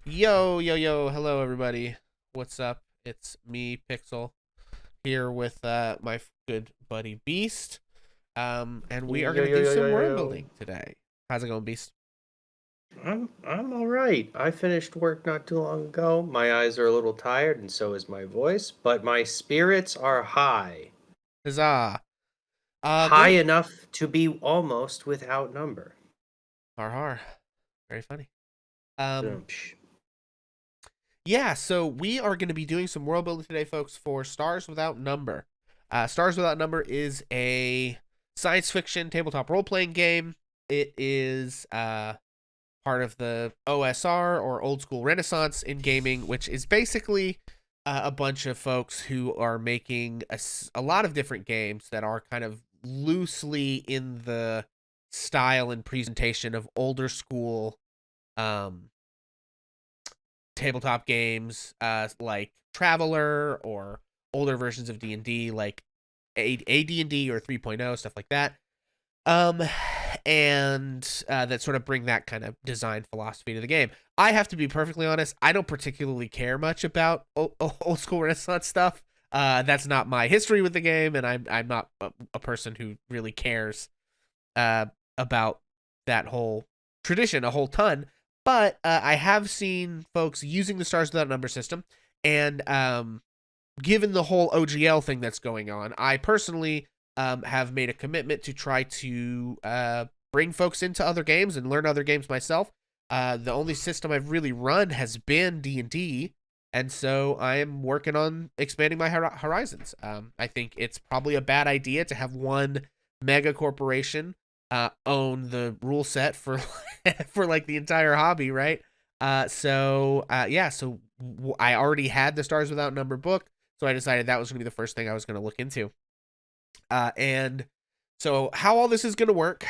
Yo, yo, yo, hello everybody. What's up? It's me, Pixel, here with my good buddy Beast. And we are Yo gonna yo do yo yo some world yo. building today. How's it going, Beast? I'm all right. I finished work not too long ago. My eyes are a little tired, and so is my voice, but my spirits are high. Huzzah! High Great. enough to be almost without number. Har har. Very funny. Um, Psh. yeah, so we are gonna be doing some world building today, folks, for Stars Without Number. Stars Without Number is a science fiction tabletop role playing game. It is part of the OSR or old school Renaissance in gaming, which is basically a bunch of folks who are making a lot of different games that are kind of loosely in the style and presentation of older school um, tabletop games, like Traveler or older versions of D&D, like AD&D or 3.0, stuff like that. um and that sort of bring that kind of design philosophy to the game. I have to be perfectly honest, I don't particularly care much about old school Renaissance stuff. That's not my history with the game, and I'm not a person who really cares uh about that whole tradition a whole ton. But I have seen folks using the Stars Without Number system, and given the whole OGL thing that's going on, I personally have made a commitment to try to bring folks into other games and learn other games myself. The only system I've really run has been D&D, and so I am working on expanding my horizons. I think it's probably a bad idea to have one mega corporation own the rule set for for like the entire hobby, right? I already had the Stars Without Number book, so I decided that was going to be the first thing I was going to look into. And so how all this is going to work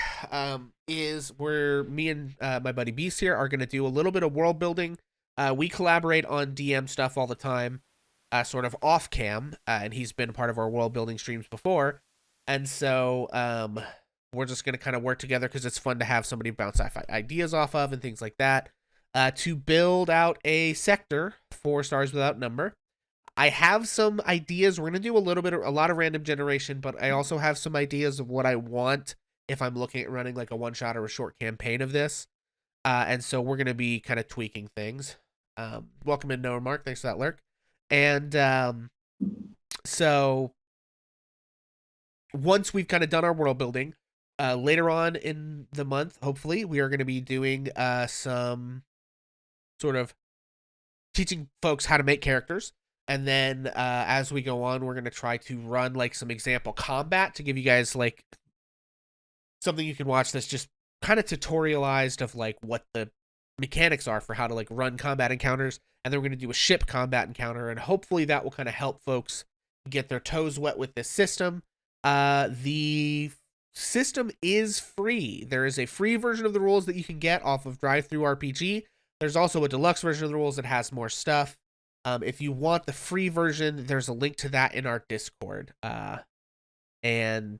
is where me and my buddy Beast here are going to do a little bit of world building. We collaborate on DM stuff all the time, sort of off cam, and he's been part of our world building streams before. And so we're just going to kind of work together because it's fun to have somebody bounce ideas off of and things like that, to build out a sector for Stars Without Number. I have some ideas. We're gonna do a lot of random generation, but I also have some ideas of what I want if I'm looking at running like a one shot or a short campaign of this. And so we're gonna be kind of tweaking things. Welcome in, Noah Mark. Thanks for that lurk. And so once we've kind of done our world building, later on in the month, hopefully, we are going to be doing some sort of teaching folks how to make characters. And then as we go on, we're going to try to run like some example combat to give you guys like something you can watch that's just kind of tutorialized of like what the mechanics are for how to like run combat encounters. And then we're going to do a ship combat encounter, and hopefully that will kind of help folks get their toes wet with this system. The system is free. There is a free version of the rules that you can get off of Drive Through RPG. There's also a deluxe version of the rules that has more stuff. If you want the free version, there's a link to that in our Discord. And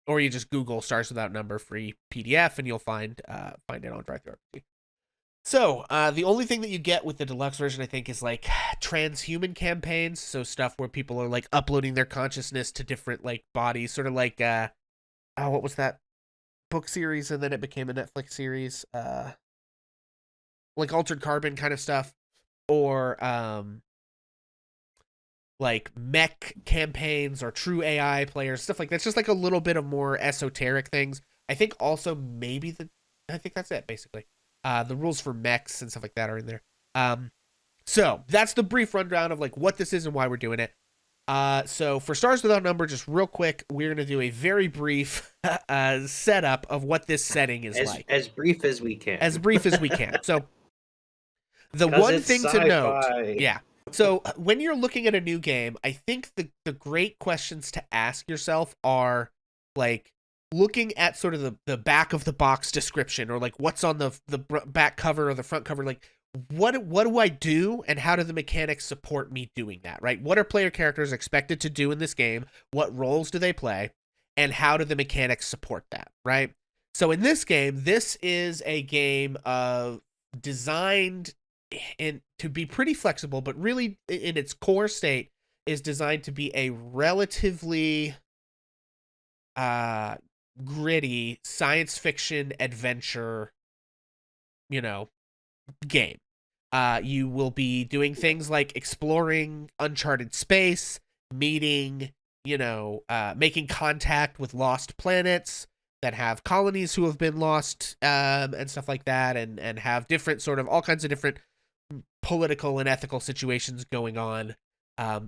or you just Google Stars Without Number free PDF, and you'll find it on Drive Through RPG. So the only thing that you get with the deluxe version, I think, is like transhuman campaigns. So stuff where people are like uploading their consciousness to different like bodies, sort of like what was that book series, and then it became a Netflix series, like Altered Carbon kind of stuff, or like mech campaigns or true AI players, stuff like that's just like a little bit of more esoteric things. I think also I think that's it basically. The rules for mechs and stuff like that are in there. So that's the brief rundown of like what this is and why we're doing it. So for Stars Without Number, just real quick, we're gonna do a very brief setup of what this setting is As like, as brief as we as can. brief as we can. So the Cause one it's thing to note, sci-fi. yeah. So when you're looking at a new game, I think the great questions to ask yourself are like looking at sort of the back of the box description, or like what's on the back cover or the front cover, like what do I do, and how do the mechanics support me doing that, right? What are player characters expected to do in this game? What roles do they play? And how do the mechanics support that, right? So in this game, this is a game of designed and to be pretty flexible, but really in its core state is designed to be a relatively uh gritty science fiction adventure, you know, game. You will be doing things like exploring uncharted space, meeting, making contact with lost planets that have colonies who have been lost, and stuff like that, and have different sort of all kinds of different political and ethical situations going on.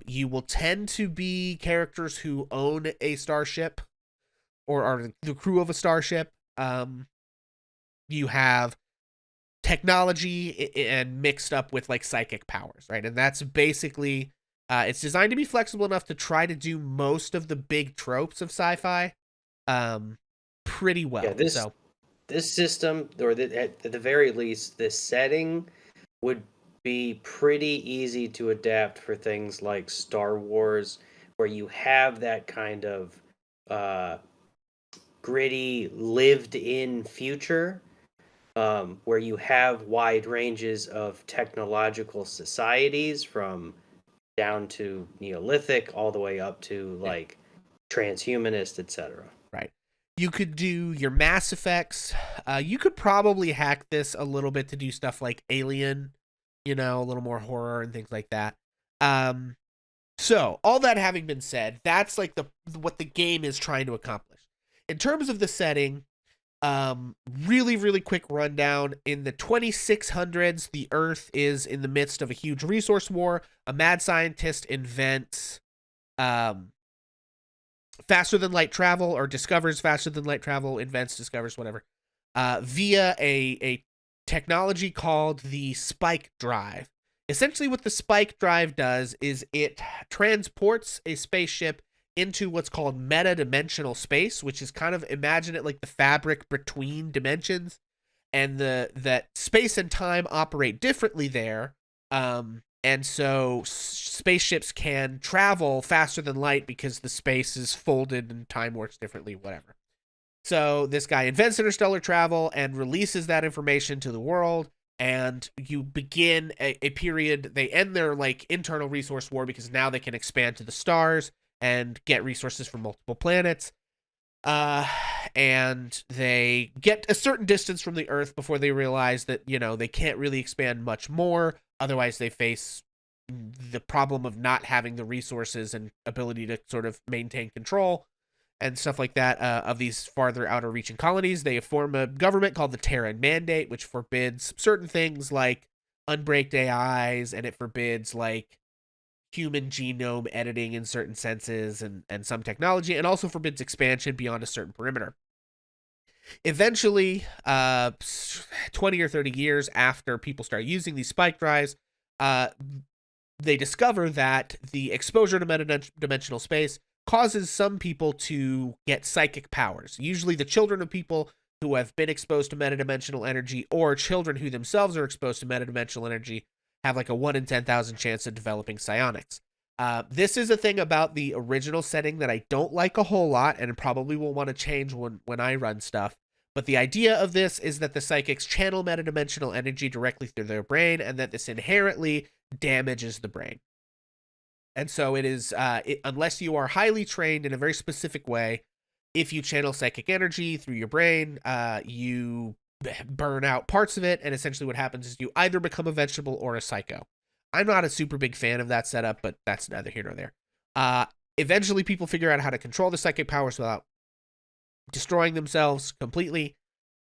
You will tend to be characters who own a starship or are the crew of a starship. You have technology and mixed up with like psychic powers, right? And that's basically it's designed to be flexible enough to try to do most of the big tropes of sci-fi um pretty Yeah, well. this So this system, or at the very least, this setting would be pretty easy to adapt for things like Star Wars, where you have that kind of uh, gritty, lived-in future, where you have wide ranges of technological societies, from down to Neolithic all the way up to yeah, like transhumanist, etc. right. You could do your Mass Effects. You could probably hack this a little bit to do stuff like Alien, a little more horror and things like that. Um, So, all that having been said, that's like the what the game is trying to accomplish. In terms of the setting, really really quick rundown. In the 2600s, the Earth is in the midst of a huge resource war. A mad scientist invents um faster than light travel, or discovers faster than light travel, invents, discovers, whatever, via a technology called the spike drive. Essentially, what the spike drive does is it transports a spaceship into what's called meta-dimensional space, which is kind of, imagine it like the fabric between dimensions, and the that space and time operate differently there. And so spaceships can travel faster than light because the space is folded and time works differently, whatever. So this guy invents interstellar travel and releases that information to the world, and you begin a period. They end their like internal resource war because now they can expand to the stars and get resources from multiple planets. Uh, and they get a certain distance from the Earth before they realize that, they can't really expand much more. Otherwise, they face the problem of not having the resources and ability to sort of maintain control and stuff like that, of these farther outer reaching colonies. They form a government called the Terran Mandate, which forbids certain things like unbraked AIs, and it forbids like human genome editing in certain senses, and some technology, and also forbids expansion beyond a certain perimeter. Eventually, 20 or 30 years after people start using these spike drives, uh, they discover that the exposure to metadimensional space causes some people to get psychic powers. Usually, the children of people who have been exposed to metadimensional energy, or children who themselves are exposed to metadimensional energy, have like a 1 in 10,000 chance of developing psionics. This is a thing about the original setting that I don't like a whole lot, and probably will want to change when I run stuff. But the idea of this is that the psychics channel metadimensional energy directly through their brain, and that this inherently damages the brain. And so it is, unless you are highly trained in a very specific way, if you channel psychic energy through your brain, you burn out parts of it, and essentially what happens is you either become a vegetable or a psycho. I'm not a super big fan of that setup, but that's neither here nor there. Eventually, people figure out how to control the psychic powers without destroying themselves completely,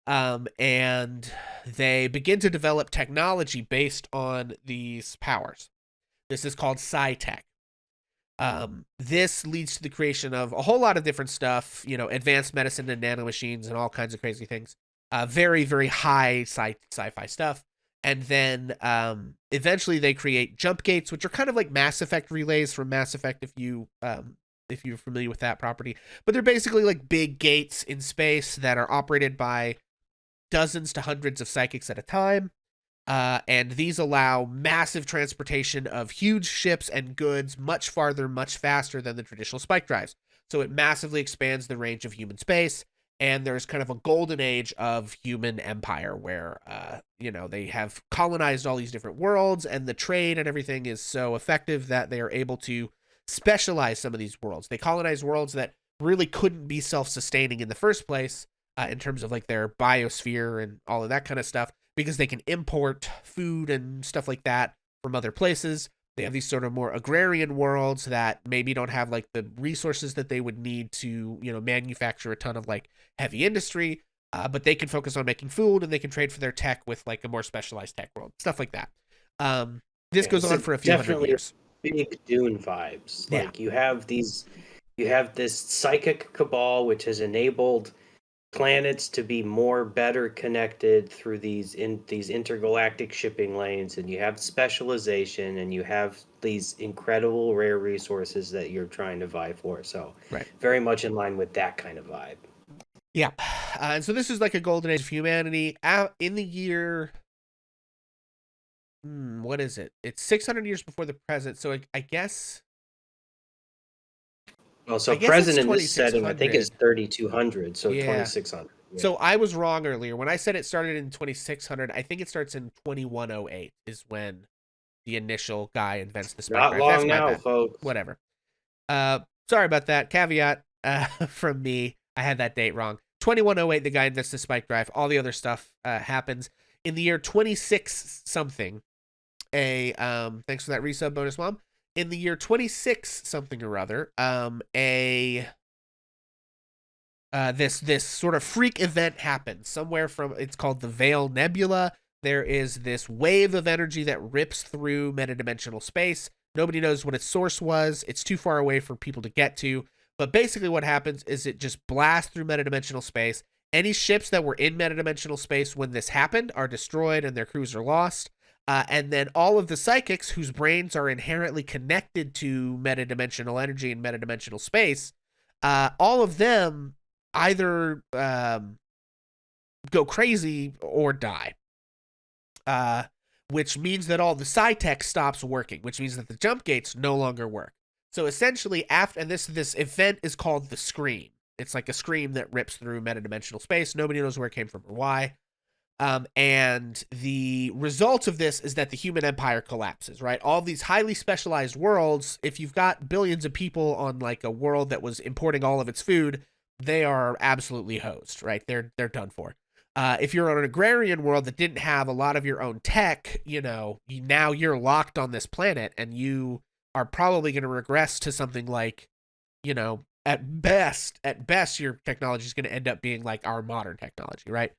and they begin to develop technology based on these powers. This is called sci-tech. This leads to the creation of a whole lot of different stuff, advanced medicine and nanomachines and all kinds of crazy things. Very, very high sci-fi stuff. And then eventually they create jump gates, which are kind of like Mass Effect relays from Mass Effect, if you're familiar with that property. But they're basically like big gates in space that are operated by dozens to hundreds of psychics at a time. And these allow massive transportation of huge ships and goods much farther, much faster than the traditional spike drives. So it massively expands the range of human space. and there's kind of a golden age of human empire where they have colonized all these different worlds, and the trade and everything is so effective that they are able to specialize some of these worlds. They colonize worlds that really couldn't be self-sustaining in the first place, in terms of like their biosphere and all of that kind of stuff, because they can import food and stuff like that from other places. They have these sort of more agrarian worlds that maybe don't have like the resources that they would need to, manufacture a ton of like heavy industry, but they can focus on making food, and they can trade for their tech with like a more specialized tech world, stuff like that. This Yeah, goes it's on for a few hundred definitely years. big Dune vibes. Yeah, Like you have this psychic cabal which has enabled planets to be better connected through these intergalactic shipping lanes, and you have specialization, and you have these incredible rare resources that you're trying to vie for. So right. very much in line with that kind of vibe. Yeah, and so this is like a golden age of humanity. Out in the year, what is it? It's 600 years before the present. So I guess Well, I so guess it's present in this setting, I think is 2600. 3200, so Yeah. 2600. Yeah. So I was wrong earlier when I said it started in 2600. I think it starts in 2108 is when the initial guy invents the spike Not drive. That's long my now, bad. folks. Whatever. Sorry about that. Caveat from me. I had that date wrong. 2108, the guy invents the spike drive. All the other stuff happens in the year 26 something. Thanks for that resub bonus, mom. In the year 26 something or other, this sort of freak event happens somewhere from, it's called the Veil Nebula. There is this wave of energy that rips through metadimensional space. Nobody knows what its source was. It's too far away for people to get to. But basically what happens is it just blasts through metadimensional space. Any ships that were in metadimensional space when this happened are destroyed, and their crews are lost. And then all of the psychics whose brains are inherently connected to metadimensional energy and metadimensional space, all of them either go crazy or die. Which means that all the Psytech stops working, which means that the jump gates no longer work. So essentially, after, and this event is called the Scream. It's like a scream that rips through metadimensional space. Nobody knows where it came from or why. And the result of this is that the human empire collapses, right? All these highly specialized worlds, if you've got billions of people on like a world that was importing all of its food, they are absolutely hosed, right? They're done for. If you're on an agrarian world that didn't have a lot of your own tech, now you're locked on this planet, and you are probably going to regress to something like, at best, your technology is going to end up being like our modern technology, right?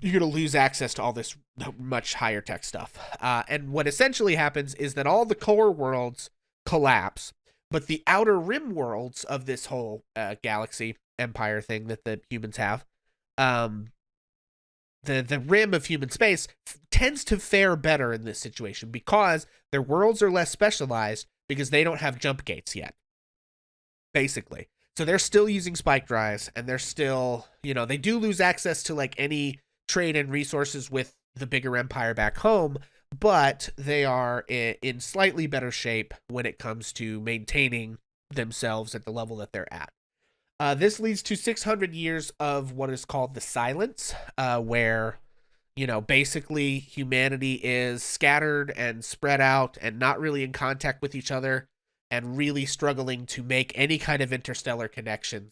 You're going to lose access to all this much higher tech stuff. And what essentially happens is that all the core worlds collapse, but the outer rim worlds of this whole galaxy empire thing that the humans have, the rim of human space tends to fare better in this situation because their worlds are less specialized because they don't have jump gates yet, basically. So they're still using spike drives, and they're still, they do lose access to like any trade and resources with the bigger empire back home, but they are in slightly better shape when it comes to maintaining themselves at the level that they're at. This leads to 600 years of what is called the Silence, where, basically humanity is scattered and spread out and not really in contact with each other and really struggling to make any kind of interstellar connections.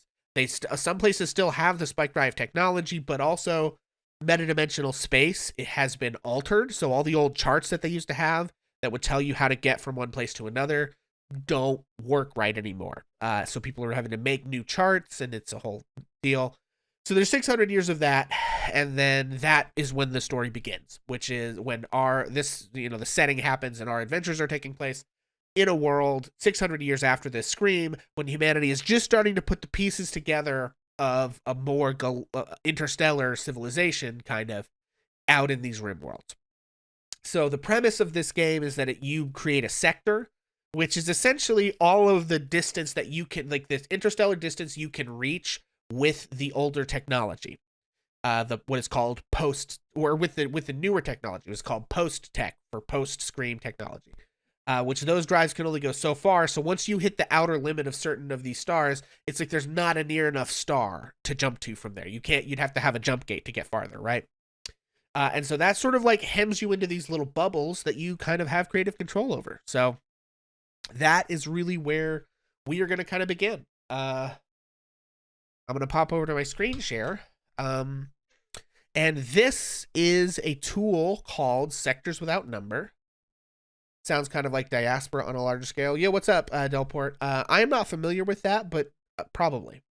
Some places still have the spike drive technology, but also metadimensional space, it has been altered. So all the old charts that they used to have that would tell you how to get from one place to another don't work right anymore. So people are having to make new charts, and it's a whole deal. So there's 600 years of that, and then that is when the story begins, which is when the setting happens and our adventures are taking place in a world 600 years after this Scream, when humanity is just starting to put the pieces together of a more interstellar civilization kind of out in these rim worlds. So the premise of this game is that you create a sector, which is essentially all of the distance that you can, like this interstellar distance you can reach with the older technology. What is called post, or with the newer technology, it was called post tech for post Scream technology. which those drives can only go so far. So once you hit the outer limit of certain of these stars, it's like there's not a near enough star to jump to from there. You'd have to have a jump gate to get farther, right? And so that sort of like hems you into these little bubbles that you kind of have creative control over. So that is really where we are going to kind of begin. I'm going to pop over to my screen share. And this is a tool called Sectors Without Number. Sounds kind of like Diaspora on a larger scale. Yeah, what's up, Delport? I am not familiar with that, but probably.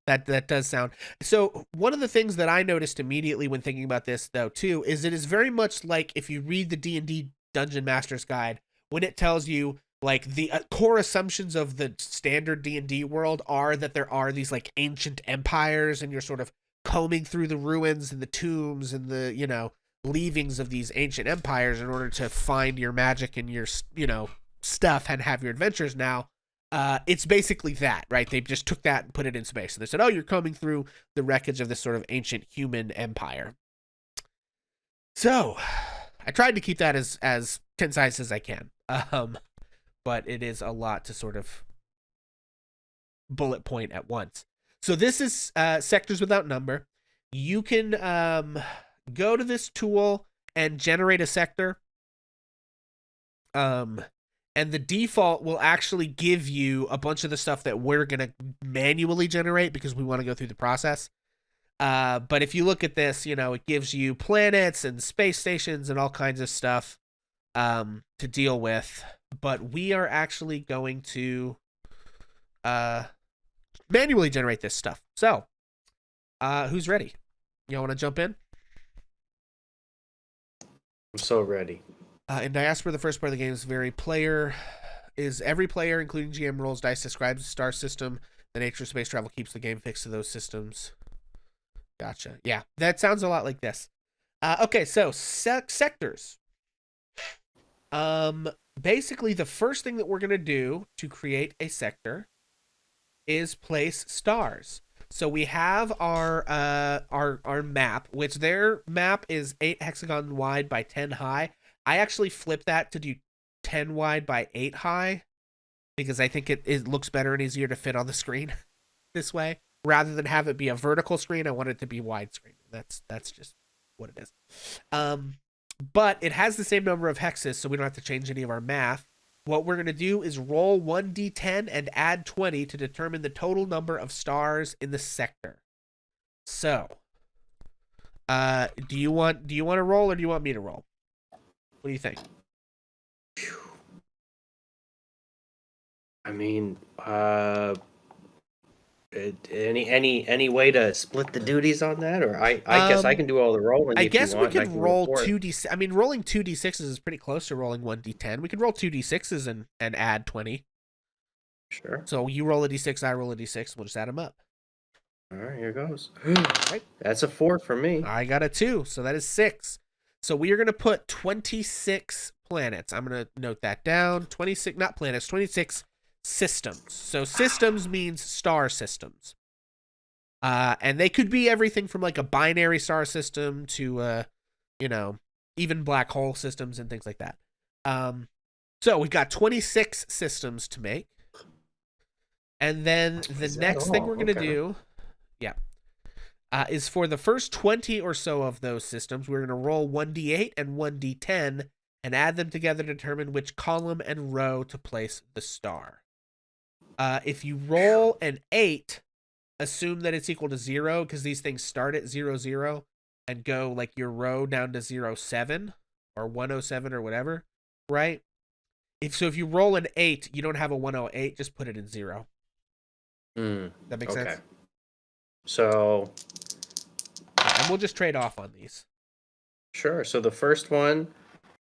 That does sound. So one of the things that I noticed immediately when thinking about this, though, too, is it is very much like if you read the D&D Dungeon Master's Guide, when it tells you, like, the core assumptions of the standard D&D world are that there are these, like, ancient empires, and you're sort of combing through the ruins and the tombs and the, leavings of these ancient empires in order to find your magic and your, stuff and have your adventures now. It's basically that, right? They just took that and put it in space. So they said, oh, you're combing through the wreckage of this sort of ancient human empire. So I tried to keep that as concise as I can. But it is a lot to sort of bullet point at once. So this is Sectors Without Number. You can go to this tool and generate a sector. And the default will actually give you a bunch of the stuff that we're going to manually generate because we want to go through the process. But if you look at this, it gives you planets and space stations and all kinds of stuff to deal with. But we are actually going to manually generate this stuff. So, who's ready? You want to jump in? I'm so ready. In Diaspora, the first part of the game is every player, including GM, rolls dice, describes the star system. The nature of space travel keeps the game fixed to those systems. Gotcha. Yeah, that sounds a lot like this. Okay, so sectors. Basically, the first thing that we're gonna do to create a sector is place stars. So we have our map, which their map is 8 hexagons wide by 10 high. I actually flipped that to do 10 wide by 8 high because I think it looks better and easier to fit on the screen this way. Rather than have it be a vertical screen, I want it to be widescreen. That's just what it is. But it has the same number of hexes, so we don't have to change any of our math. What we're going to do is roll 1d10 and add 20 to determine the total number of stars in the sector. So, do you want to roll or do you want me to roll? What do you think? I mean, any way to split the duties on that, or I guess I can do all the rolling. I guess we could roll 2d6. I mean, rolling 2d6s is pretty close to rolling 1d10. We could roll 2d6s and add 20. Sure. So you roll a d6, I roll a d6. We'll just add them up. All right, here goes. Right. That's a 4 for me. I got a 2, so that is 6. So we are going to put 26 planets. I'm going to note that down. 26, not planets, 26 systems. So systems means star systems. And they could be everything from like a binary star system to, even black hole systems and things like that. So we've got 26 systems to make. And then the next thing we're going to do, is for the first 20 or so of those systems, we're going to roll 1d8 and 1d10 and add them together to determine which column and row to place the star. If you roll an 8, assume that it's equal to 0 because these things start at 0, 0 and go like your row down to 0, 7 or 107 or whatever, right? If you roll an 8, you don't have a 108, just put it in 0. That makes sense? So... And we'll just trade off on these. Sure. So the first one,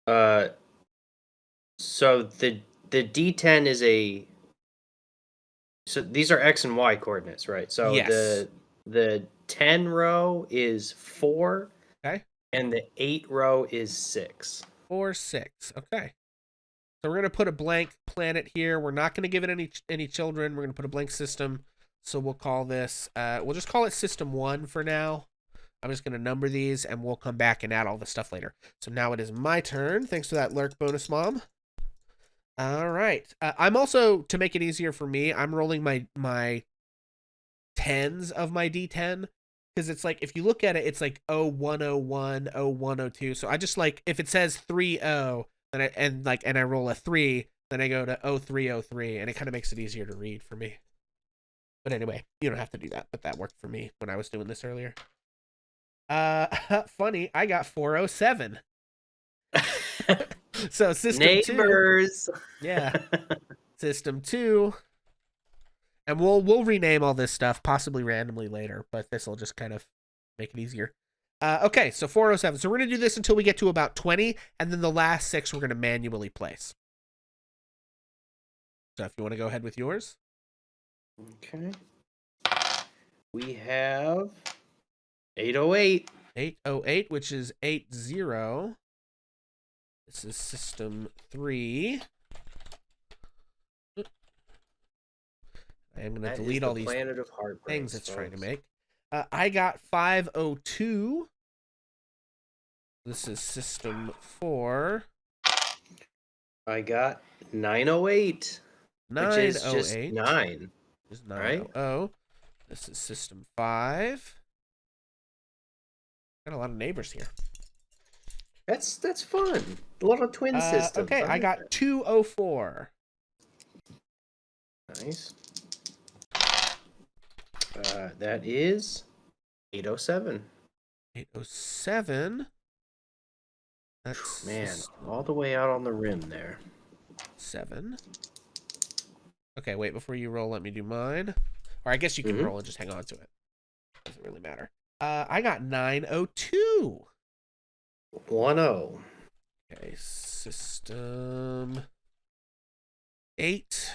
so the D10 is a... So these are X and Y coordinates, right? So yes. the 10 row is 4. Okay. And the 8 row is 6. 4, 6. Okay. So we're going to put a blank planet here. We're not going to give it any children. We're going to put a blank system. So we'll call this, we'll just call it System 1 for now. I'm just going to number these, and we'll come back and add all the stuff later. So now it is my turn. Thanks for that lurk, bonus mom. All right. I'm also, to make it easier for me, I'm rolling my tens of my D10 because it's like if you look at it, it's like 0101, 0102. So I just like if it says 30, then I roll a 3, then I go to 0303, and it kind of makes it easier to read for me. But anyway, you don't have to do that, but that worked for me when I was doing this earlier. Funny, I got 407. So system 2, Neighbors. yeah, system 2, and we'll rename all this stuff possibly randomly later, but this will just kind of make it easier. Okay, so 407. So we're gonna do this until we get to about 20, and then the last 6 we're gonna manually place. So if you want to go ahead with yours. Okay. We have 808. 808, which is 80. This is system 3. I am going to delete all these Planet of Heartbreaks, things it's folks. trying to make. I got 502. This is system 4. I got 908, 908. which is just 9. Is 900. Right? This is system 5. Got a lot of neighbors here. That's fun. A lot of twin systems. Okay, I got 204. Nice. That is 807. 807. That's man, all the way out on the rim there. 7. Okay, wait, before you roll, let me do mine. Or I guess you can roll and just hang on to it. Doesn't really matter. I got 902. 10. Okay, system 8.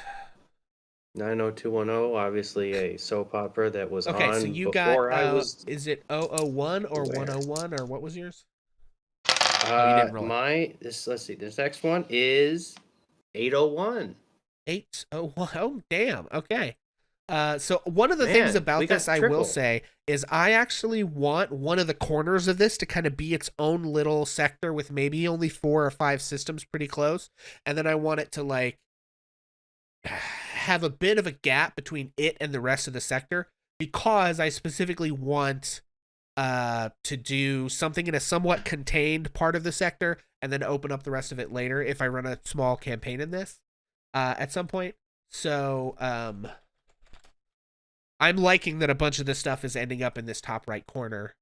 90210, obviously a soap opera that was okay, on so you before got, I was. Is it 001 or 101 or what was yours? You didn't roll let's see. This next one is 801. 801. Oh, damn. Okay. So one of the things about this I will say is I actually want one of the corners of this to kind of be its own little sector with maybe only 4 or 5 systems pretty close. And then I want it to like have a bit of a gap between it and the rest of the sector because I specifically want to do something in a somewhat contained part of the sector and then open up the rest of it later if I run a small campaign in this at some point. So I'm liking that a bunch of this stuff is ending up in this top right corner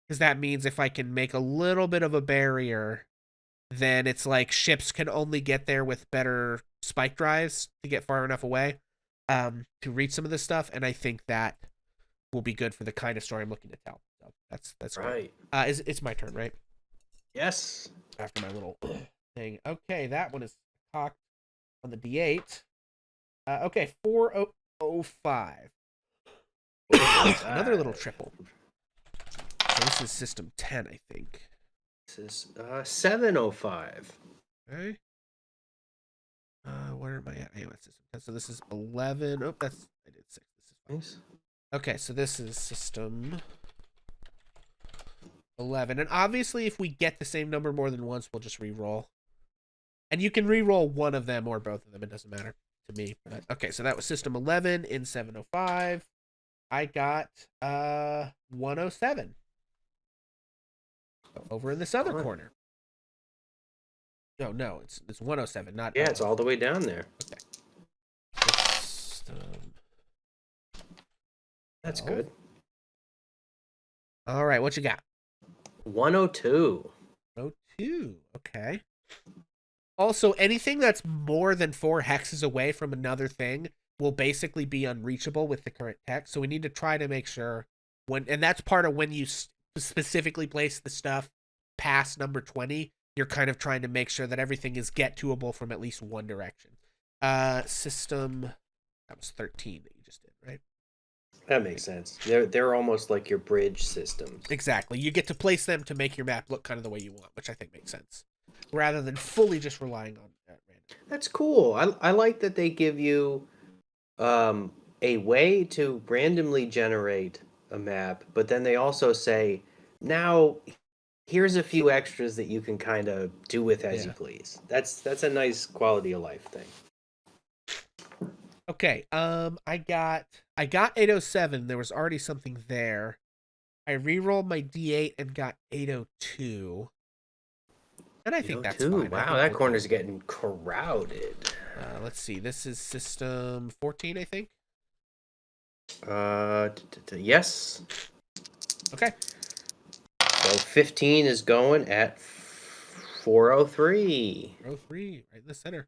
because that means if I can make a little bit of a barrier, then it's like ships can only get there with better spike drives to get far enough away to reach some of this stuff, and I think that will be good for the kind of story I'm looking to tell. So that's right. Great. It's my turn, right? Yes. After my little thing. Okay, that one is cocked on the D8. Okay, 405. Another little triple. So this is system 10, I think. This is 705. Okay. Where am I at? Anyway, system 10. So this is 11. Oh, I did 6. This is fine. Nice. Okay, so this is system 11. And obviously, if we get the same number more than once, we'll just re-roll. And you can re-roll one of them or both of them. It doesn't matter to me. But, okay, so that was system 11 in 705. I got 107. Over in this other corner. No, it's 107, not. Yeah, it's all the way down there. Okay. That's good. All right, what you got? 102. 102. Okay. Also, anything that's more than 4 hexes away from another thing will basically be unreachable with the current text. So we need to try to make sure and that's part of when you specifically place the stuff past number 20, you're kind of trying to make sure that everything is get-toable from at least one direction. System, that was 13 that you just did, right? That makes sense. They're almost like your bridge systems. Exactly. You get to place them to make your map look kind of the way you want, which I think makes sense, rather than fully just relying on that random. That's cool. I like that they give you a way to randomly generate a map, but then they also say, now here's a few extras that you can kind of do with as you Yeah. please. That's a nice quality of life thing. Okay. I got 807. There was already something there. I re-rolled my D8 and got 802. And I think that's 802. fine. I Wow, think that we're good. corner's getting crowded. Let's see. This is system 14, I think. Yes. Okay. So 15 is going at 403. Row 3, right in the center.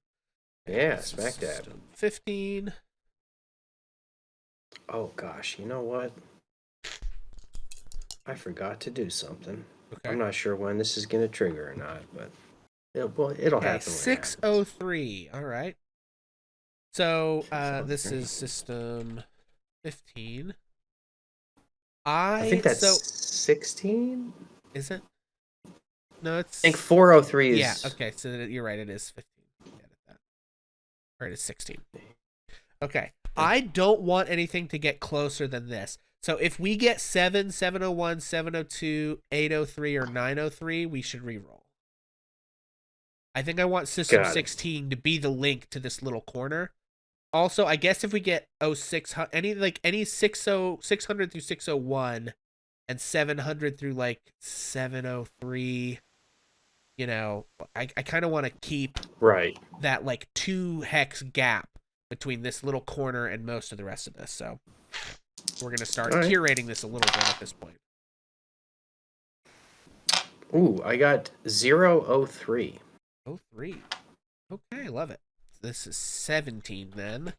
Okay, Yeah, this is smack dab. system 15. Oh gosh, you know what? I forgot to do something. Okay. I'm not sure when this is going to trigger or not, but it'll Okay, happen when it happens. 603. All right. So this 603. is system 15. I think I that's so 16. is it? No, I think it's 403 yeah. is. Okay, so you're right. It is 15. Edit that. All right, it's 16. Okay. I don't want anything to get closer than this. So if we get 7, 701, 702, 803, or 903, we should reroll. I think I want system Got it. 16 to be the link to this little corner. Also, I guess if we get 0600, any 600 through 601 and 700 through like 703, I kind of want to keep Right. that like 2 hex gap between this little corner and most of the rest of this. So we're going to start All right. curating this a little bit at this point. Ooh, I got 003. 03. Okay, love it. This is 17 then.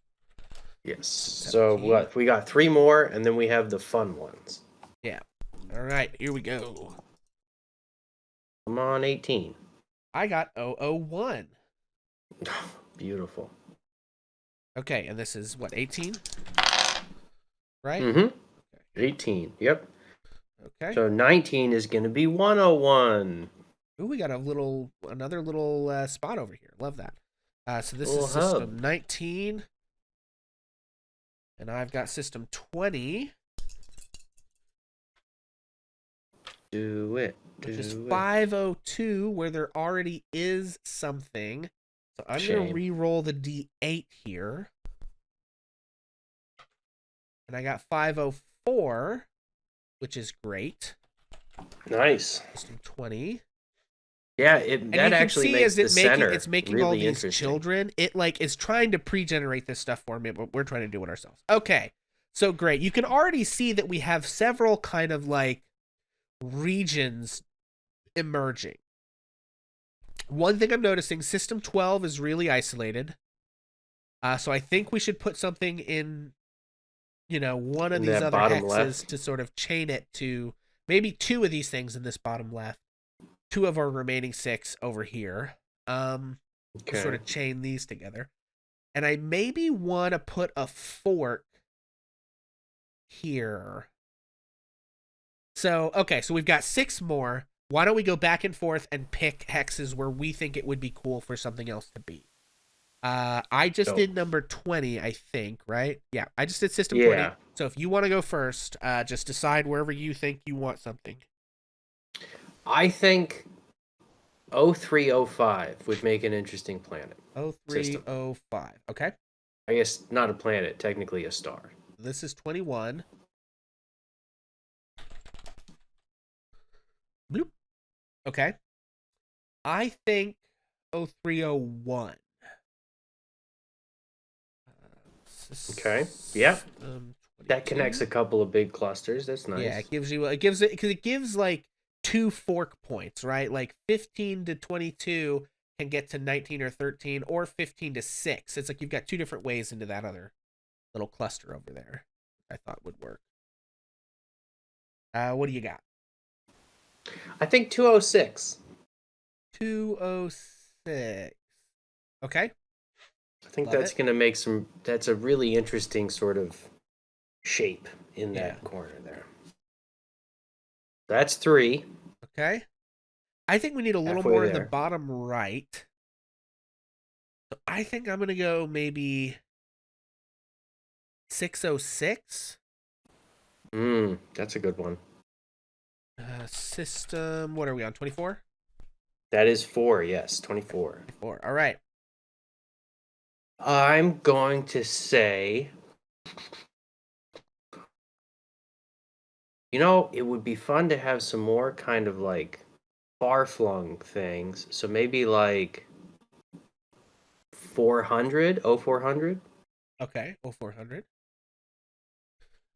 Yes. So 17. what? We got 3 more, and then we have the fun ones. Yeah. All right, here we go. Come on, 18. I got 001. Beautiful. Okay, and this is what, 18? Right? Mm-hmm. 18. Yep. Okay. So 19 is going to be 101. Ooh, we got another little spot over here. Love that. So this is Little hub. system 19. And I've got system 20. Do it. Which is Do it. 502, where there already is something. So I'm going to re-roll the D8 here. And I got 504, which is great. Nice. System 20. Yeah, And that you can actually see makes as it's making really all these interesting. children. It like is trying to pre-generate this stuff for me, but we're trying to do it ourselves. Okay, so great. You can already see that we have several kind of like regions emerging. One thing I'm noticing, System 12 is really isolated. So I think we should put something in, one of In these that other bottom hexes left. to sort of chain it to maybe 2 of these things in this bottom left. 2 of our remaining 6 over here. To sort of chain these together. And I maybe want to put a fork here. So, okay, so we've got 6 more. Why don't we go back and forth and pick hexes where we think it would be cool for something else to be? I just did number 20, I think, right? Yeah, I just did system 20. So if you want to go first, just decide wherever you think you want something. I think 0305 would make an interesting planet. 0305. Okay. I guess not a planet, technically a star. This is 21. Bloop. Okay. I think 0301. Okay. Yeah. That connects a couple of big clusters. That's nice. Yeah, it gives like 2 fork points, right? Like 15 to 22 can get to 19 or 13, or 15 to 6. It's like you've got 2 different ways into that other little cluster over there. I thought would work. What do you got? I think 206. 206. Okay. I think that's going to make that's a really interesting sort of shape in that corner there. That's 3. Okay. I think we need a little more in the bottom right. So I think I'm going to go maybe 606. That's a good one. System. What are we on? 24? That is 4, yes, 24. 24. All right. I'm going to say, it would be fun to have some more kind of like far-flung things. So maybe like 400, 0400. Okay. Oh, 400.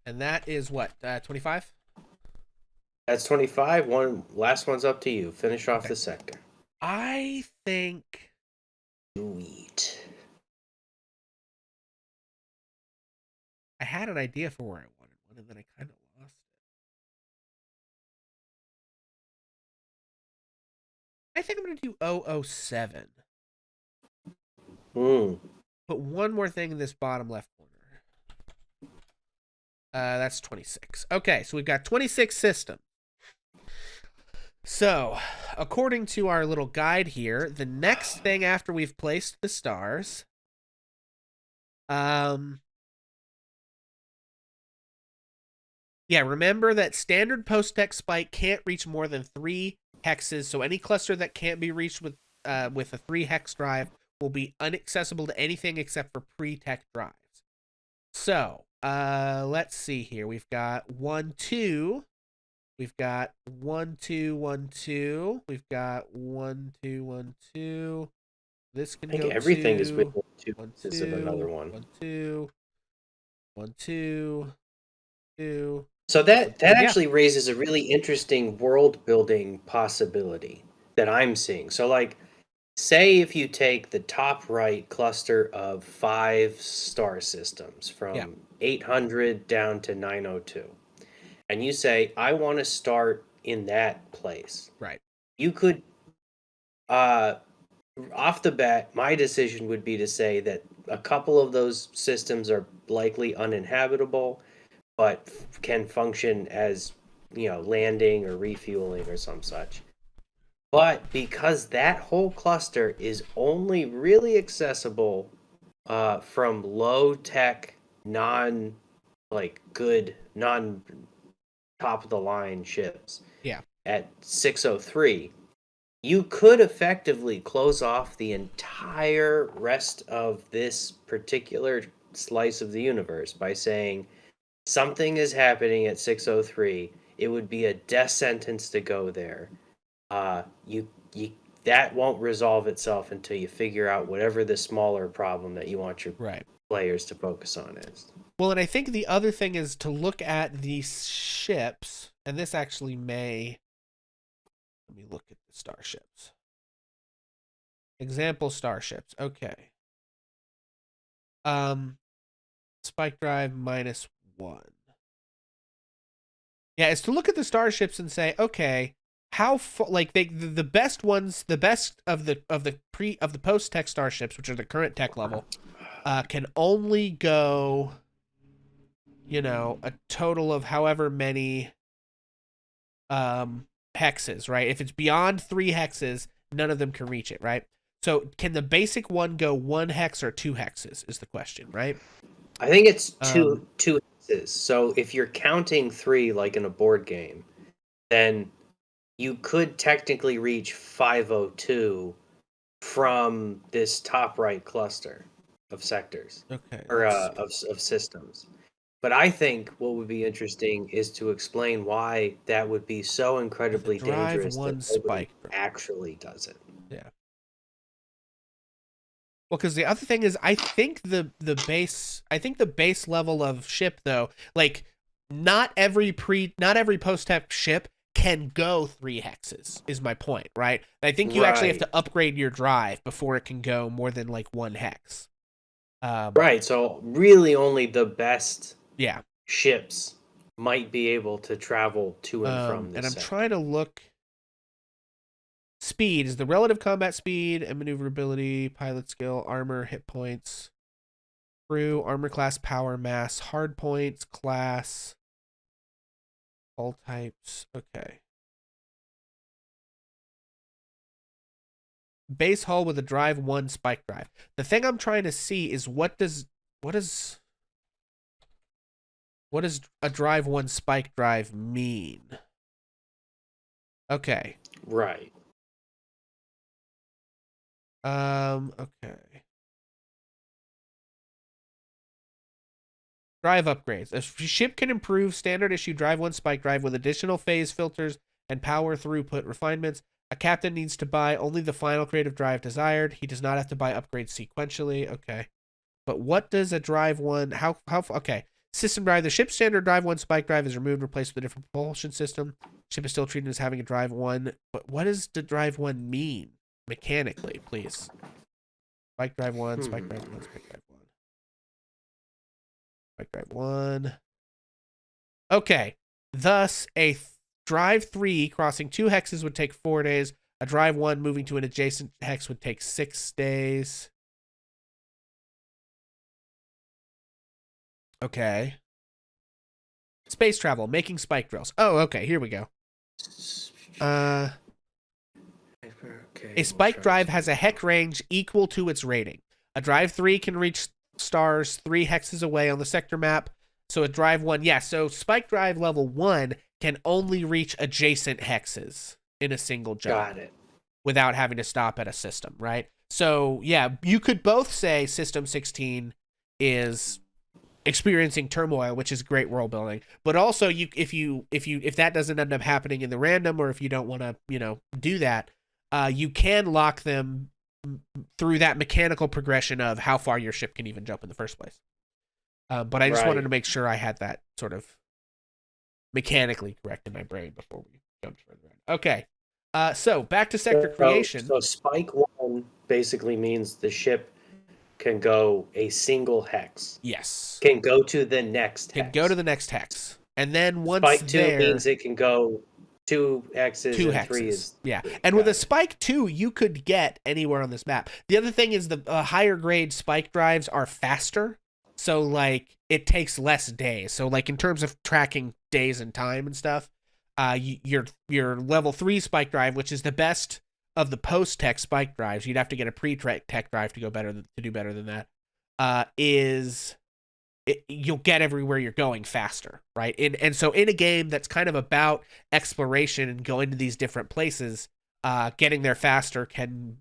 And that is what? 25? That's 25. Last one's up to you. Finish off Okay. the sector. I think Sweet. I had an idea for where I wanted one, and then I kind of lost it. I think I'm going to do 007. Hmm. Put one more thing in this bottom left corner. That's 26. Okay, so we've got 26 systems. So, according to our little guide here, the next thing after we've placed the stars, yeah, remember that standard post-text spike can't reach more than 3 hexes. So any cluster that can't be reached with a 3 hex drive will be inaccessible to anything except for pre-tech drives. So, let's see here. We've got 1, 2. We've got 1, 2, 1, 2. We've got 1, 2, 1, 2. This I can think go everything is 2, within 2 1, pieces of another 2, one. 1, 2, 1, 2, 2. So that Yeah, actually raises a really interesting world building possibility that I'm seeing. So like say if you take the top right cluster of 5 star systems yeah, from 800 down to 902 and you say I want to start in that place. right. You could uh off the bat my decision would be to say that a couple of those systems are likely uninhabitable but can function as landing or refueling or some such. But because that whole cluster is only really accessible from low tech, non like good, non top of the line ships Yeah, at 603, you could effectively close off the entire rest of this particular slice of the universe by saying something is happening at 603. It would be a death sentence to go there. You that won't resolve itself until you figure out whatever the smaller problem that you want your right. players to focus on is. Well, and I think the other thing is to look at these ships, and this actually may. Let me look at the starships. Example starships. Okay. Um, spike drive -1. Yeah, it's to look at the starships and say, okay, how like the best ones, the best of the post tech starships, which are the current tech level, can only go, a total of however many hexes, right? If it's beyond 3 hexes, none of them can reach it, right? So can the basic one go 1 hex or 2 hexes is the question, right? I think it's Um, two hexes. So if you're counting 3 like in a board game, then you could technically reach 502 from this top right cluster of sectors okay, or let's see. of systems. But I think what would be interesting is to explain why that would be so With a incredibly drive dangerous that 1 nobody spike drive. actually does it. Yeah. Well, because the other thing is, I think the base level of ship though, like not every post tech ship can go 3 hexes. Is my point, right? I think you actually have Right. to upgrade your drive before it can go more than like 1 hex. Um, Right. So really only the best yeah. ships might be able to travel to and from And this I'm sector. trying to look. Speed is the relative combat speed and maneuverability, pilot skill, armor, hit points, crew, armor class, power, mass, hard points, class, all types. Okay. Base hull with a drive 1 spike drive. The thing I'm trying to see is what does what does a drive 1 spike drive mean? Okay. Right. Okay. Drive upgrades. A ship can improve standard issue Drive 1 spike drive with additional phase filters and power throughput refinements. A captain needs to buy only the final creative drive desired. He does not have to buy upgrades sequentially. Okay. But what does a Drive 1... Okay. System drive. The ship's standard Drive 1 spike drive is removed and replaced with a different propulsion system. Ship is still treated as having a Drive 1. But what does the Drive 1 mean mechanically, please? Spike Drive 1, Spike Drive 1, Spike Drive 1. Spike Drive 1. Okay. Thus, a Drive 3 crossing 2 hexes would take 4 days. A Drive 1 moving to an adjacent hex would take 6 days. Okay. Space travel, making spike drills. Oh, okay, here we go. A spike drive has a hex range equal to its rating. A Drive 3 can reach stars 3 hexes away on the sector map. So a Drive 1, so spike drive level 1 can only reach adjacent hexes in a single jump. Got it. Without having to stop at a system, right? So, yeah, you could both say System 16 is experiencing turmoil, which is great world building. But also, if that doesn't end up happening in the random, or if you don't want to, do that, you can lock them through that mechanical progression of how far your ship can even jump in the first place. But I just wanted to make sure I had that sort of mechanically correct in my brain before we jumped further on. Okay. So back to sector creation. So spike 1 basically means the ship can go a single hex. Yes. Can go to the next hex. Can go to the next hex. And then once spike 2 means it can go 2 hexes and hexes. 3 is... Yeah. And with a spike 2, you could get anywhere on this map. The other thing is the higher grade spike drives are faster. So, like, it takes less days. So, like, in terms of tracking days and time and stuff, your level 3 spike drive, which is the best of the post-tech spike drives, you'd have to get a pre-tech drive to do better than that, you'll get everywhere you're going faster, right? And so in a game that's kind of about exploration and going to these different places, getting there faster can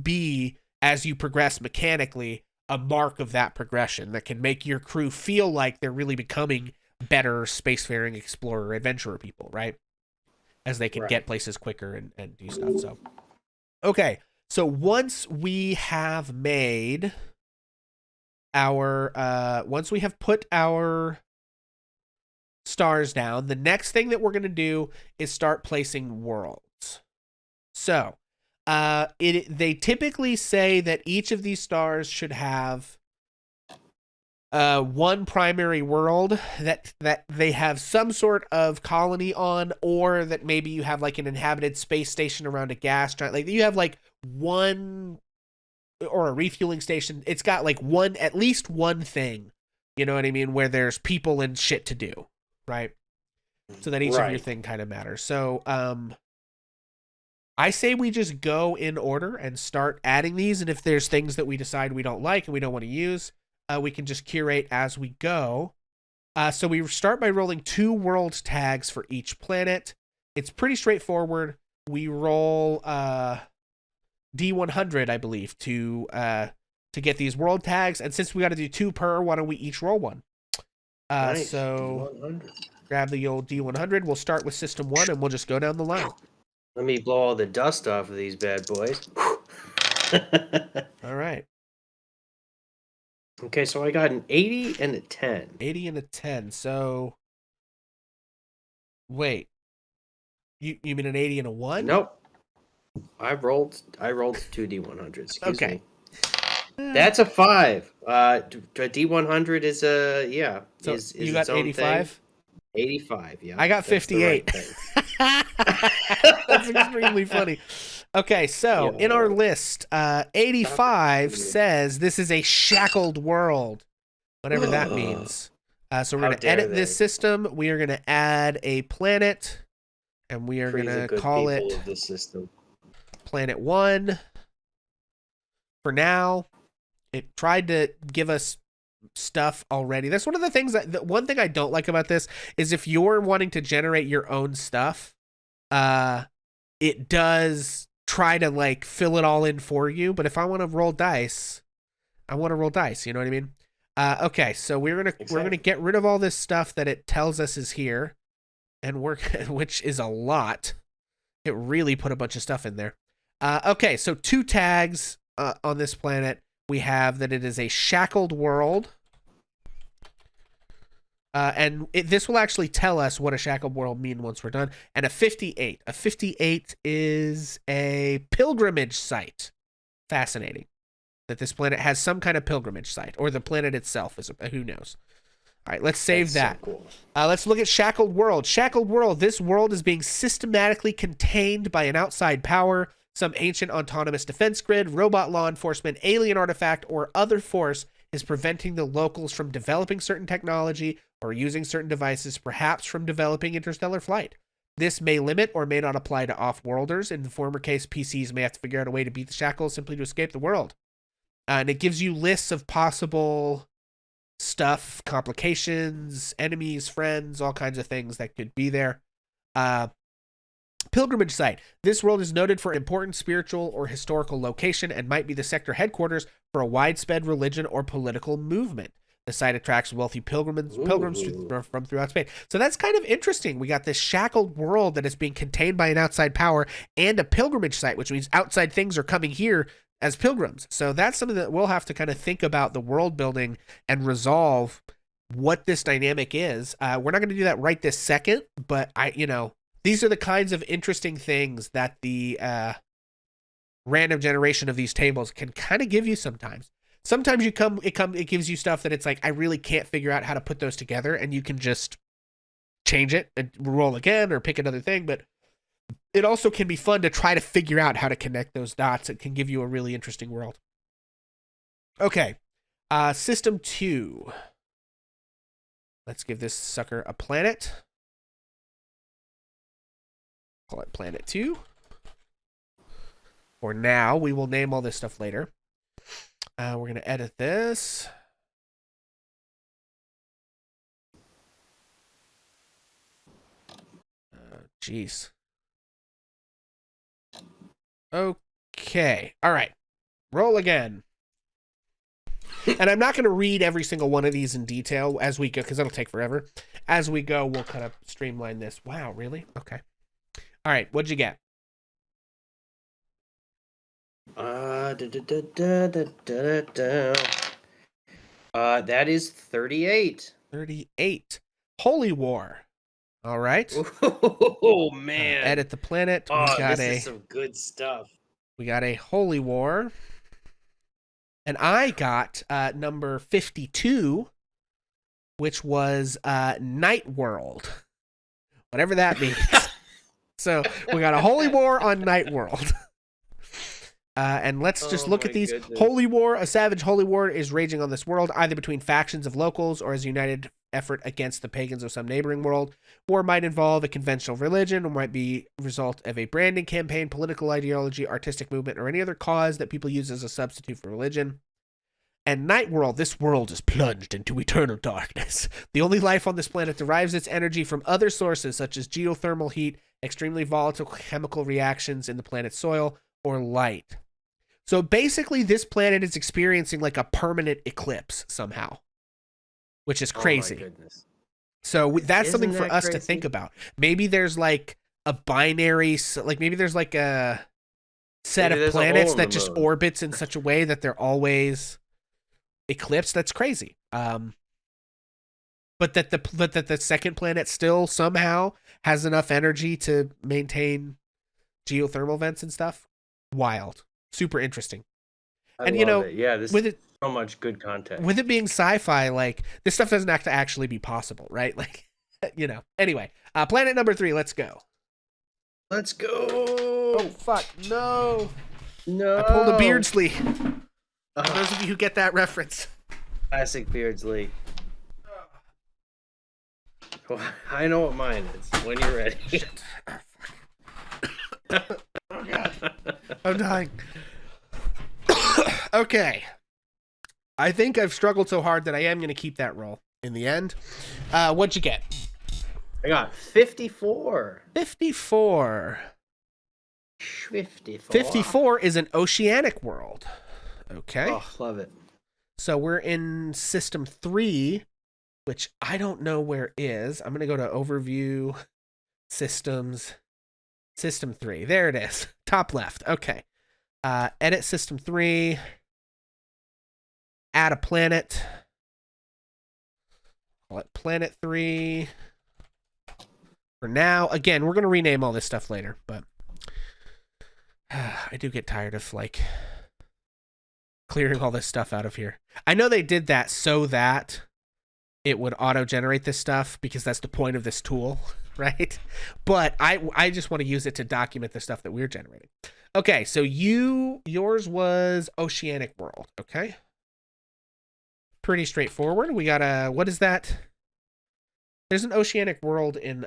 be, as you progress mechanically, a mark of that progression that can make your crew feel like they're really becoming better spacefaring explorer adventurer people, right? As they can get places quicker and do stuff. So, okay. So once we have made once we have put our stars down, the next thing that we're going to do is start placing worlds. So, they typically say that each of these stars should have one primary world that they have some sort of colony on, or that maybe you have like an inhabited space station around a gas giant. Like you have like one, or a refueling station. It's got like at least one thing, you know what I mean, where there's people and shit to do, right? So that each of your thing kind of matters. So, I say we just go in order and start adding these, and if there's things that we decide we don't like and we don't want to use, we can just curate as we go. So we start by rolling 2 world tags for each planet. It's pretty straightforward. We roll D100, I believe, to get these world tags, and since we got to do 2 per, why don't we each roll 1? Nice. So D100. Grab the old D100. We'll start with System 1, and we'll just go down the line. Let me blow all the dust off of these bad boys. All right. Okay, so I got an 80 and a 10. 80 and a 10. So, wait. You mean an 80 and a 1? Nope. I rolled 2 D100s. Excuse me. Okay. That's a 5. D100 is a So is you got 85? 85, yeah. I got 58. That's extremely funny. Okay, so in our list, 85 says this is a shackled world, whatever that means. So we're going to edit this system. We are going to add a planet, and we are going to call it Planet 1. For now, it tried to give us stuff already. That's one of the things one thing I don't like about this is if you're wanting to generate your own stuff, it does try to like fill it all in for you. But if I want to roll dice, I want to roll dice. You know what I mean? Okay, so we're gonna Exactly. get rid of all this stuff that it tells us is here, and which is a lot. It really put a bunch of stuff in there. Okay, so 2 tags on this planet. We have that it is a shackled world. This will actually tell us what a shackled world mean once we're done. And a 58. A 58 is a pilgrimage site. Fascinating that this planet has some kind of pilgrimage site, or the planet itself is. Who knows? All right, let's save That's that. so cool. Let's look at Shackled World. Shackled World. This world is being systematically contained by an outside power, some ancient autonomous defense grid, robot law enforcement, alien artifact, or other force is preventing the locals from developing certain technology or using certain devices, perhaps from developing interstellar flight. This may limit or may not apply to off-worlders. In the former case, PCs may have to figure out a way to beat the shackles simply to escape the world. And it gives you lists of possible stuff, complications, enemies, friends, all kinds of things that could be there. Pilgrimage site. This world is noted for important spiritual or historical location and might be the sector headquarters for a widespread religion or political movement. The site attracts wealthy pilgrims from throughout space. So that's kind of interesting. We got this shackled world that is being contained by an outside power and a pilgrimage site, which means outside things are coming here as pilgrims. So that's something that we'll have to kind of think about the world building and resolve what this dynamic is. We're not going to do that right this second, but these are the kinds of interesting things that the random generation of these tables can kind of give you sometimes. Sometimes it gives you stuff that it's like, I really can't figure out how to put those together, and you can just change it and roll again or pick another thing. But it also can be fun to try to figure out how to connect those dots. It can give you a really interesting world. Okay. System 2. Let's give this sucker a planet. Call it Planet 2. For now, we will name all this stuff later. We're going to edit this. Jeez. Okay. All right. Roll again. And I'm not going to read every single one of these in detail as we go, because that'll take forever. As we go, we'll kind of streamline this. Wow, really? Okay. All right. What'd you get? That is 38. 38. Holy War. All right. Oh man. Edit the planet. Oh, this is some good stuff. We got a Holy War. And I got number 52, which was Night World. Whatever that means. So we got a Holy War on Night World. And let's just look at these. Goodness. Holy War, a savage holy war is raging on this world, either between factions of locals or as a united effort against the pagans of some neighboring world. War might involve a conventional religion or might be a result of a branding campaign, political ideology, artistic movement, or any other cause that people use as a substitute for religion. And Night World, this world is plunged into eternal darkness. The only life on this planet derives its energy from other sources such as geothermal heat, extremely volatile chemical reactions in the planet's soil, or light. So basically, this planet is experiencing like a permanent eclipse somehow, which is crazy. Oh my goodness. So that's something for us to think about. Maybe there's like a binary, like maybe there's like a set of planets that just orbits in such a way that they're always eclipsed. That's crazy. But that the second planet still somehow has enough energy to maintain geothermal vents and stuff. Wild. Super interesting. I love it. Yeah, this is so much good content. With it being sci-fi, like this stuff doesn't have to actually be possible, right? Like, Anyway, planet number 3. Let's go. Let's go. Oh fuck! No. No. I pulled a Beardsley. For those of you who get that reference. Classic Beardsley. Well, I know what mine is. When you're ready. Oh god. I'm dying. Okay. I think I've struggled so hard that I am going to keep that roll in the end. What'd you get? I got 54. 54. 54. 54 is an oceanic world. Okay. Oh, love it. So we're in system 3, which I don't know where is. I'm going to go to overview systems, system 3. There it is. Top left. Okay. Edit system 3. Add a planet. Call it planet 3. For now, again, we're going to rename all this stuff later, but I do get tired of like clearing all this stuff out of here. I know they did that so that it would auto-generate this stuff because that's the point of this tool, right? But I just want to use it to document the stuff that we're generating. Okay, so yours was Oceanic World, okay? Pretty straightforward. We got a, what is that? There's an Oceanic World in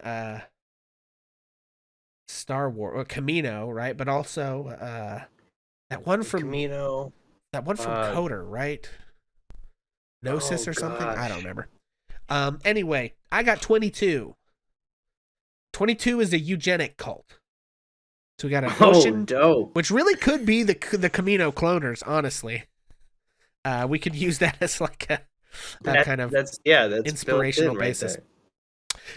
Star Wars, or Camino, right? But also that one from Camino. Coder, right? Gnosis or something? I don't remember. Anyway, I got 22. 22 is a eugenic cult. So we got an ocean, dope. which really could be the Camino cloners, honestly. We could use that as like a kind of that's inspirational basis. Right.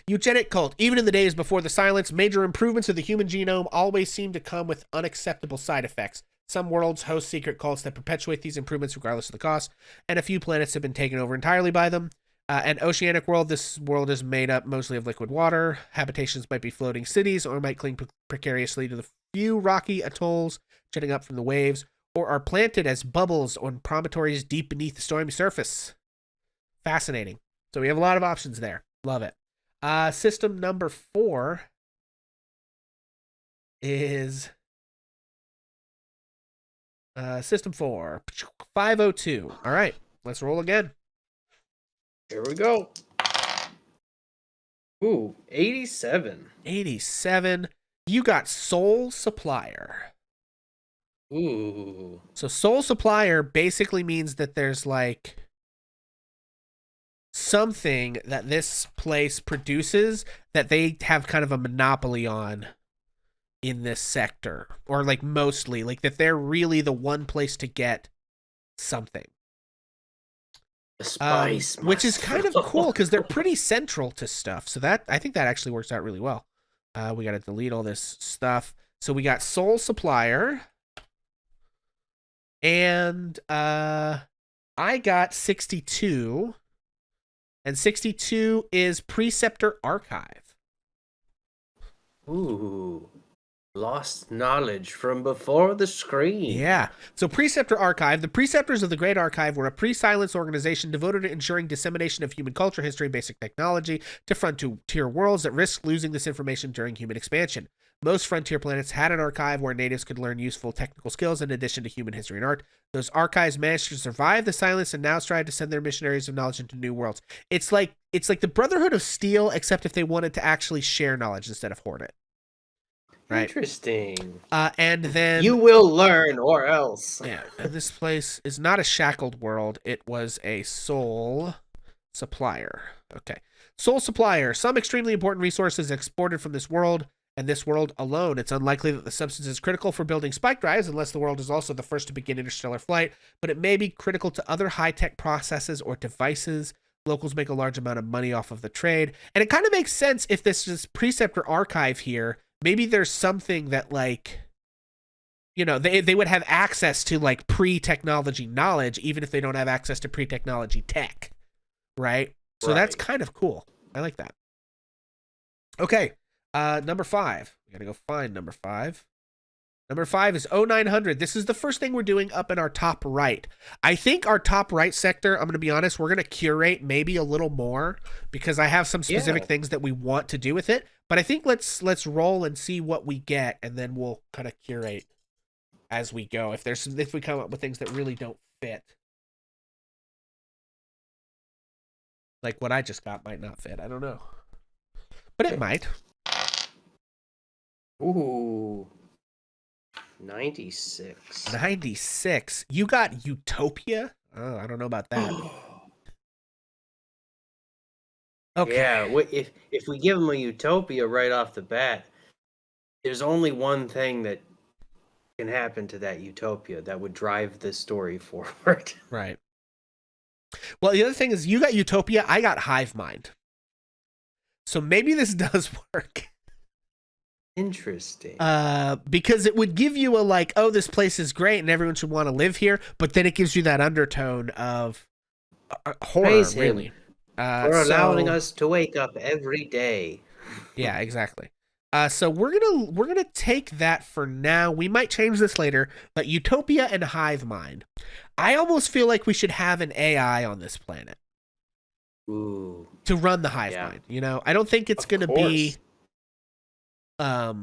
Eugenic cult. Even in the days before the silence, major improvements of the human genome always seem to come with unacceptable side effects. Some worlds host secret cults that perpetuate these improvements regardless of the cost, and a few planets have been taken over entirely by them. An oceanic world, this world is made up mostly of liquid water. Habitations might be floating cities or might cling precariously to the few rocky atolls jutting up from the waves, or are planted as bubbles on promontories deep beneath the stormy surface. Fascinating. So we have a lot of options there. Love it. System number 4 is system 4, 502. All right, let's roll again. Here we go. Ooh, 87. 87. You got Sole Supplier. Ooh. So Sole Supplier basically means that there's like something that this place produces that they have kind of a monopoly on in this sector, or like mostly, like that they're really the one place to get something. Spice, which is kind of cool because they're pretty central to stuff. So that, I think that actually works out really well. We got to delete all this stuff. So we got Sole Supplier, and I got 62, and 62 is Preceptor Archive. Ooh. Lost knowledge from before the screen. Yeah. So Preceptor Archive. The Preceptors of the Great Archive were a pre-silence organization devoted to ensuring dissemination of human culture, history, and basic technology to frontier worlds that risk losing this information during human expansion. Most frontier planets had an archive where natives could learn useful technical skills in addition to human history and art. Those archives managed to survive the silence and now strive to send their missionaries of knowledge into new worlds. It's like the Brotherhood of Steel, except if they wanted to actually share knowledge instead of hoard it. Right. Interesting. And then you will learn, or else. Yeah, and this place is not a shackled world. It was a Sole Supplier. Okay. Sole Supplier. Some extremely important resources exported from this world, and this world alone. It's unlikely that the substance is critical for building spike drives unless the world is also the first to begin interstellar flight, but it may be critical to other high-tech processes or devices. Locals make a large amount of money off of the trade. And it kind of makes sense if this is Preceptor Archive here. Maybe there's something that, like, you know, they would have access to, like, pre-technology knowledge, even if they don't have access to pre-technology tech, right? So that's kind of cool. I like that. Okay, number 5. We gotta go find number 5. Number 5 is 0900. This is the first thing we're doing up in our top right. I think our top right sector, I'm going to be honest, we're going to curate maybe a little more because I have some specific things that we want to do with it. But I think let's roll and see what we get, and then we'll kind of curate as we go. If we come up with things that really don't fit. Like what I just got might not fit. I don't know. But it might. Ooh. 96. 96. You got Utopia? Oh, I don't know about that. Okay. Yeah, if we give them a Utopia right off the bat, there's only one thing that can happen to that utopia that would drive this story forward. Right. Well, the other thing is you got Utopia, I got Hive Mind. So maybe this does work. Interesting. Because it would give you a like, oh, this place is great and everyone should want to live here, but then it gives you that undertone of horror, Praise really. him for allowing us to wake up every day. Yeah, exactly. So we're gonna take that for now. We might change this later, but Utopia and Hive Mind. I almost feel like we should have an AI on this planet Ooh. to run the Hive Yeah. Mind. You know, I don't think it's Of gonna be course.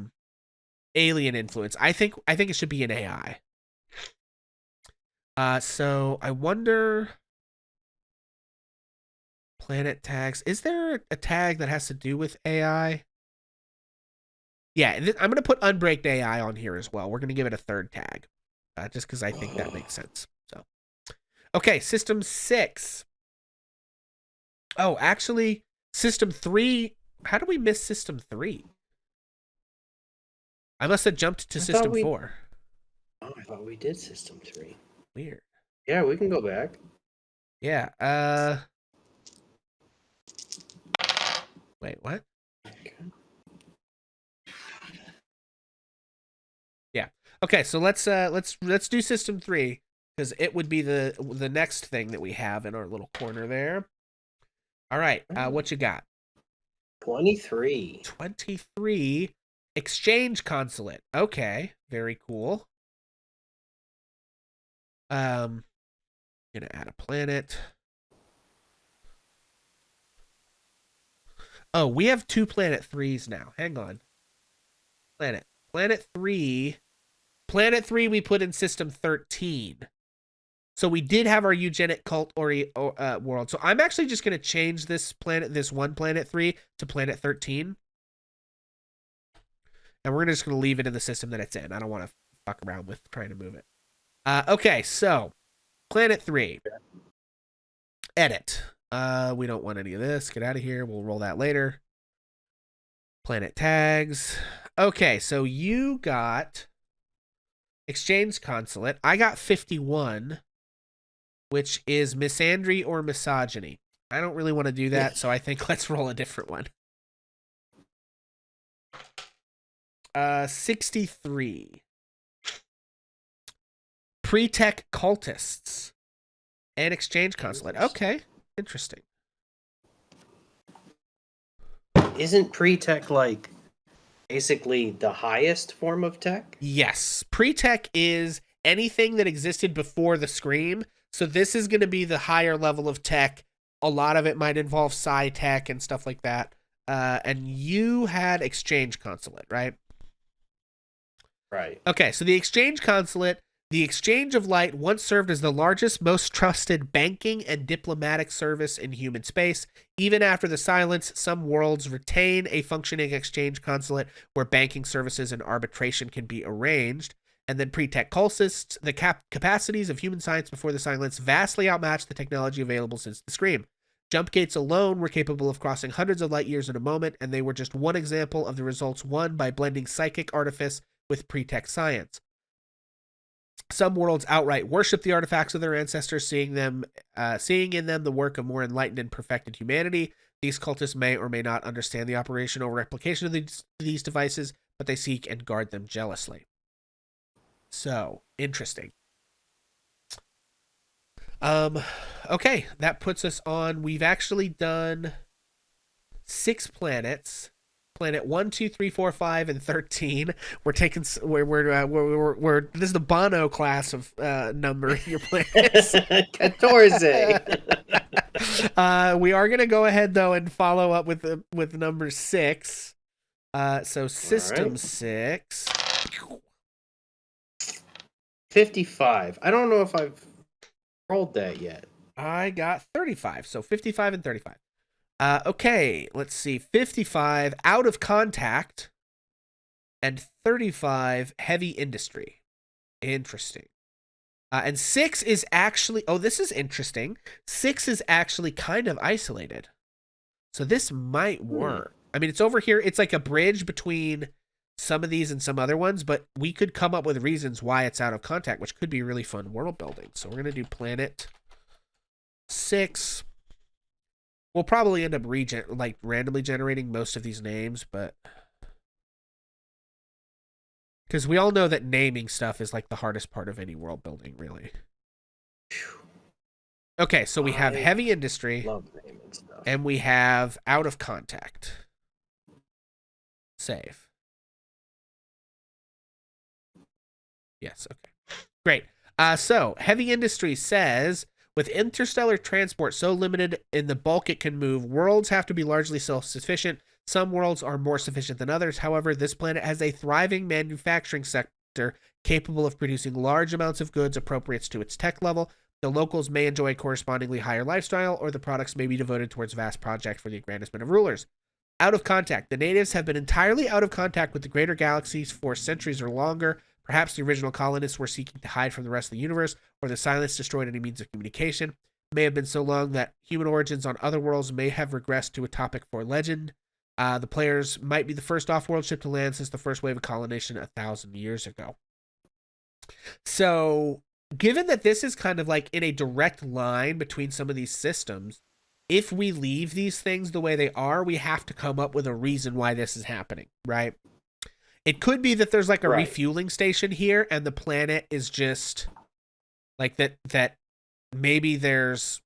alien influence. I think it should be an AI. So I wonder planet tags. Is there a tag that has to do with AI? Yeah, I'm gonna put Unbreaked AI on here as well. We're gonna give it a third tag, just because I think that makes sense. So, okay, System 6. Oh, actually, System 3. How do we miss System 3? I must have jumped to System 4. Oh, I thought we did System 3. Weird. Yeah, we can go back. Yeah. Wait, what? Okay. Yeah. Okay, so let's do System 3 because it would be the next thing that we have in our little corner there. All right. What you got? 23. 23 Exchange Consulate. Okay, very cool. Gonna add a planet. Oh, we have 2 Planet 3s now. Hang on. Planet 3. Planet 3 we put in System 13. So we did have our eugenic cult world. So I'm actually just going to change this one Planet 3 to Planet 13. And we're just going to leave it in the system that it's in. I don't want to fuck around with trying to move it. Okay, so Planet 3. Edit. We don't want any of this. Get out of here. We'll roll that later. Planet tags. Okay, so you got Exchange Consulate. I got 51, which is misandry or misogyny. I don't really want to do that, so I think let's roll a different one. 63. Pre-tech cultists and Exchange Consulate. Okay, interesting. Isn't pre-tech like basically the highest form of tech? Yes. Pre-tech is anything that existed before the Scream. So this is going to be the higher level of tech. A lot of it might involve sci-tech and stuff like that. And you had Exchange Consulate, right? Right. Okay, so the Exchange Consulate, the Exchange of Light, once served as the largest, most trusted banking and diplomatic service in human space. Even after the silence, some worlds retain a functioning Exchange Consulate where banking services and arbitration can be arranged. And then pre-tech cultists, the capacities of human science before the silence vastly outmatched the technology available since the Scream. Jump gates alone were capable of crossing hundreds of light years in a moment, and they were just one example of the results won by blending psychic artifice with pre-tech science. Some worlds outright worship the artifacts of their ancestors, seeing in them the work of more enlightened and perfected humanity. These cultists may or may not understand the operation or replication of these devices, but they seek and guard them jealously. So, interesting. Okay, that puts us on. We've actually done 6 planets. Planet 1, 2, 3, 4, 5, and 13. We're taking we're this is the Bono class of number your planets. 14. We are gonna go ahead though and follow up with number 6. So System 6. 55. I don't know if I've rolled that yet. I got 35. So 55 and 35. Okay, let's see. 55 Out of Contact and 35 Heavy Industry. Interesting. And 6 is actually, oh, this is interesting. 6 is actually kind of isolated. So this might work. I mean, it's over here. It's like a bridge between some of these and some other ones, but we could come up with reasons why it's out of contact, which could be really fun world building. So we're gonna do planet 6. We'll probably end up randomly generating most of these names, but because we all know that naming stuff is like the hardest part of any world building, really. Okay, so we have I heavy industry love naming stuff. and we have out of contact. Save. Yes, okay. Great. So heavy industry says with interstellar transport so limited in the bulk it can move, worlds have to be largely self-sufficient. Some worlds are more sufficient than others. However, this planet has a thriving manufacturing sector capable of producing large amounts of goods appropriate to its tech level. The locals may enjoy a correspondingly higher lifestyle, or the products may be devoted towards vast projects for the aggrandizement of rulers. Out of contact. The natives have been entirely out of contact with the greater galaxies for centuries or longer. Perhaps the original colonists were seeking to hide from the rest of the universe, or the silence destroyed any means of communication. It may have been so long that human origins on other worlds may have regressed to a topic for legend. The players might be the first off-world ship to land since the first wave of colonization 1,000 years ago. So, given that this is kind of like in a direct line between some of these systems, if we leave these things the way they are, we have to come up with a reason why this is happening, right? It could be that there's like a refueling station here and the planet is just like that maybe there's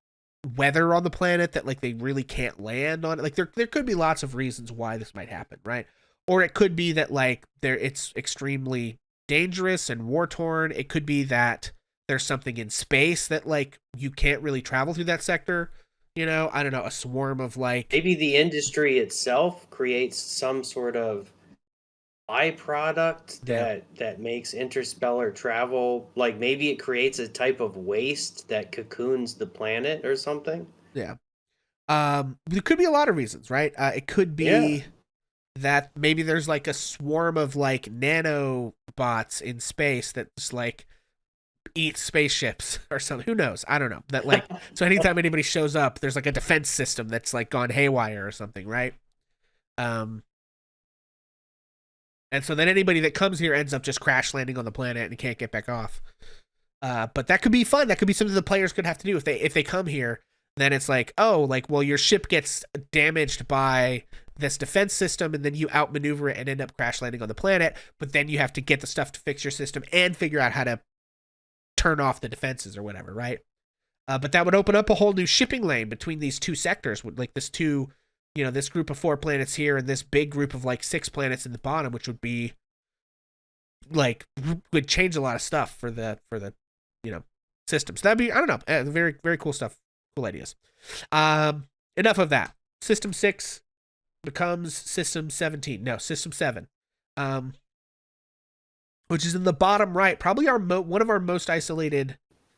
weather on the planet that like they really can't land on it. Like there could be lots of reasons why this might happen, right? Or it could be that like it's extremely dangerous and war torn. It could be that there's something in space that like you can't really travel through that sector. You know, I don't know, a swarm of like maybe the industry itself creates some sort of byproduct that makes interstellar travel, like maybe it creates a type of waste that cocoons the planet or something. Yeah. There could be a lot of reasons, right? It could be that maybe there's like a swarm of like nanobots in space that just like eat spaceships or something. Who knows? I don't know. That like so anytime anybody shows up, there's like a defense system that's like gone haywire or something, right? And so then anybody that comes here ends up just crash landing on the planet and can't get back off. But that could be fun. That could be something the players could have to do if they come here. Then it's like, oh, like, well, your ship gets damaged by this defense system, and then you outmaneuver it and end up crash landing on the planet. But then you have to get the stuff to fix your system and figure out how to turn off the defenses or whatever, right? But that would open up a whole new shipping lane between these two sectors, like this group of 4 planets here and this big group of like 6 planets in the bottom, which would be like would change a lot of stuff for the systems. That'd be, I don't know, very very cool stuff, cool ideas. Enough of that. System 6 becomes System 17. No, System 7. Which is in the bottom right, probably one of our most isolated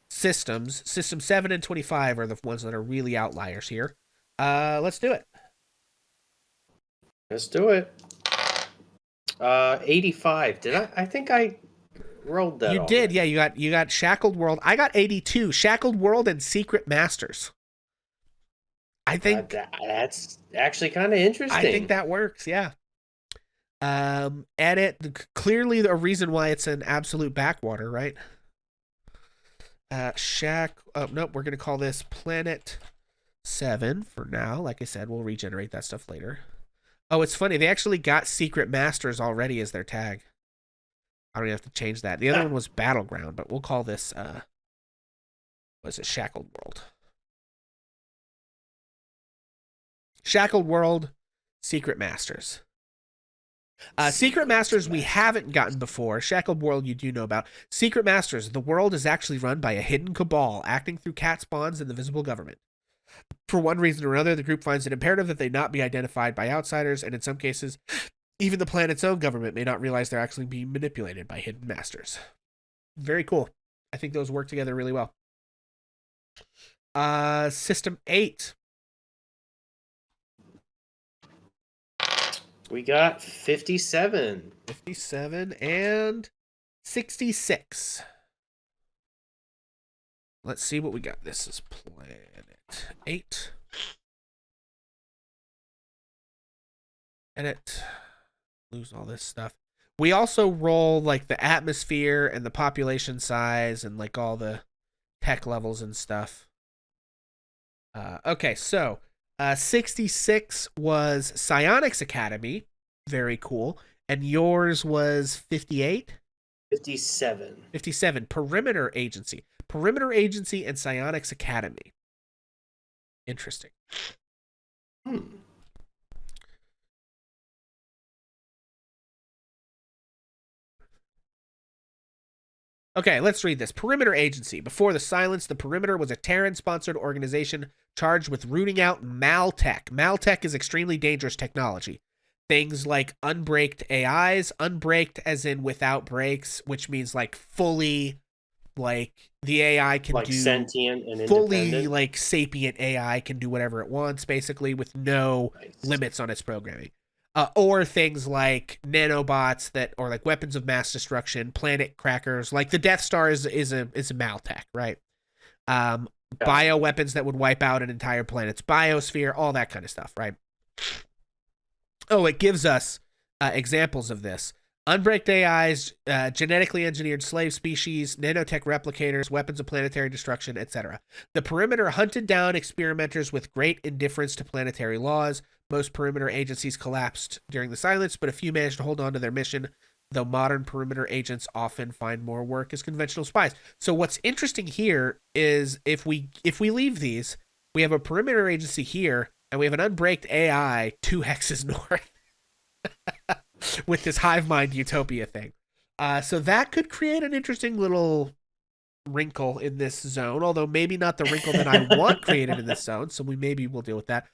systems. System 7 and 25 are the ones that are really outliers here. Let's do it. Let's do it. 85. Did I think I rolled that. You already. did, yeah. You got Shackled World. I got 82. Shackled World and Secret Masters. I think that's actually kind of interesting. I think that works, yeah. Edit clearly a reason why it's an absolute backwater, right? Nope, we're gonna call this Planet 7 for now. Like I said, we'll regenerate that stuff later. Oh, it's funny. They actually got Secret Masters already as their tag. I don't even have to change that. The other one was Battleground, but we'll call this was it Shackled World? Shackled World, Secret Masters. Secret Masters we haven't gotten before. Shackled World you do know about. Secret Masters, the world is actually run by a hidden cabal acting through cat spawns and the visible government. For one reason or another, the group finds it imperative that they not be identified by outsiders, and in some cases, even the planet's own government may not realize they're actually being manipulated by hidden masters. Very cool. I think those work together really well. System 8. We got 57. 57 and 66. Let's see what we got. This is Planet 8. Edit. Lose all this stuff. We also roll like the atmosphere and the population size and like all the tech levels and stuff. Okay, so 66 was Psionics Academy. Very cool. And yours was 58? 57. 57, Perimeter Agency. Perimeter Agency and Psionics Academy. Interesting. Hmm. Okay, let's read this. Perimeter Agency. Before the silence, the Perimeter was a Terran-sponsored organization charged with rooting out Maltech. Maltech is extremely dangerous technology. Things like unbraked AIs, unbraked as in without brakes, which means like fully, like the AI can Like do sentient and fully independent. like sapient AI can do whatever it wants, basically with no Nice. limits on its programming. Or things like nanobots or like weapons of mass destruction, planet crackers, like the Death Star is a Maltech, right? Um, Gotcha. Bioweapons that would wipe out an entire planet's biosphere, all that kind of stuff, right? Oh, it gives us examples of this. Unbreaked AIs, genetically engineered slave species, nanotech replicators, weapons of planetary destruction, etc. The Perimeter hunted down experimenters with great indifference to planetary laws. Most Perimeter agencies collapsed during the silence, but a few managed to hold on to their mission, though modern Perimeter agents often find more work as conventional spies. So what's interesting here is if we leave these, we have a Perimeter agency here, and we have an unbraked AI 2 hexes north with this hive mind utopia thing. So that could create an interesting little wrinkle in this zone, although maybe not the wrinkle that I want created in this zone. So maybe we'll deal with that.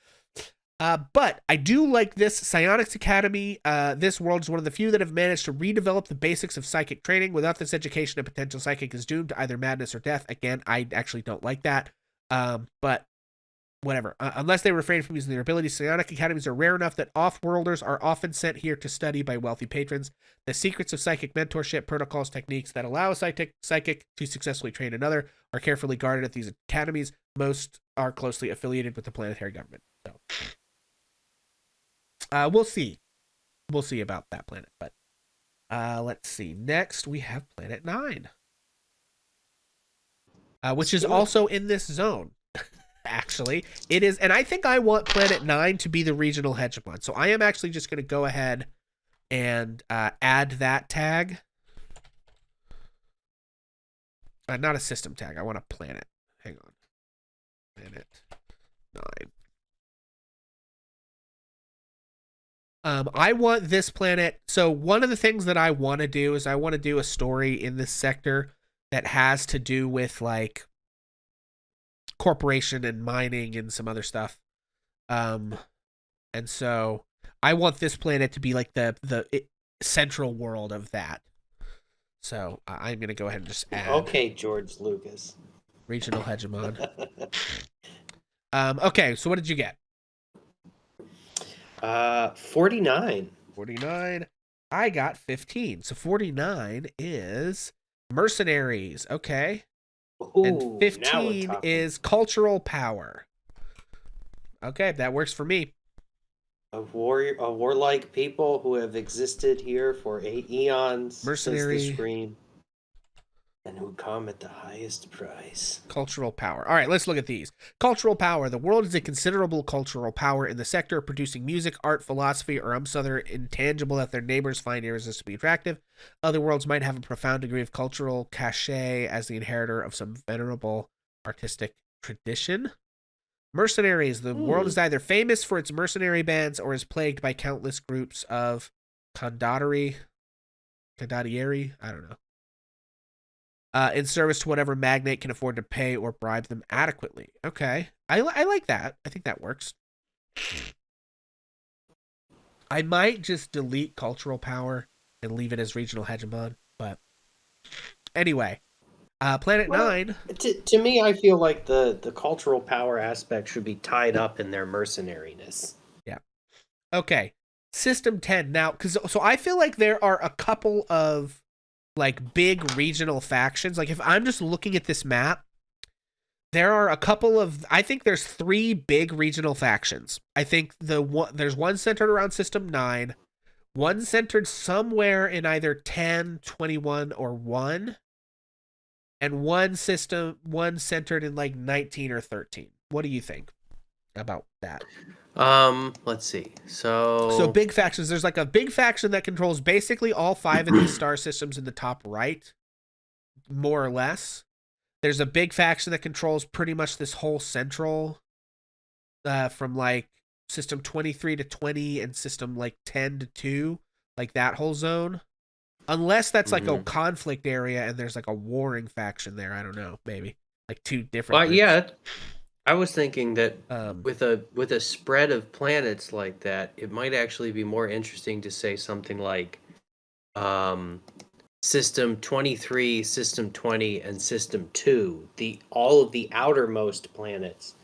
But I do like this Psionics Academy. This world is one of the few that have managed to redevelop the basics of psychic training. Without this education, a potential psychic is doomed to either madness or death. Again, I actually don't like that. But whatever. Unless they refrain from using their abilities, psionic academies are rare enough that off-worlders are often sent here to study by wealthy patrons. The secrets of psychic mentorship, protocols, techniques that allow a psychic to successfully train another are carefully guarded at these academies. Most are closely affiliated with the planetary government. So, we'll see. We'll see about that planet. But let's see. Next, we have Planet 9, which Let's is do it. also in this zone. Actually, it is, and I think I want Planet 9 to be the regional hegemon. So I am actually just going to go ahead and add that tag. Not a system tag. I want a planet. Hang on. Planet 9. I want this planet. So one of the things that I want to do is I want to do a story in this sector that has to do with like corporation and mining and some other stuff. Um, and so I want this planet to be like the central world of that. So I'm gonna go ahead and just add Okay, George Lucas. regional hegemon. Okay, so what did you get? 49. 49. I got 15. So 49 is mercenaries. Okay. And Ooh, now we're 15 talking. is cultural power. Okay, that works for me. A warlike people who have existed here for 8 eons since the Mercenary scream, and who come at the highest price. cultural power. All right, let's look at these. Cultural power. The world is a considerable cultural power in the sector, producing music, art, philosophy, or some other intangible that their neighbors find irresistibly attractive. Other worlds might have a profound degree of cultural cachet as the inheritor of some venerable artistic tradition. Mercenaries. The world is either famous for its mercenary bands or is plagued by countless groups of condottieri. I don't know. In service to whatever magnate can afford to pay or bribe them adequately. Okay. I like that. I think that works. I might just delete cultural power and leave it as regional hegemon. But anyway, Planet Well, 9. to me, I feel like the cultural power aspect should be tied up in their mercenariness. Yeah. Okay. System 10. Now, so I feel like there are a couple of like big regional factions. Like if I'm just looking at this map, there are a couple of I think there's 3 big regional factions. I think there's one centered around System 9, one centered somewhere in either 10, 21, or 1, and one centered in like 19 or 13. What do you think about that? Let's see. So So, big factions, there's like a big faction that controls basically all 5 of these star systems in the top right, more or less. There's a big faction that controls pretty much this whole central, from like system 23 to 20 and system like 10 to 2, like that whole zone. Unless that's like a mhm. conflict area and there's like a warring faction there. I don't know, maybe. Like two different groups. Yeah, I was thinking that Um, with a spread of planets like that, it might actually be more interesting to say something like um, System 23, System 20, and System 2. The all of the outermost planets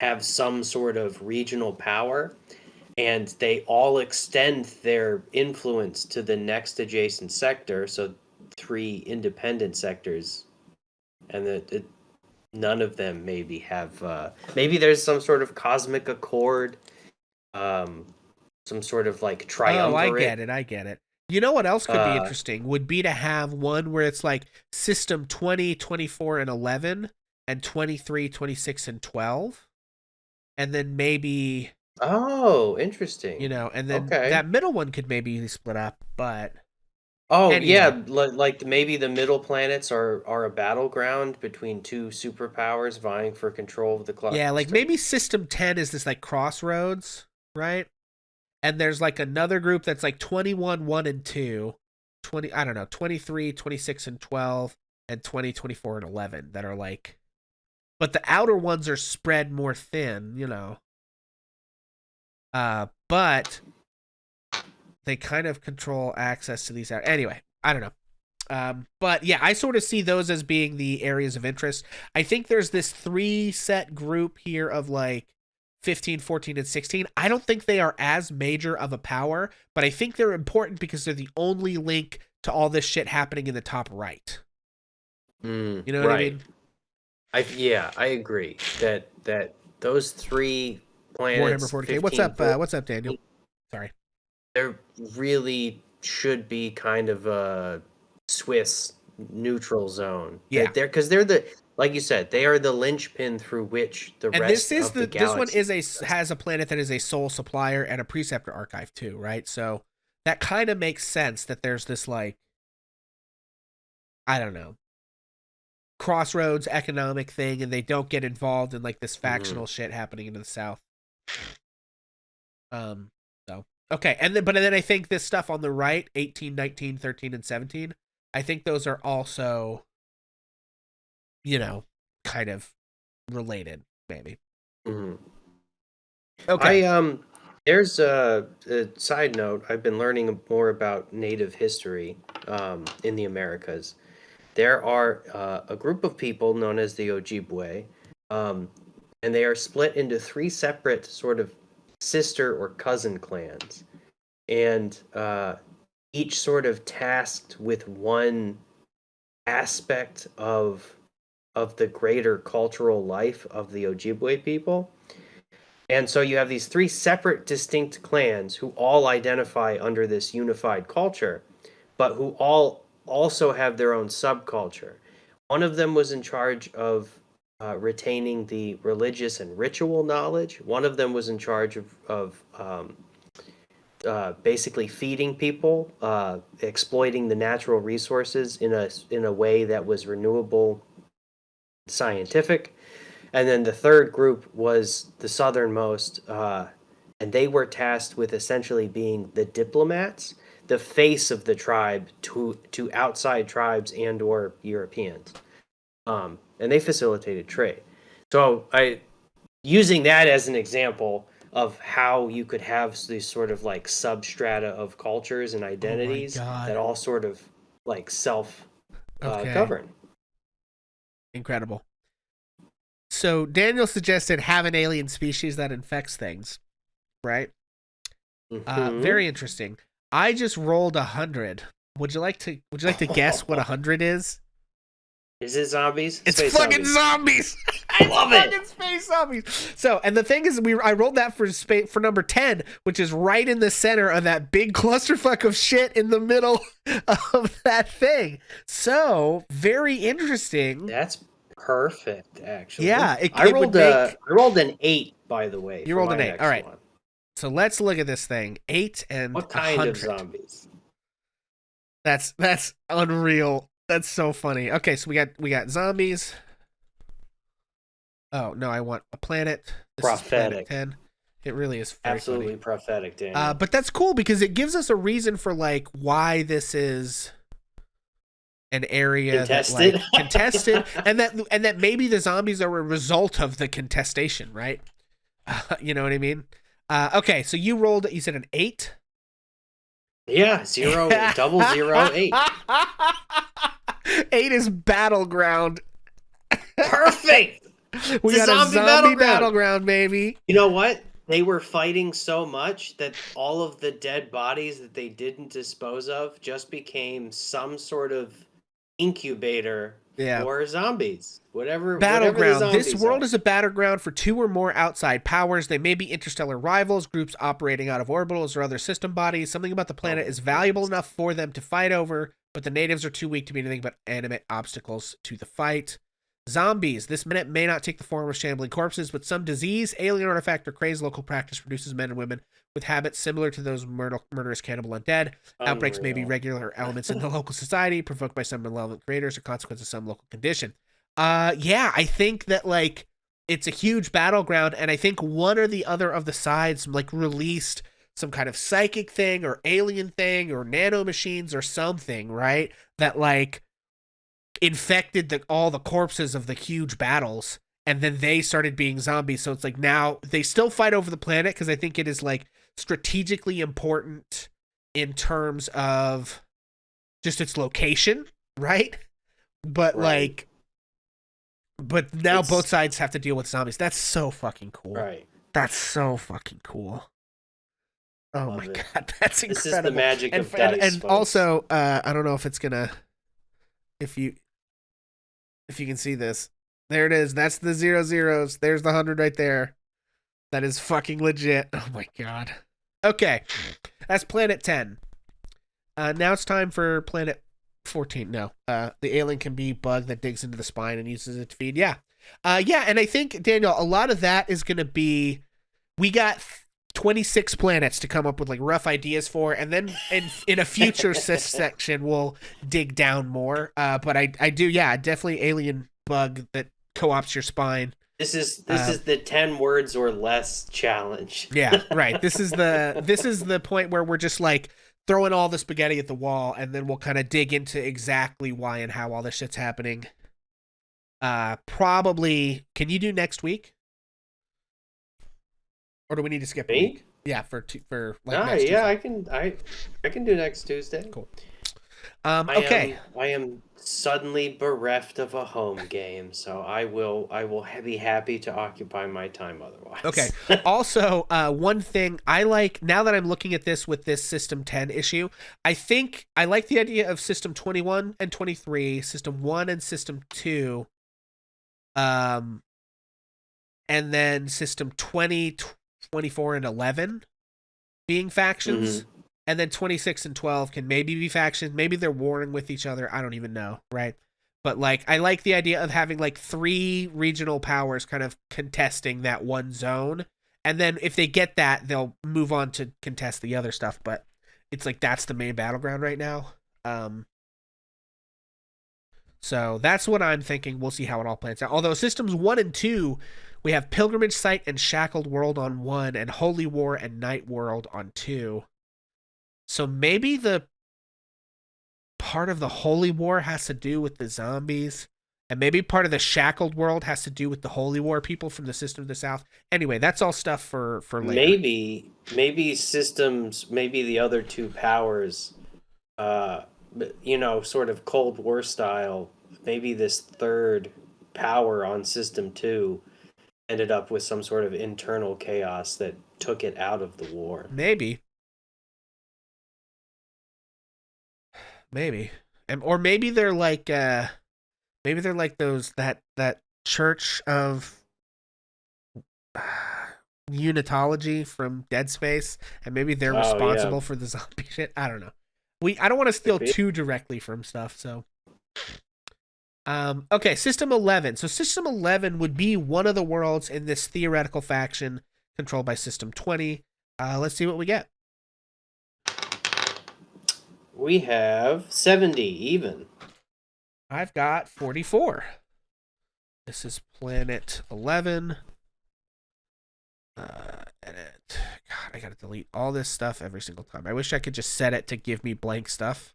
have some sort of regional power, and they all extend their influence to the next adjacent sector. So 3 independent sectors, and none of them maybe have. Maybe there's some sort of cosmic accord, um, some sort of like oh, I triumvirate. get it. I get it. You know what else could be Uh, interesting would be to have one where it's like system 20, 24, and 11, and 23, 26, and 12. And then maybe, oh, interesting. and then Okay. that middle one could maybe be split up. But Oh anyway, yeah, like maybe the middle planets are a battleground between two superpowers vying for control of the yeah, like cluster. maybe system 10 is this like crossroads, right? And there's like another group that's like 21, 1 and 2, 20, I don't know, 23, 26 and 12, and 20, 24 and 11 that are like, but the outer ones are spread more thin. But they kind of control access to these out. Anyway, I don't know. But yeah, I sort of see those as being the areas of interest. I think there's this 3 set group here of like 15, 14, and 16. I don't think they are as major of a power, but I think they're important because they're the only link to all this shit happening in the top right. You know what I Right. mean? I agree that those 3 planets, Warhammer 40K. What's 15, up? 14, What's up, Daniel? Sorry. there really should be kind of a Swiss neutral zone. Yeah. That they're because they're the like you said, they are the linchpin through which the And this rest is of the this one galaxy is a exists. has a planet that is a sole supplier and a preceptor archive too, right? So that kind of makes sense that there's this like, I don't know, crossroads economic thing, and they don't get involved in like this Mhm. factional shit happening in the south. Um so okay, and then I think this stuff on the right, 18, 19, 13, and 17, I think those are also, you know, kind of related maybe. Mhm. Okay. I there's a side note. I've been learning more about Native history in the Americas. There are a group of people known as the Ojibwe, um, and they are split into 3 separate sort of sister or cousin clans, and each sort of tasked with one aspect of the greater cultural life of the Ojibwe people. And so you have these 3 separate distinct clans who all identify under this unified culture, but who all also have their own subculture. One of them was in charge of retaining the religious and ritual knowledge. One of them was in charge of basically feeding people, exploiting the natural resources in a way that was renewable, scientific. And then the third group was the southernmost, and they were tasked with essentially being the diplomats, the face of the tribe to outside tribes and or Europeans, and they facilitated trade. So I using that as an example of how you could have these sort of like substrata of cultures and Oh my identities that god. all sort of like self Okay. govern. Incredible. So Daniel suggested have an alien species that infects things, right? Hmm. Very interesting. I just rolled 100. Would you like to guess what 100 is? Is it zombies? It's Space fucking zombies. zombies. I It's love it. fucking space zombies. So, and the thing is, I rolled that for number 10, which is right in the center of that big clusterfuck of shit in the middle of that thing. So, very interesting. That's perfect, actually. Yeah, it would make. I rolled an 8, by the way, You for rolled an my 8. All next right. one. So let's look at this thing. 8 and What kind of 100. zombies? That's unreal. That's so funny. Okay, so we got zombies. Oh no, I want a planet. This is planet Prophetic. 10. It really is very Absolutely funny. prophetic, Daniel. But that's cool because it gives us a reason for like why this is an area that Contested. like contested, and that maybe the zombies are a result of the contestation, right? You know what I mean? Okay, so you rolled. You said an 8. Yeah, 0, double 0, 8. 8 is battleground. Perfect. We It's got a zombie battleground, baby. You know what? They were fighting so much that all of the dead bodies that they didn't dispose of just became some sort of incubator Yeah. for zombies. Whatever the Battleground. This zombies world are. is a battleground for 2 or more outside powers. They may be interstellar rivals, groups operating out of orbitals or other system bodies. Something about the planet is valuable enough for them to fight over, but the natives are too weak to be anything but animate obstacles to the fight. Zombies. This minute may not take the form of shambling corpses, but some disease, alien artifact, or crazed local practice produces men and women with habits similar to those murderous cannibal undead. Outbreaks may be Unreal. regular elements in the local society, provoked by some malevolent creators or consequence of some local condition. Yeah, I think that like it's a huge battleground, and I think one or the other of the sides like released some kind of psychic thing or alien thing or nanomachines or something, right? That like infected all the corpses of the huge battles, and then they started being zombies. So it's like now they still fight over the planet because I think it is like strategically important in terms of just its location, right? But Right. like, but now It's both sides have to deal with zombies. That's so fucking cool. right. That's so fucking cool. Oh Love my it. god, that's This is the incredible. magic And of dice, and folks. also, I don't know if it's gonna if you can see this. There it is. That's the 0 zeros. There's the 100 right there. That is fucking legit. Oh my god. Okay, that's Planet 10. Now it's time for Planet 14. No, the alien can be bug that digs into the spine and uses it to feed. Yeah, yeah, and I think Daniel, a lot of that is gonna be. We got 26 planets to come up with like rough ideas for, and then in a future section we'll dig down more. But I do, yeah, definitely alien bug that co-ops your spine. This is the 10 words or less challenge. Yeah, right. This is the point where we're just like throwing all the spaghetti at the wall, and then we'll kind of dig into exactly why and how all this shit's happening. Probably. Can you do next week, or do we need to skip a Me? week? Yeah, for like Ah, next yeah, Tuesday. I can do next Tuesday. Cool. I Okay. am suddenly bereft of a home game, so I will be happy to occupy my time otherwise. Okay. Also, one thing I like now that I'm looking at this with this System 10 issue, I think I like the idea of System 21 and 23, System 1 and System 2, and then System 20, 24, and 11 being factions. Mhm. And then 26 and 12 can maybe be factions. Maybe they're warring with each other. I don't even know, right? But like I like the idea of having like 3 regional powers kind of contesting that one zone. And then if they get that, they'll move on to contest the other stuff, but it's like that's the main battleground right now. So that's what I'm thinking. We'll see how it all plans out. Although systems 1 and 2, we have Pilgrimage Site and Shackled World on 1 and Holy War and Night World on 2. So maybe the part of the Holy War has to do with the zombies, and maybe part of the Shackled World has to do with the Holy War people from the System of the South. Anyway, that's all stuff for later. Maybe systems, maybe the other two powers, sort of Cold War style. Maybe this third power on System 2 ended up with some sort of internal chaos that took it out of the war. Maybe. Or maybe they're like Maybe they're like those that church of unitology from Dead Space, and maybe they're Oh yeah, responsible for the zombie shit. I don't know. I don't want to could steal be. too directly from stuff, so okay, System 11. So System 11 would be one of the worlds in this theoretical faction controlled by System 20. Let's see what we get. We have 70 even. I've got 44. This is Planet 11. Edit. God, I gotta delete all this stuff every single time. I wish I could just set it to give me blank stuff,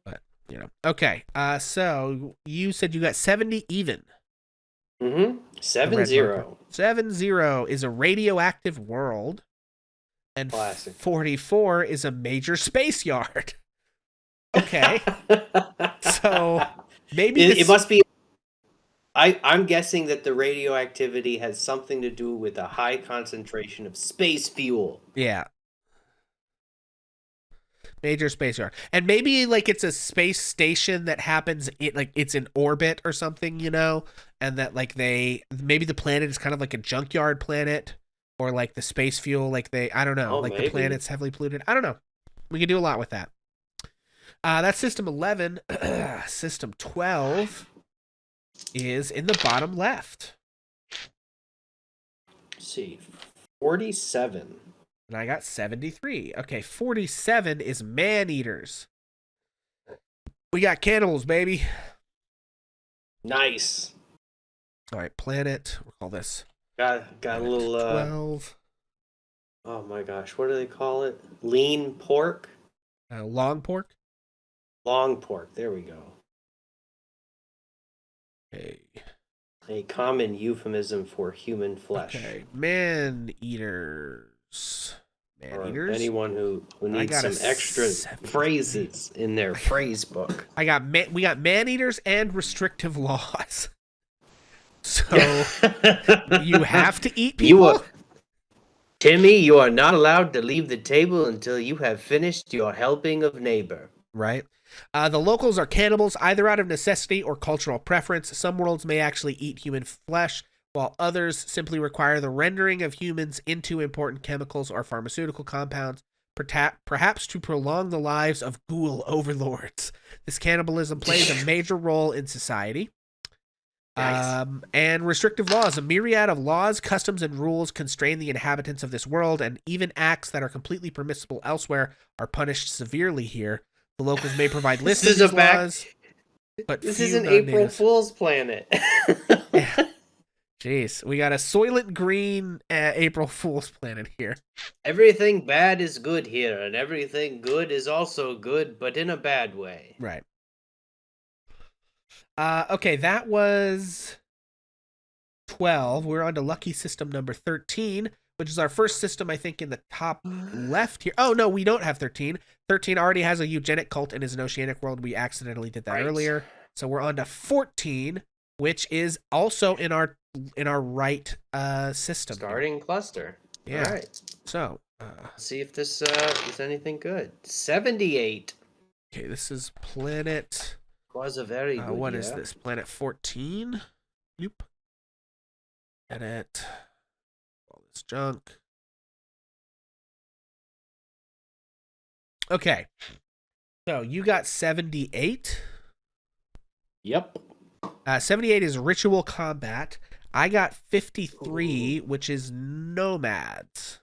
but you know. Okay. So you said you got 70 even. Mm-hmm. The 7 red marker. 0. 70 is a radioactive world, and Classic. 44 is a major space yard. Okay. So maybe It must be. I'm guessing that the radioactivity has something to do with a high concentration of space fuel. Yeah. Major space yard. And maybe like it's a space station that happens like it's in orbit or something, and that like maybe the planet is kind of like a junkyard planet, or like the space fuel like I don't know, Oh, like the maybe. planet's heavily polluted. I don't know. We can do a lot with that. That's System 11. System 12 is in the bottom left. Let's see. 47. And I got 73. Okay, 47 is man-eaters. We got cannibals, baby. Nice. All right, planet. We'll call this Got a little 12. Oh my gosh, what do they call it? Lean pork? Long pork. Long pork. There we go. Okay. A common euphemism for human flesh. Okay. Man-eaters. Man-eaters. Or anyone who needs some extra phrases in their phrase book. We got man-eaters and restrictive laws. So you have to eat people. Timmy, you are not allowed to leave the table until you have finished your helping of neighbor. Right. The locals are cannibals, either out of necessity or cultural preference. Some worlds may actually eat human flesh, while others simply require the rendering of humans into important chemicals or pharmaceutical compounds, perhaps to prolong the lives of ghoul overlords. This cannibalism plays a major role in society. Nice. And restrictive laws. A myriad of laws, customs, and rules constrain the inhabitants of this world, and even acts that are completely permissible elsewhere are punished severely here. The locals may provide lists of these laws, but this few is an non-natives. April Fool's planet. Yeah. Jeez, we got a Soylent Green April Fool's planet here. Everything bad is good here, and everything good is also good, but in a bad way. Right. Okay, that was 12. We're on to lucky system number 13, which is our first system, I think, in the top left here. Oh, no, we don't have 13. 13 already has a eugenic cult and is an oceanic world. We accidentally did that earlier. So we're on to 14, which is also in our right system. Starting here. Cluster. Yeah. All right. So let's see if this is anything good. 78. Okay, this is planet. Was a very good. What is this? Planet 14. Nope. Edit. All this junk. Okay. So you got 78. Yep. 78 is ritual combat. I got 53, which is nomads.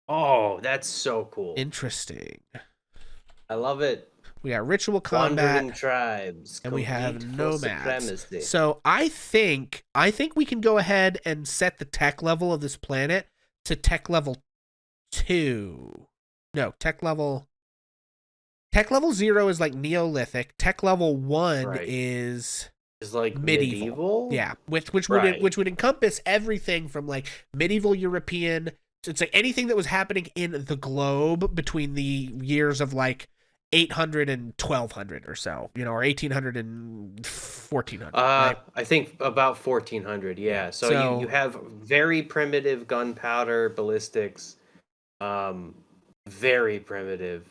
Oh, that's so cool. Interesting. I love it. We got ritual combat, wandering tribes, and we have nomads. Supremacy. So I think we can go ahead and set the tech level of this planet to tech level 2. No, tech level 0 is like Neolithic. Tech level 1 is like medieval. Yeah, which would encompass everything from like medieval European. It's like anything that was happening in the globe between the years of like 800 and 1200 or so, or 1800 and 1400. Right? I think about 1400. Yeah. So you have very primitive gunpowder ballistics, very primitive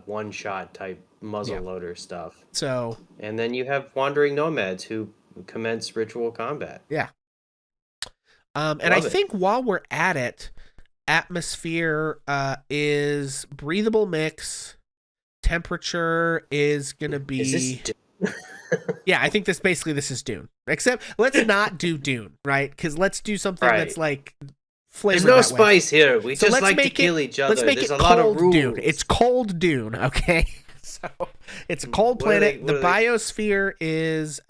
one-shot type muzzle Yeah. loader stuff. So And then you have wandering nomads who commence ritual combat. yeah. And I Love it. think while we're at it, atmosphere is breathable mix. Temperature is gonna Is this be yeah. I think this is Dune. Except let's not do Dune, right? Because let's do something that's right? like There's flavored no that way. spice here. We So just let's like to make it kill each let's other. make There's it a lot of cold Dune. rules. It's cold Dune, okay? So it's a cold What are planet. they? The What are they? biosphere is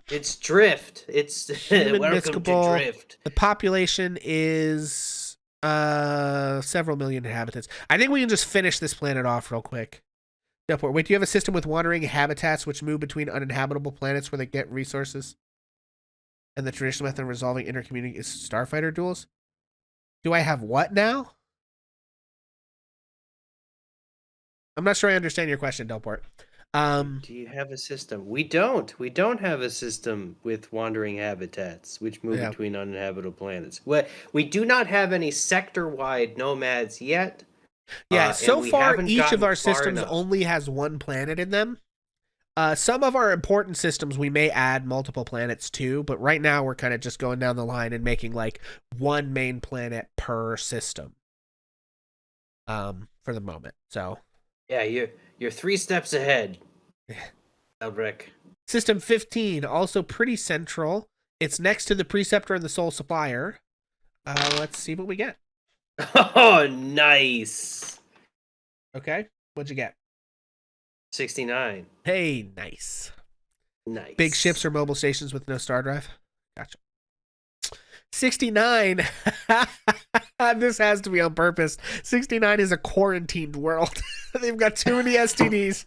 It's drift. It's human welcome to miscible. drift. The population is several million inhabitants. I think we can just finish this planet off real quick. Wait, do you have a system with wandering habitats which move between uninhabitable planets where they get resources? And the traditional method of resolving intercommunity is starfighter duels? Do I have what now? I'm not sure I understand your question, Delport. Do you have a system? We don't. We don't have a system with wandering habitats which move Yeah. between uninhabitable planets. We do not have any sector-wide nomads yet. Yeah, And so we far haven't each of gotten our far systems enough. only has one planet in them. Some of our important systems we may add multiple planets to, but right now we're kind of just going down the line and making like one main planet per system. For the moment. So Yeah, you're 3 steps ahead, Elbrick. System 15, also pretty central. It's next to the Preceptor and the Soul Supplier. Let's see what we get. Oh, nice. Okay, what'd you get? 69. Hey, nice. Nice. Big ships or mobile stations with no star drive. Gotcha. 69. This has to be on purpose. 69 is a quarantined world. They've got too many STDs.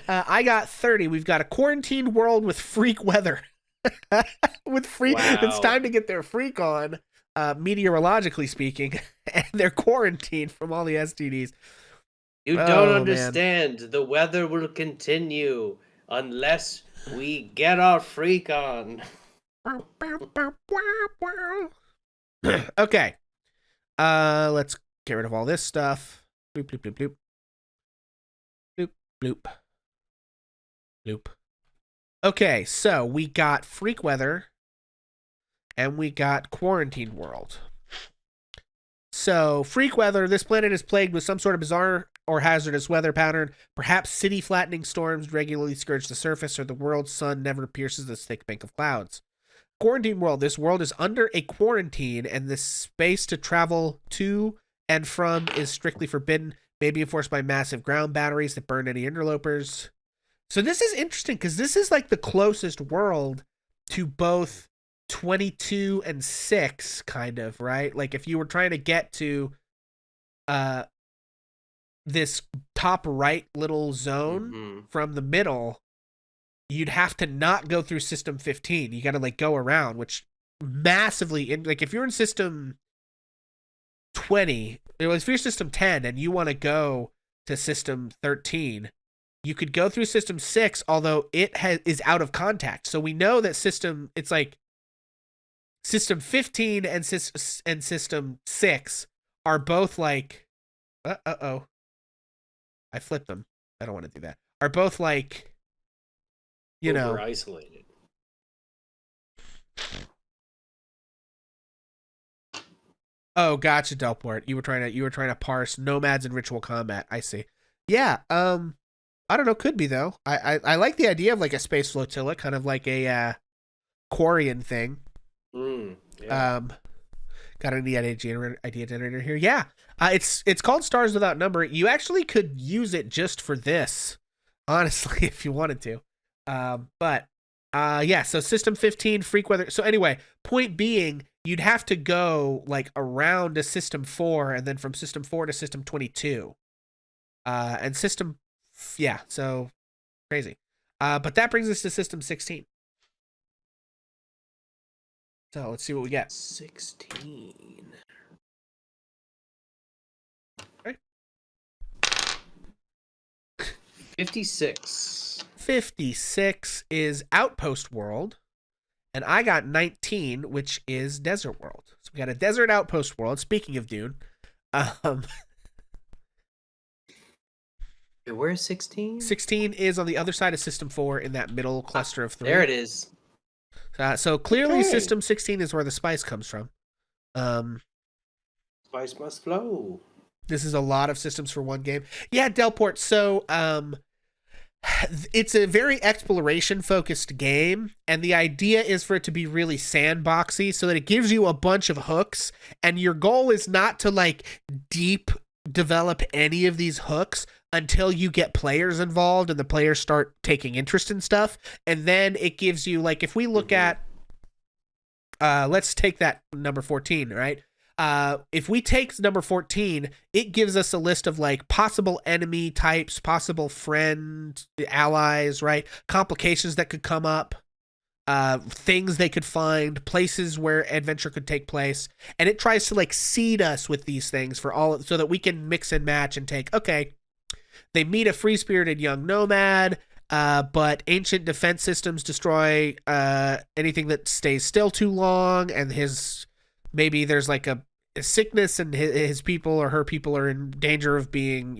I got 30. We've got a quarantined world with freak weather. With freak, Wow. It's time to get their freak on, meteorologically speaking, and they're quarantined from all the STDs. You don't understand. Man. The weather will continue unless we get our freak on. Okay. Let's get rid of all this stuff. Bloop, bloop, bloop, bloop. Bloop, bloop. Bloop. Okay, so we got freak weather and we got quarantine world. So, freak weather, this planet is plagued with some sort of bizarre or hazardous weather pattern. Perhaps city flattening storms regularly scourge the surface, or the world's sun never pierces this thick bank of clouds. Quarantine world, this world is under a quarantine, and the space to travel to and from is strictly forbidden, maybe enforced by massive ground batteries that burn any interlopers. So this is interesting, because this is like the closest world to both 22 and 6, kind of, right? Like if you were trying to get to this top right little zone from the middle, you'd have to not go through system 15. You got to like go around, which massively like if you're in system 20, if you're system 10 and you want to go to system 13, you could go through system 6, although it is out of contact. So we know that it's like system 15 and system 6 are both like uh-oh. I flipped them. I don't want to do that. Are both like Over isolated. Oh, gotcha, Delport. You were trying to parse nomads and ritual combat. I see. Yeah. I don't know. Could be though. I like the idea of like a space flotilla, kind of like a Quarian thing. Yeah. Got an idea generator here. Yeah. It's called Stars Without Number. You actually could use it just for this, honestly, if you wanted to. But yeah. So system 15 freak weather. So anyway, point being, you'd have to go like around to system 4, and then from system 4 to system 22. And system, yeah. So crazy. But that brings us to system 16. So let's see what we get. 16. Okay. 56. 56 is Outpost World. And I got 19, which is Desert World. So we got a Desert Outpost World. Speaking of Dune. Wait, where's 16? 16 is on the other side of System 4 in that middle Ah, cluster of there three. it is. So clearly, Okay. System 16 is where the spice comes from. Um, Spice must flow. this is a lot of systems for one game. Yeah, Delport. So it's a very exploration focused game, and the idea is for it to be really sandboxy so that it gives you a bunch of hooks, and your goal is not to like deep develop any of these hooks until you get players involved and the players start taking interest in stuff. And then it gives you, like, if we look Mm-hmm. at let's take that number 14, right? If we take number 14, it gives us a list of like possible enemy types, possible friend allies, right? Complications that could come up, things they could find, places where adventure could take place, and it tries to like seed us with these things for all, so that we can mix and match and take. Okay, they meet a free spirited young nomad. But ancient defense systems destroy anything that stays still too long, and his maybe there's like a sickness, and his people or her people are in danger of being,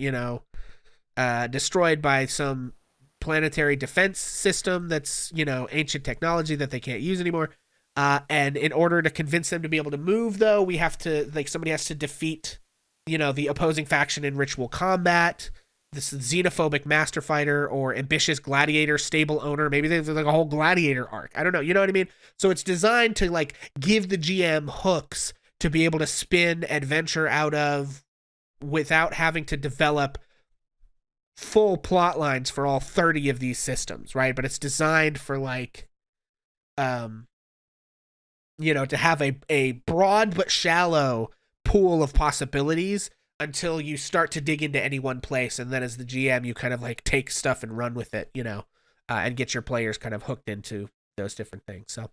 destroyed by some planetary defense system that's, ancient technology that they can't use anymore. And in order to convince them to be able to move, though, we have to, like, somebody has to defeat, the opposing faction in ritual combat. This xenophobic master fighter or ambitious gladiator stable owner. Maybe there's like a whole gladiator arc. I don't know. You know what I mean? So it's designed to like give the GM hooks to be able to spin adventure out of without having to develop full plot lines for all 30 of these systems, right? But it's designed for like um to have a broad but shallow pool of possibilities until you start to dig into any one place, and then as the GM you kind of like take stuff and run with it, and get your players kind of hooked into those different things. So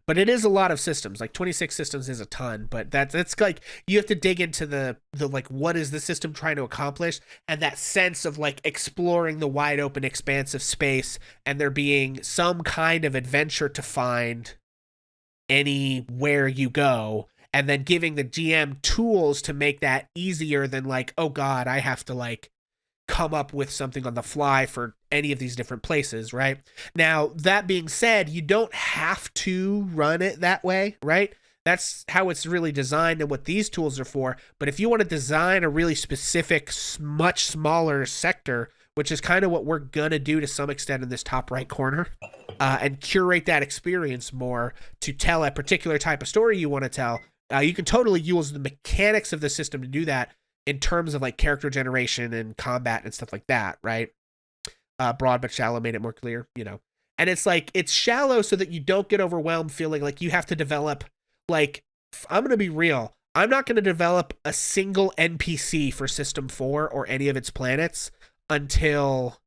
but it is a lot of systems. Like 26 systems is a ton, but that's like you have to dig into the like what is the system trying to accomplish, and that sense of like exploring the wide open expanse of space, and there being some kind of adventure to find anywhere you go, and then giving the GM tools to make that easier than like, oh god, I have to like come up with something on the fly for any of these different places, right? Now, that being said, you don't have to run it that way, right? That's how it's really designed and what these tools are for. But if you want to design a really specific, much smaller sector, which is kind of what we're going to do to some extent in this top right corner, and curate that experience more to tell a particular type of story you want to tell, you can totally use the mechanics of the system to do that in terms of like character generation and combat and stuff like that, right? Broad but shallow made it more clear. And it's like, it's shallow so that you don't get overwhelmed feeling like you have to develop, like, I'm going to be real. I'm not going to develop a single NPC for System 4 or any of its planets until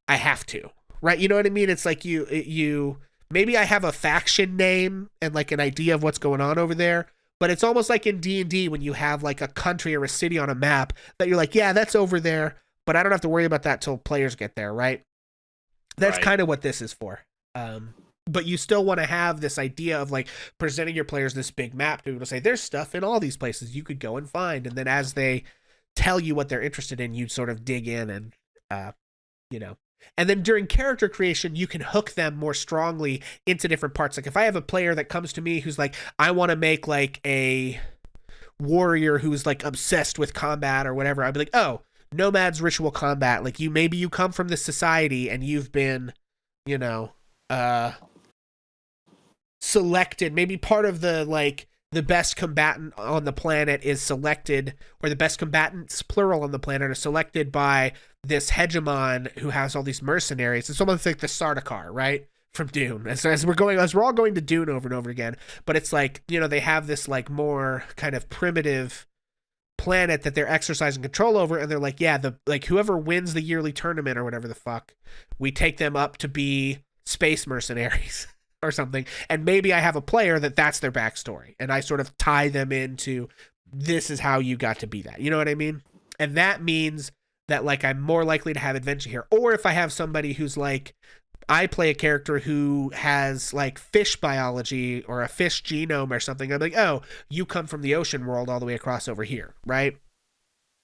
I have to, right? You know what I mean? It's like maybe I have a faction name and like an idea of what's going on over there, but it's almost like in D&D when you have like a country or a city on a map that you're like, yeah, that's over there, but I don't have to worry about that till players get there, right? That's Right. kind of what this is for. But you still want to have this idea of like presenting your players this big map to be able to say there's stuff in all these places you could go and find, and then as they tell you what they're interested in, you sort of dig in and you know and then during character creation you can hook them more strongly into different parts. Like if I have a player that comes to me who's like, I want to make like a warrior who's like obsessed with combat or whatever, I'd be like, oh, nomads ritual combat, like maybe you come from this society and you've been, you know uh selected, maybe part of the like the best combatant on the planet is selected, or the best combatants plural on the planet are selected by this hegemon who has all these mercenaries. It's almost like the Sardaukar, right, from Dune. As we're all going to Dune over and over again, but it's like, they have this like more kind of primitive planet that they're exercising control over, and they're like, yeah, the like whoever wins the yearly tournament or whatever the fuck, we take them up to be space mercenaries or something. And maybe I have a player that's their backstory, and I sort of tie them into, this is how you got to be that. You know what I mean? And that means that like I'm more likely to have adventure here. Or if I have somebody who's like, I play a character who has like fish biology or a fish genome or something, I'm like, oh, you come from the ocean world all the way across over here, right?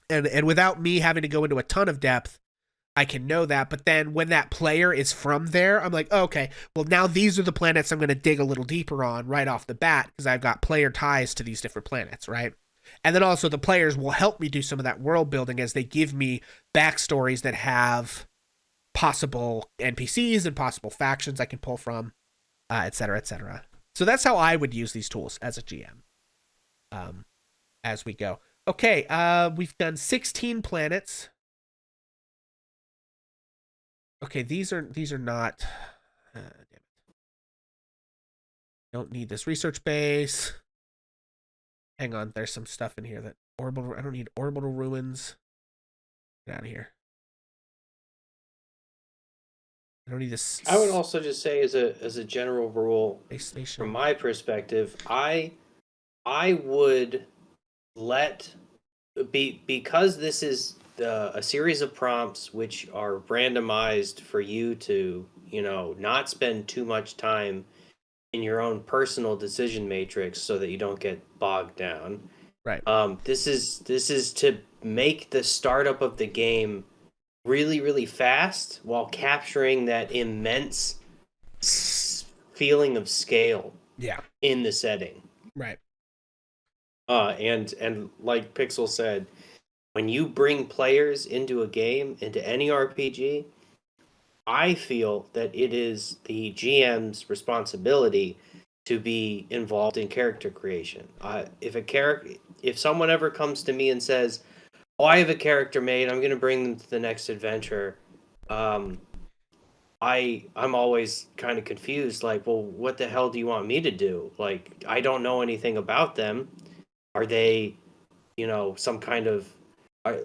And without me having to go into a ton of depth, I can know that. But then when that player is from there, I'm like, oh, okay, well, now these are the planets I'm going to dig a little deeper on right off the bat because I've got player ties to these different planets, right? And then also the players will help me do some of that world building as they give me backstories that have possible NPCs and possible factions I can pull from, et cetera, et cetera. So that's how I would use these tools as a GM, as we go. Okay, we've done 16 planets. Okay, these are not. Damn it. Don't need this research base. Hang on, there's some stuff in here that orbital. I don't need orbital ruins. Get out of here. I don't need this. I would also just say, as a general rule, Space station. from my perspective, I would let because this is a series of prompts which are randomized for you to, not spend too much time in your own personal decision matrix so that you don't get bogged down. Right. This is to make the startup of the game really, really fast while capturing that immense feeling of scale. Yeah. In the setting. Right. And like Pixel said, when you bring players into a game, into any RPG, I feel that it is the GM's responsibility to be involved in character creation. If someone ever comes to me and says, "Oh, I have a character made. I'm going to bring them to the next adventure," I'm always kind of confused. Like, well, what the hell do you want me to do? Like, I don't know anything about them. Are they, some kind of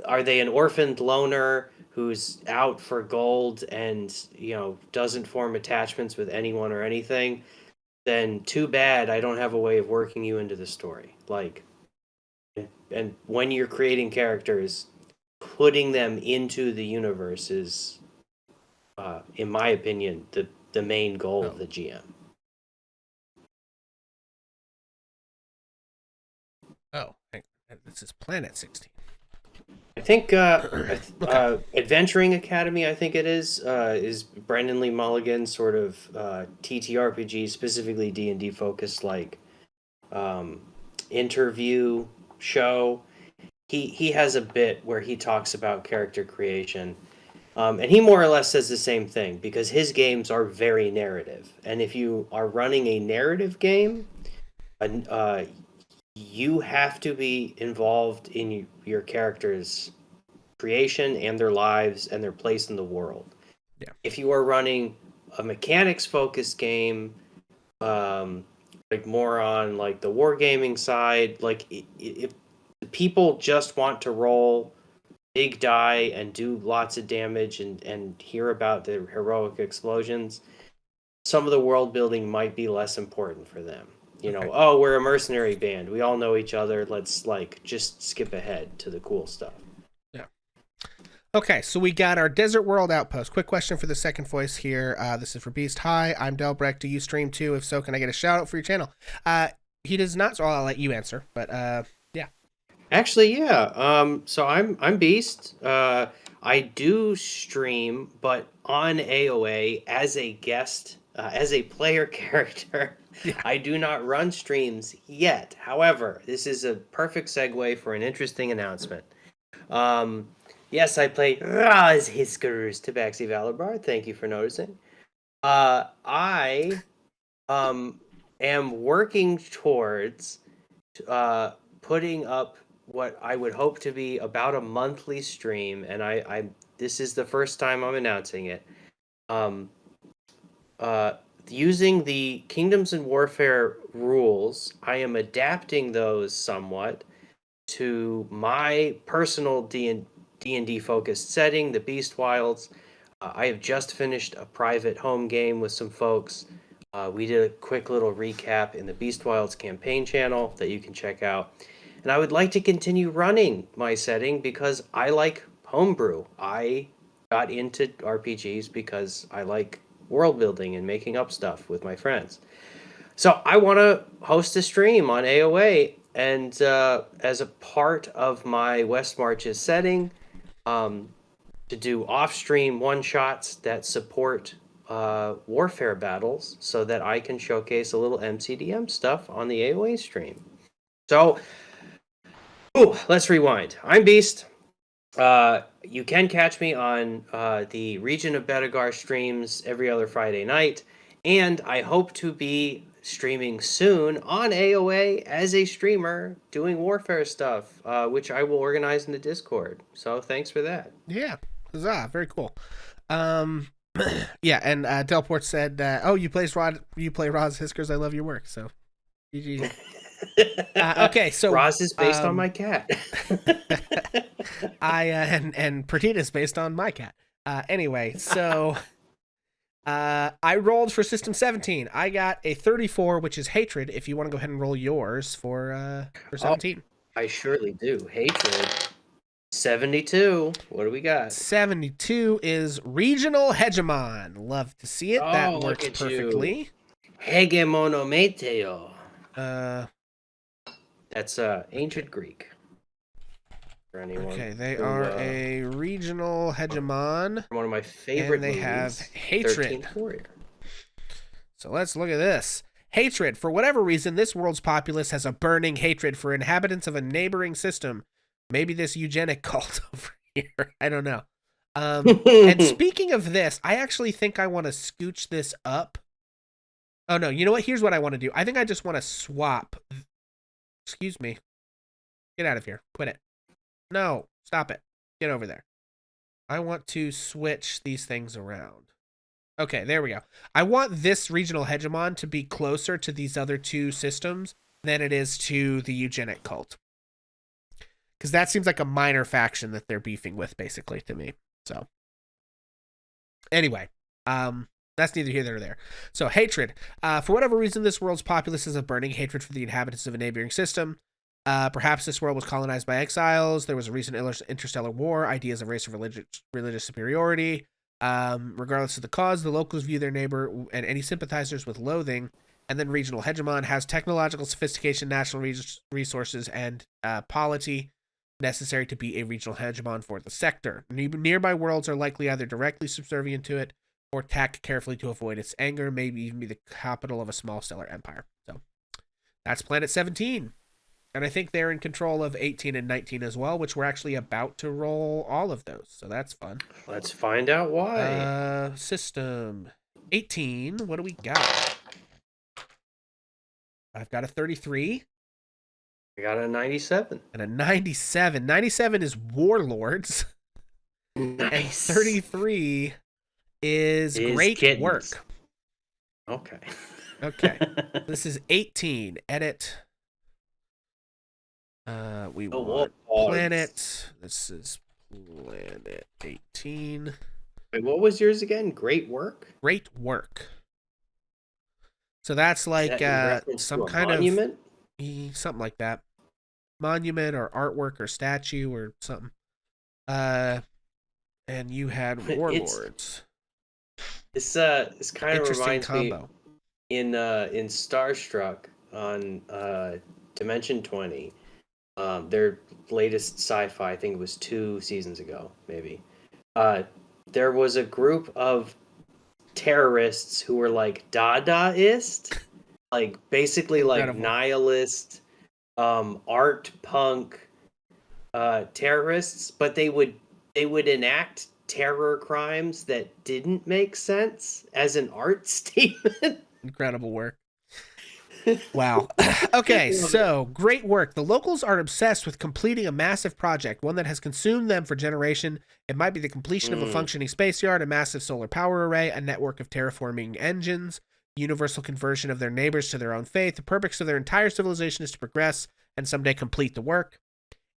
are they an orphaned loner who's out for gold and, doesn't form attachments with anyone or anything? Then too bad I don't have a way of working you into the story. Like, and when you're creating characters, putting them into the universe is, in my opinion, the main goal of the GM. Oh, this is Planet 16. I think Adventuring Academy, I think it is Brendan Lee Mulligan's sort of TTRPG, specifically D&D focused, like interview show. He has a bit where he talks about character creation, and he more or less says the same thing because his games are very narrative, and if you are running a narrative game, you have to be involved in your characters' creation and their lives and their place in the world. Yeah. If you are running a mechanics-focused game, like more on like the wargaming side, like if people just want to roll big die and do lots of damage and hear about the heroic explosions, some of the world building might be less important for them. Oh, we're a mercenary band. We all know each other. Let's just skip ahead to the cool stuff. Yeah. Okay, so we got our Desert World Outpost. Quick question for the second voice here. This is for Beast. Hi, I'm Delbrecht. Do you stream too? If so, can I get a shout out for your channel? He does not, so I'll let you answer. But yeah. Actually, yeah. So I'm Beast. I do stream, but on AOA as a guest, as a player character. Yeah. I do not run streams yet. However, this is a perfect segue for an interesting announcement. Yes, I play Raz Hiskarus Tabaxi Valorbar. Thank you for noticing. I am working towards putting up what I would hope to be about a monthly stream, and I this is the first time I'm announcing it. Using the Kingdoms and Warfare rules, I am adapting those somewhat to my personal D&D focused setting, the Beast Wilds. I have just finished a private home game with some folks. We did a quick little recap in the Beast Wilds campaign channel that you can check out. And I would like to continue running my setting because I like homebrew. I got into RPGs because I like world building and making up stuff with my friends. So I want to host a stream on AOA and as a part of my West Marches setting, um, to do off-stream one-shots that support warfare battles, so that I can showcase a little MCDM stuff on the AOA stream. So, let's rewind. I'm Beast. You can catch me on the Region of Bedegar streams every other Friday night, and I hope to be streaming soon on AOA as a streamer doing warfare stuff, which I will organize in the Discord. So thanks for that. Yeah, huzzah! Very cool. Um, yeah, and Delport said, "Oh, you play Roz Hiskers. I love your work." So, GG. Okay, so Roz is based on my cat. and Perdita is based on my cat. Anyway, so I rolled for System 17. I got a 34, which is Hatred. If you want to go ahead and roll yours for 17. I surely do. Hatred. 72. What do we got? 72 is Regional Hegemon. Love to see it. That works perfectly. Hegemonometeo. Uh, That's ancient Greek. For anyone. Okay, they are a regional hegemon. One of my favorite and they movies, have Hatred. 13th Warrior. So let's look at this. Hatred. For whatever reason, this world's populace has a burning hatred for inhabitants of a neighboring system. Maybe this eugenic cult over here. I don't know. And speaking of this, I actually think I want to scooch this up. Oh, no. You know what? Here's what I want to do. I think I just want to swap. Excuse me. Get out of here. Quit it. No. Stop it. Get over there. I want to switch these things around. Okay, there we go. I want this regional hegemon to be closer to these other two systems than it is to the eugenic cult. Because that seems like a minor faction that they're beefing with, basically, to me. So, anyway, that's neither here nor there. So, hatred. For whatever reason, this world's populace has a burning hatred for the inhabitants of a neighboring system. Perhaps this world was colonized by exiles. There was a recent interstellar war, ideas of race or religious superiority. Regardless of the cause, the locals view their neighbor and any sympathizers with loathing. And then regional hegemon has technological sophistication, national resources, and polity necessary to be a regional hegemon for the sector. Nearby worlds are likely either directly subservient to it or tacked carefully to avoid its anger, maybe even be the capital of a small stellar empire. So that's Planet 17. And I think they're in control of 18 and 19 as well, which we're actually about to roll all of those. So that's fun. Let's find out why. System 18. What do we got? I've got a 33. I got a 97. And a 97. 97 is Warlords. Nice. And 33 is Great Kittens. Work. Okay. Okay. This is 18. Edit. We want Planet. This is Planet 18. Wait, what was yours again? Great Work? Great Work. So that's like some kind monument? of something like that. Monument or artwork or statue or something. And you had Warlords. This kind of reminds me in Starstruck on Dimension 20. Their latest sci-fi, I think it was 2 seasons ago, maybe. There was a group of terrorists who were like Dadaist, like basically like nihilist, art punk terrorists, but they would enact terror crimes that didn't make sense as an art statement. Incredible work. Wow. Okay, so Great Work. The locals are obsessed with completing a massive project, one that has consumed them for generation. It might be the completion of a functioning space yard, a massive solar power array, a network of terraforming engines, universal conversion of their neighbors to their own faith. The purpose of their entire civilization is to progress and someday complete the work.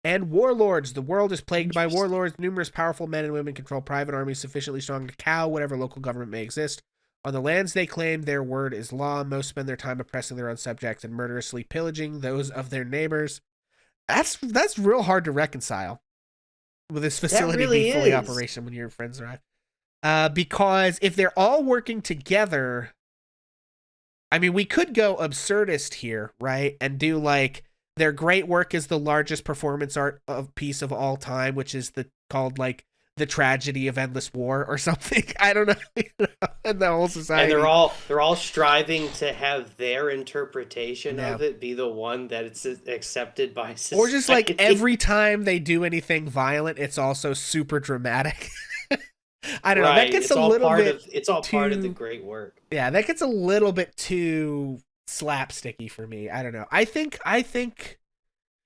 And Warlords. The world is plagued by warlords. Numerous powerful men and women control private armies sufficiently strong to cow whatever local government may exist. On the lands they claim, their word is law. Most spend their time oppressing their own subjects and murderously pillaging those of their neighbors. That's real hard to reconcile with this facility being fully operational when your friends arrive. Because if they're all working together, I mean, we could go absurdist here, right? And do like Their great work is the largest performance art of piece of all time, which is called like the tragedy of endless war or something. I don't know, and the whole And society. they're all striving to have their interpretation Yeah. of it be the one that it's accepted by Or just like society. every time they do anything violent, it's also super dramatic. I don't know. That Right. gets a little bit It's all part of the too. great work. Yeah, that gets a little bit too slapsticky for me. I don't know.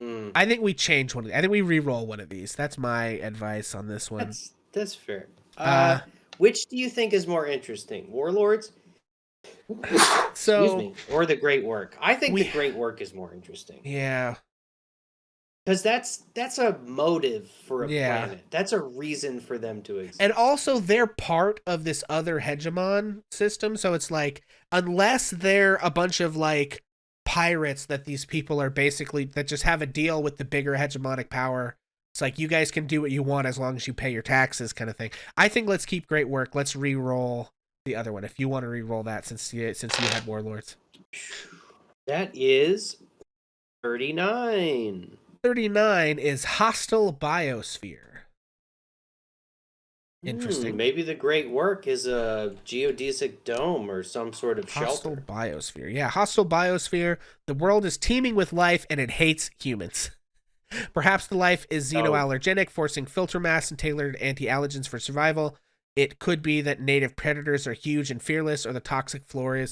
Hmm. I think we change one. I think we re-roll one of these. That's my advice on this one. That's fair. Uh, Which do you think is more interesting, Warlords? Excuse so me, or the Great Work? I think the we, Great Work is more interesting yeah, because that's a motive for a yeah, planet. That's a reason for them to and exist. also they're part of this other hegemon system. So it's like unless they're a bunch of like pirates that these people are basically that just have a deal with the bigger hegemonic power. It's like you guys can do what you want as long as you pay your taxes, kind of thing. I think let's keep great work. Let's re-roll the other one if you want to re-roll that since you had warlords. That is 39. 39 is hostile biosphere. Interesting. Maybe the Great Work is a geodesic dome or some sort of Hostile shelter. biosphere. Yeah, hostile biosphere. The world is teeming with life and it hates humans. Perhaps the life is Oh, xenoallergenic, forcing filter mass and tailored anti-allergens for survival. It could be that native predators are huge and fearless, or the toxic flora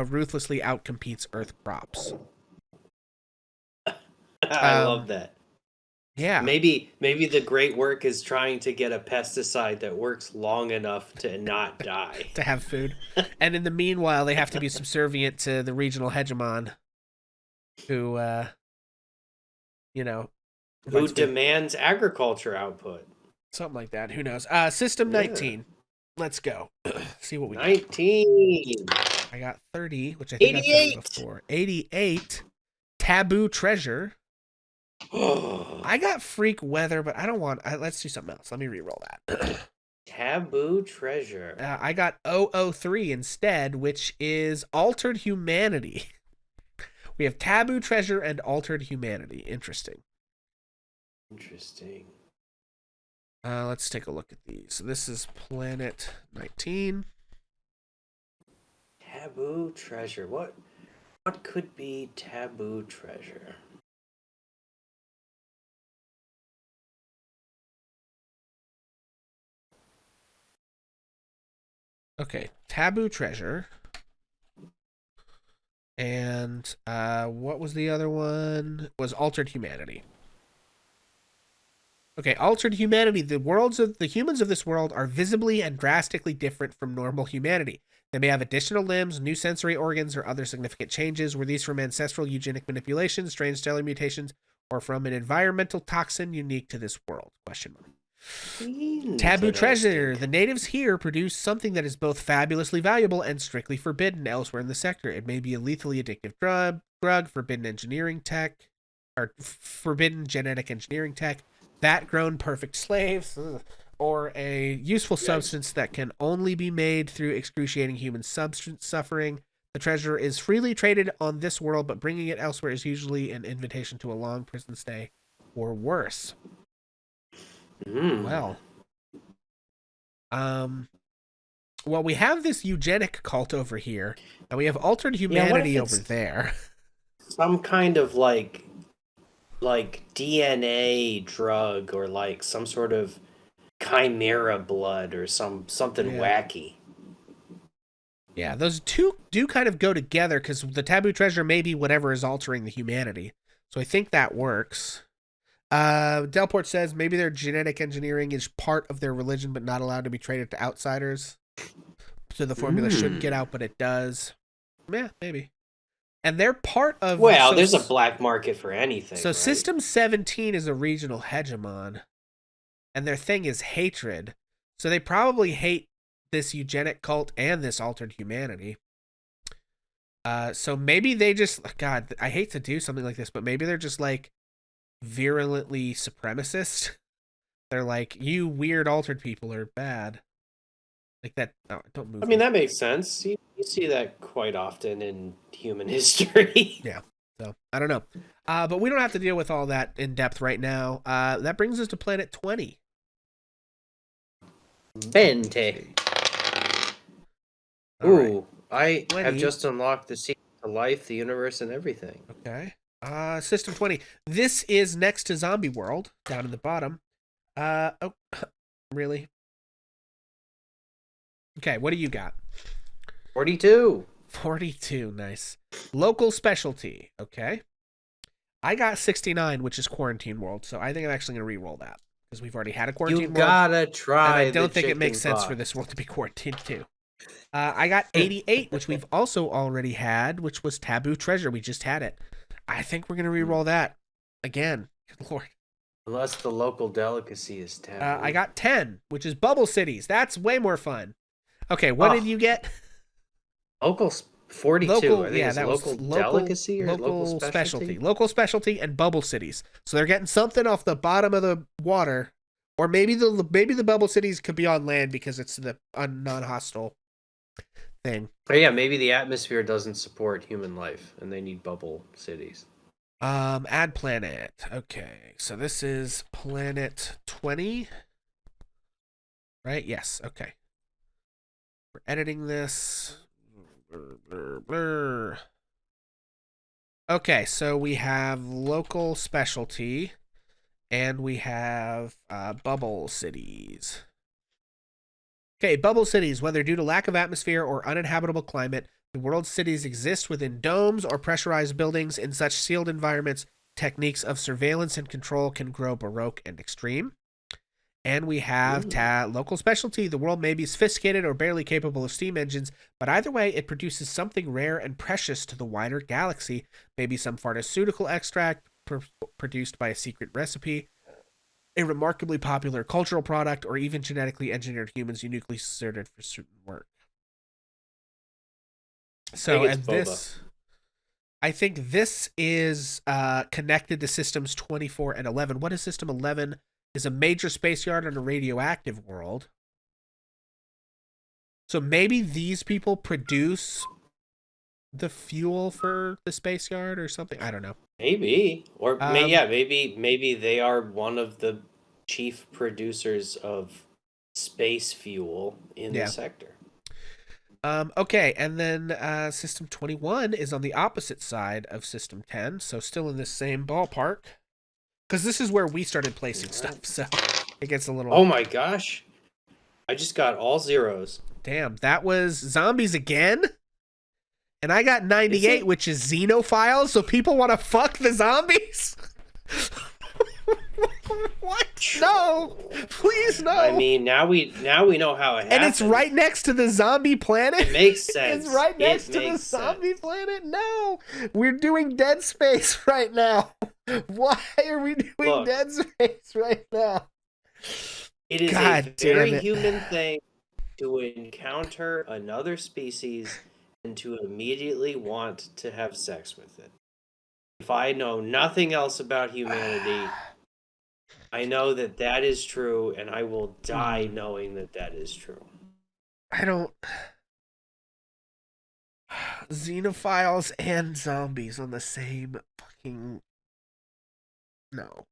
ruthlessly outcompetes Earth crops. I love Um, that. yeah, Maybe the Great Work is trying to get a pesticide that works long enough to not die. to have food, and in the meanwhile, they have to be subservient to the regional hegemon, who, you know, Who provides food. demands agriculture output. Something like that. Who knows? System Yeah. 19. Let's go. See what we got. 19. I got 30, which I think I've gotten 88. before. 88. Taboo treasure. I got freak weather, but I don't want. Let's do something else. Let me re-roll that. Taboo treasure. I got 003 instead, which is altered humanity. We have taboo treasure and altered humanity. Interesting. Interesting. Let's take a look at these. So this is planet 19. Taboo treasure. What could be taboo treasure? Okay, taboo treasure. And what was the other one? Was altered humanity. Okay, altered humanity. The humans of this world are visibly and drastically different from normal humanity. They may have additional limbs, new sensory organs, or other significant changes. Were these from ancestral eugenic manipulations, strange stellar mutations, or from an environmental toxin unique to this world? Question mark. Taboo Interesting. treasure. The natives here produce something that is both fabulously valuable and strictly forbidden elsewhere in the sector. It may be a lethally addictive drug, forbidden engineering tech, or forbidden genetic engineering tech, bat grown perfect slaves, or a useful Yikes. substance that can only be made through excruciating human substance suffering. The treasure is freely traded on this world, but bringing it elsewhere is usually an invitation to a long prison stay or worse. Hmm. Well, um, well, we have this eugenic cult over here, and we have altered Yeah, what if humanity over it's there. some kind of like DNA drug or like some sort of chimera blood or something Yeah. wacky. Yeah, those two do kind of go together because the taboo treasure may be whatever is altering the humanity. So I think that works. Delport says maybe their genetic engineering is part of their religion, but not allowed to be traded to outsiders. So the formula shouldn't get Hmm. out, but it does. Yeah, maybe. And they're part of Well, there's a black market for anything, so right? System 17 is a regional hegemon, and their thing is hatred. So they probably hate this eugenic cult and this altered humanity. So maybe they just God, I hate to do something like this, but maybe they're just like virulently supremacist. They're like, you weird altered people are bad. Like that. Oh, don't I move mean, me. that makes sense. You see that quite often in human history. Yeah. So I don't know. But we don't have to deal with all that in depth right now. That brings us to planet 20. 20. All right. Ooh, I 20. have just unlocked the secret to life, the universe, and everything. Okay. System 20. This is next to Zombie World, down in the bottom. Oh, really? Okay, what do you got? 42. 42, nice. Local specialty, okay. I got 69, which is Quarantine World, so I think I'm actually going to re-roll that because we've already had a You Quarantine World. gotta And try I the don't think it chicken makes sense pox. for this world to be quarantined too. I got 88, which we've also already had, which was Taboo Treasure. We just had it. I think we're going to re-roll that again. Good Lord. Unless the local delicacy is taboo. I got 10, which is Bubble Cities. That's way more fun. Okay, what did you get? Local 42. Local, I think yeah, it's that local was local delicacy or local specialty. Local specialty and Bubble Cities. So they're getting something off the bottom of the water, or maybe the Bubble Cities could be on land because it's the non-hostile thing. Oh, yeah, maybe the atmosphere doesn't support human life and they need bubble cities. Add planet. Okay, so this is planet 20. Right? Yes. Okay. We're editing this. Okay, so we have local specialty and we have bubble cities. Okay, bubble cities, whether due to lack of atmosphere or uninhabitable climate, the world's cities exist within domes or pressurized buildings. In such sealed environments, techniques of surveillance and control can grow baroque and extreme. And we have local specialty. The world may be sophisticated or barely capable of steam engines, but either way, it produces something rare and precious to the wider galaxy. Maybe some pharmaceutical extract produced by a secret recipe, a remarkably popular cultural product, or even genetically engineered humans uniquely suited for certain work. So, and this, I think this is connected to systems 24 and 11. What is system 11? Is a major space yard on a radioactive world. So maybe these people produce the fuel for the space yard or something. I don't know. Maybe. Or maybe they are one of the chief producers of space fuel in the sector. Okay, and then System 21 is on the opposite side of System 10, so still in the same ballpark. Because this is where we started placing stuff, so it gets a little... Oh my gosh. I just got all zeros. Damn, that was zombies again? And I got 98, which is xenophiles, so people want to fuck the zombies? What? No! Please no! I mean, now we know how it happened. And it's right next to the zombie planet? It makes sense. It's right next to the zombie planet? No! We're doing Dead Space right now. Why are we doing Dead Space right now? It is a very human thing to encounter another species and to immediately want to have sex with it. If I know nothing else about humanity, I know that that is true, and I will die knowing that that is true. I don't... Xenophiles and zombies on the same fucking... No.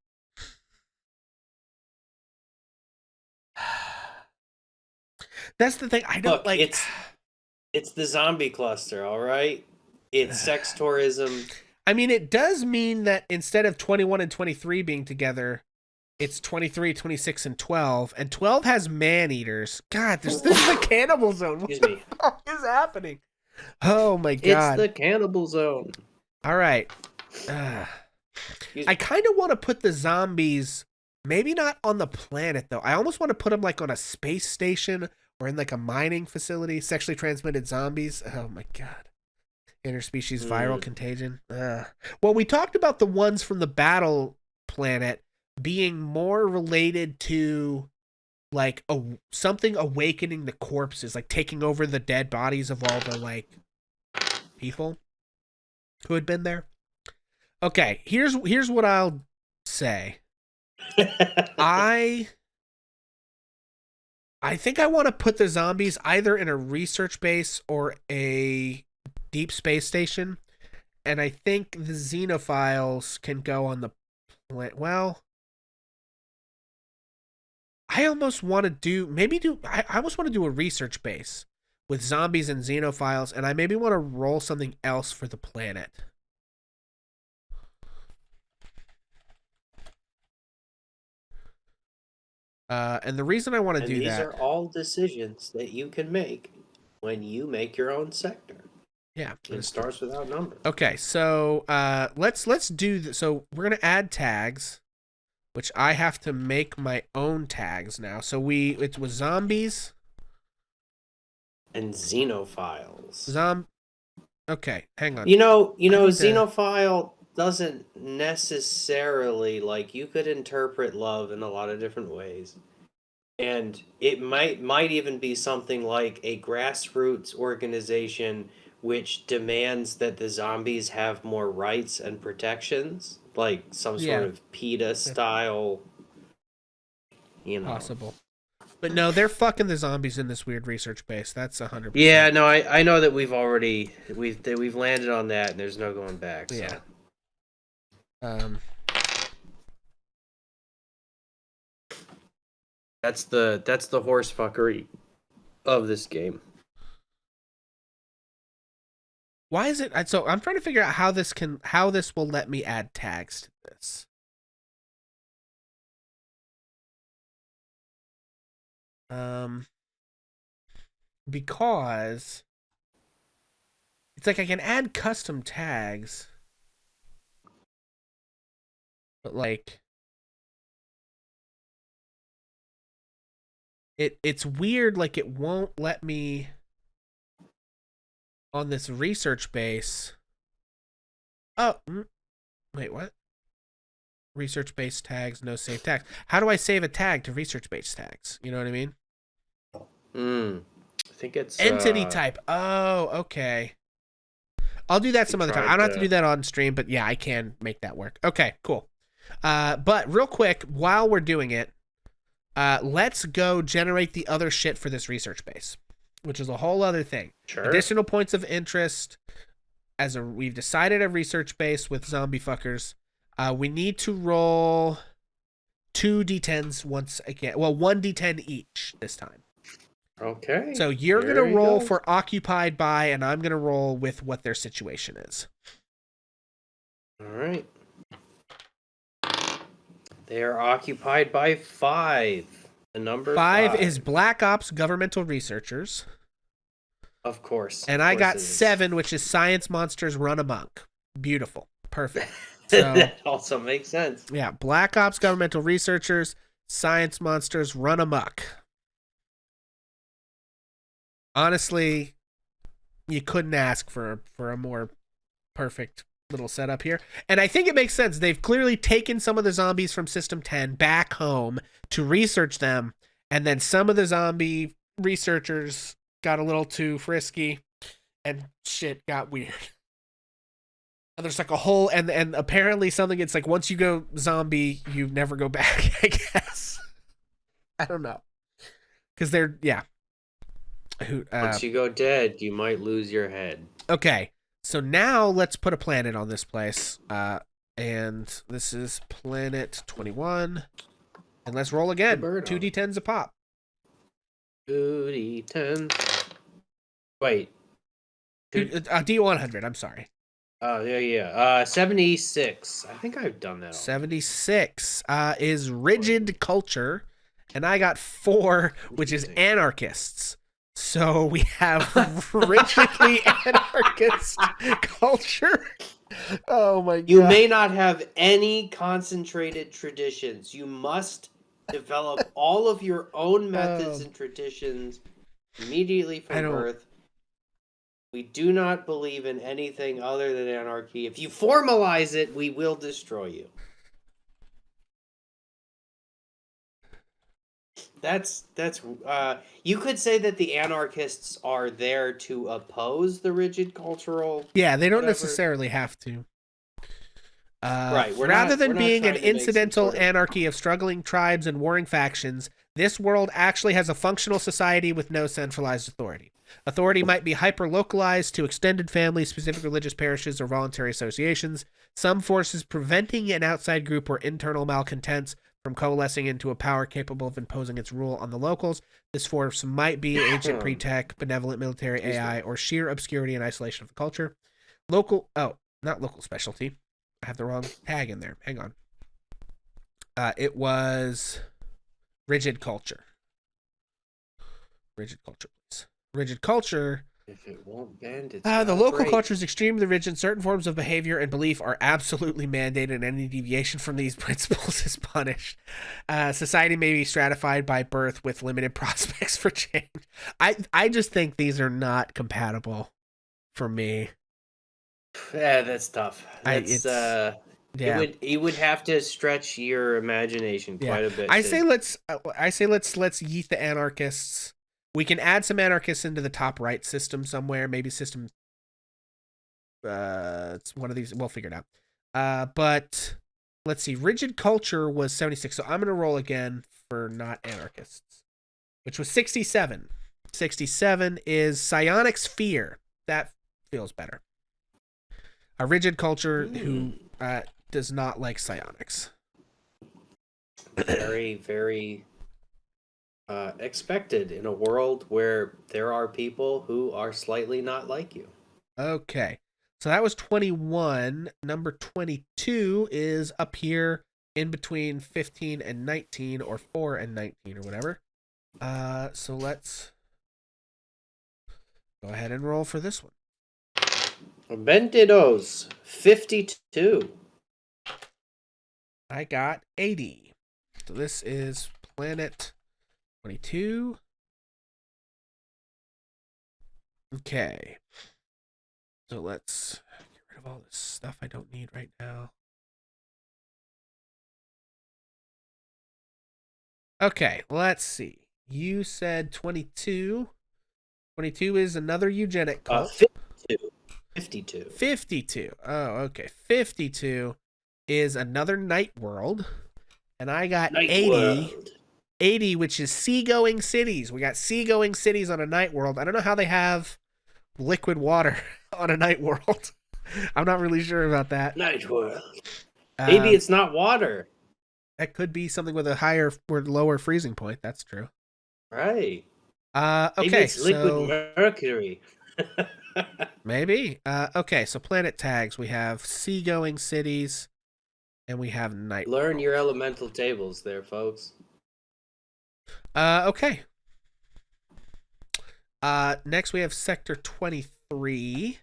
That's the thing. I don't like... It's the zombie cluster, all right? It's sex tourism. I mean, it does mean that instead of 21 and 23 being together, it's 23, 26, and 12. And 12 has man-eaters. God, this is the cannibal zone. What the fuck is happening? Oh, my God. It's the cannibal zone. All right. I kind of want to put the zombies, maybe not on the planet, though. I almost want to put them, like, on a space station or in, like, a mining facility. Sexually transmitted zombies. Oh, my God. Interspecies viral contagion. Well, we talked about the ones from the battle planet being more related to like something awakening the corpses, like taking over the dead bodies of all the like people who had been there. Okay, here's what I'll say. I think I want to put the zombies either in a research base or a deep space station, and I think the xenophiles can go on the planet. Well, I almost want to I almost want to do a research base with zombies and xenophiles, and I maybe want to roll something else for the planet. And the reason I want to And do these that, are all decisions that you can make when you make your own sector. yeah, In Stars Without Number. okay. So let's do this. So we're gonna add tags, which I have to make my own tags now. So it was zombies And xenophiles. Okay, hang on. Xenophile doesn't necessarily, like, you could interpret love in a lot of different ways. And it might even be something like a grassroots organization which demands that the zombies have more rights and protections, like some sort Yeah, of PETA style, possible. But no, they're fucking the zombies in this weird research base. That's 100%. Yeah, no, I know that we've landed on that, and there's no going back. So. Yeah. That's the horse fuckery of this game. Why is it? So I'm trying to figure out how this will let me add tags to this. Because it's like I can add custom tags, but like it's weird. Like it won't let me on this research base. Oh, wait, what? Research base tags, no save tags. How do I save a tag to research base tags? You know what I mean? I think it's entity type. Oh, okay. I'll do that some other time. I don't have to do that on stream, but yeah, I can make that work. Okay, cool. But real quick, while we're doing it, let's go generate the other shit for this research base, which is a whole other thing. Sure. Additional points of interest. We've decided a research base with zombie fuckers. We need to roll 2 d10s once again. Well, 1 d10 each this time. Okay. So you're going to roll for occupied by, and I'm going to roll with what their situation is. All right. They are occupied by 5. The number 5 is Black Ops governmental researchers. Of course. And I got 7, which is Science Monsters Run Amok. Beautiful. Perfect. So, that also makes sense. Yeah, Black Ops governmental researchers, Science Monsters Run Amok. Honestly, you couldn't ask for a more perfect little setup here. And I think it makes sense. They've clearly taken some of the zombies from System 10 back home to research them, and then some of the zombie researchers got a little too frisky, and shit got weird. And there's like a whole, and apparently something, it's like once you go zombie, you never go back, I guess. I don't know. Because they're, yeah. Once you go dead, you might lose your head. Okay, so now let's put a planet on this place. And this is planet 21. And let's roll again. 2 d10s a pop. 2 d10s. Wait. D100, I'm sorry. Oh, yeah. 76. I think I've done that already. 76 is rigid culture. And I got 4, which is anarchists. So we have rigidly anarchist culture. Oh my god. You may not have any concentrated traditions. You must develop all of your own methods and traditions immediately from birth. We do not believe in anything other than anarchy. If you formalize it, we will destroy you. That's you could say that the anarchists are there to oppose the rigid cultural. Yeah, they don't necessarily have to. Right. Rather than being an incidental anarchy of struggling tribes and warring factions, This world actually has a functional society with no centralized authority. Authority might be hyper-localized to extended families, specific religious parishes, or voluntary associations. Some forces preventing an outside group or internal malcontents from coalescing into a power capable of imposing its rule on the locals. This force might be ancient pre-tech, benevolent military AI, or sheer obscurity and isolation of the culture. Not local specialty. I have the wrong tag in there. Hang on. It was rigid culture. Rigid culture, please. Rigid culture. If it won't bend, it's the local break. culture is extremely rigid. Certain forms of behavior and belief are absolutely mandated, and any deviation from these principles is punished. Society may be stratified by birth with limited prospects for change. I just think these are not compatible for me. Yeah, that's tough. That's yeah. It would have to stretch your imagination quite a bit. I say let's yeet the anarchists. We can add some anarchists into the top right system somewhere. Maybe system. It's one of these. We'll figure it out. But let's see. Rigid culture was 76. So I'm gonna roll again for not anarchists, which was 67. 67 is psionic sphere. That feels better. A rigid culture who does not like psionics. Very, very expected in a world where there are people who are slightly not like you. Okay. So that was 21. Number 22 is up here in between 15 and 19, or 4 and 19, or whatever. So let's go ahead and roll for this one. Bendidos, 52. I got 80. So this is Planet 22. Okay. So let's get rid of all this stuff I don't need right now. Okay, let's see. You said 22. 22 is another eugenic cult. 52. 52. 52. Oh, okay. 52 is another night world. And I got Night 80. World. 80, which is seagoing cities. We got seagoing cities on a night world. I don't know how they have liquid water on a night world. I'm not really sure about that. Night World. Maybe it's not water. That could be something with a higher or lower freezing point. That's true. Right. Okay. Maybe it's liquid mercury. Maybe. Okay, so planet tags. We have seagoing cities, and we have night. Learn your elemental tables there, folks. Okay. Next we have Sector 23.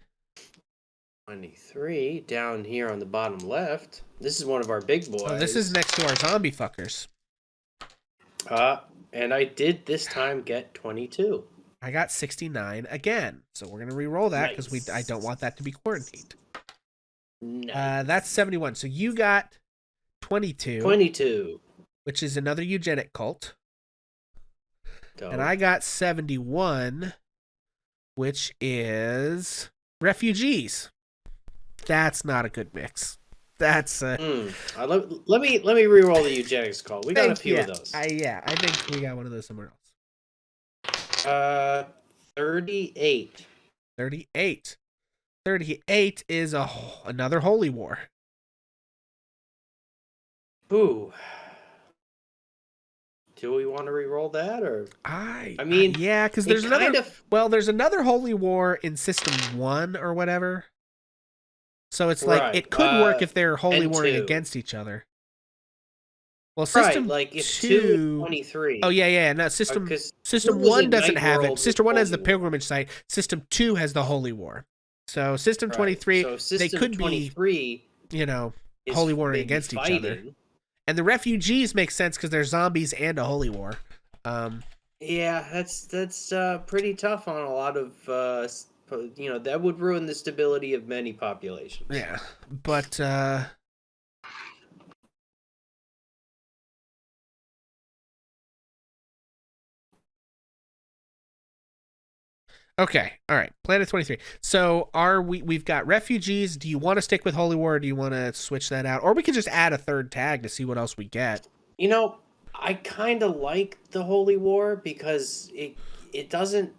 23, down here on the bottom left. This is one of our big boys. Oh, this is next to our zombie fuckers. And I did this time get 22. I got 69 again. So we're going to re-roll that because Nice. I don't want that to be quarantined. Nice. That's 71. So you got 22. 22. Which is another eugenic cult. Dope. And I got 71, which is refugees. That's not a good mix. That's let me re-roll the eugenics call. We got a few of those. I think we got one of those somewhere else. 38. 38. 38 is another holy war. Ooh. Do we want to re-roll that, or I mean, yeah, because there's another. Well, there's another holy war in System 1 or whatever. So it's like it could work if they're holy warring against each other. Well, System like if 2 23. Oh yeah. No, System 1 doesn't have it. System 1 has the pilgrimage site. System 2 has the holy war. So System 23, they could 23 be, holy warring against each other. And the refugees make sense because they're zombies and a holy war. Yeah, that's pretty tough on a lot of that would ruin the stability of many populations. Yeah, but okay, all right. Planet 23. So we've got refugees. Do you want to stick with holy war, or do you want to switch that out, or we could just add a third tag to see what else we get? I kind of like the Holy War because it doesn't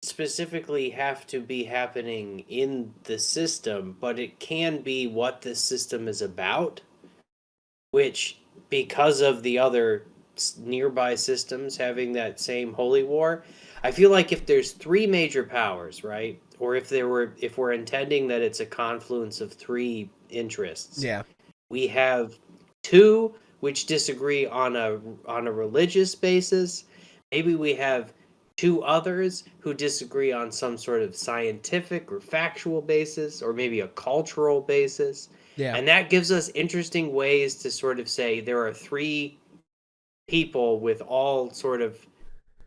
specifically have to be happening in the system, but it can be what this system is about, which because of the other nearby systems having that same Holy War, I feel like if there's three major powers, right? Or if we're intending that it's a confluence of three interests, Yeah. we have two which disagree on a religious basis. Maybe we have two others who disagree on some sort of scientific or factual basis, or maybe a cultural basis. Yeah. And that gives us interesting ways to sort of say there are three people with all sort of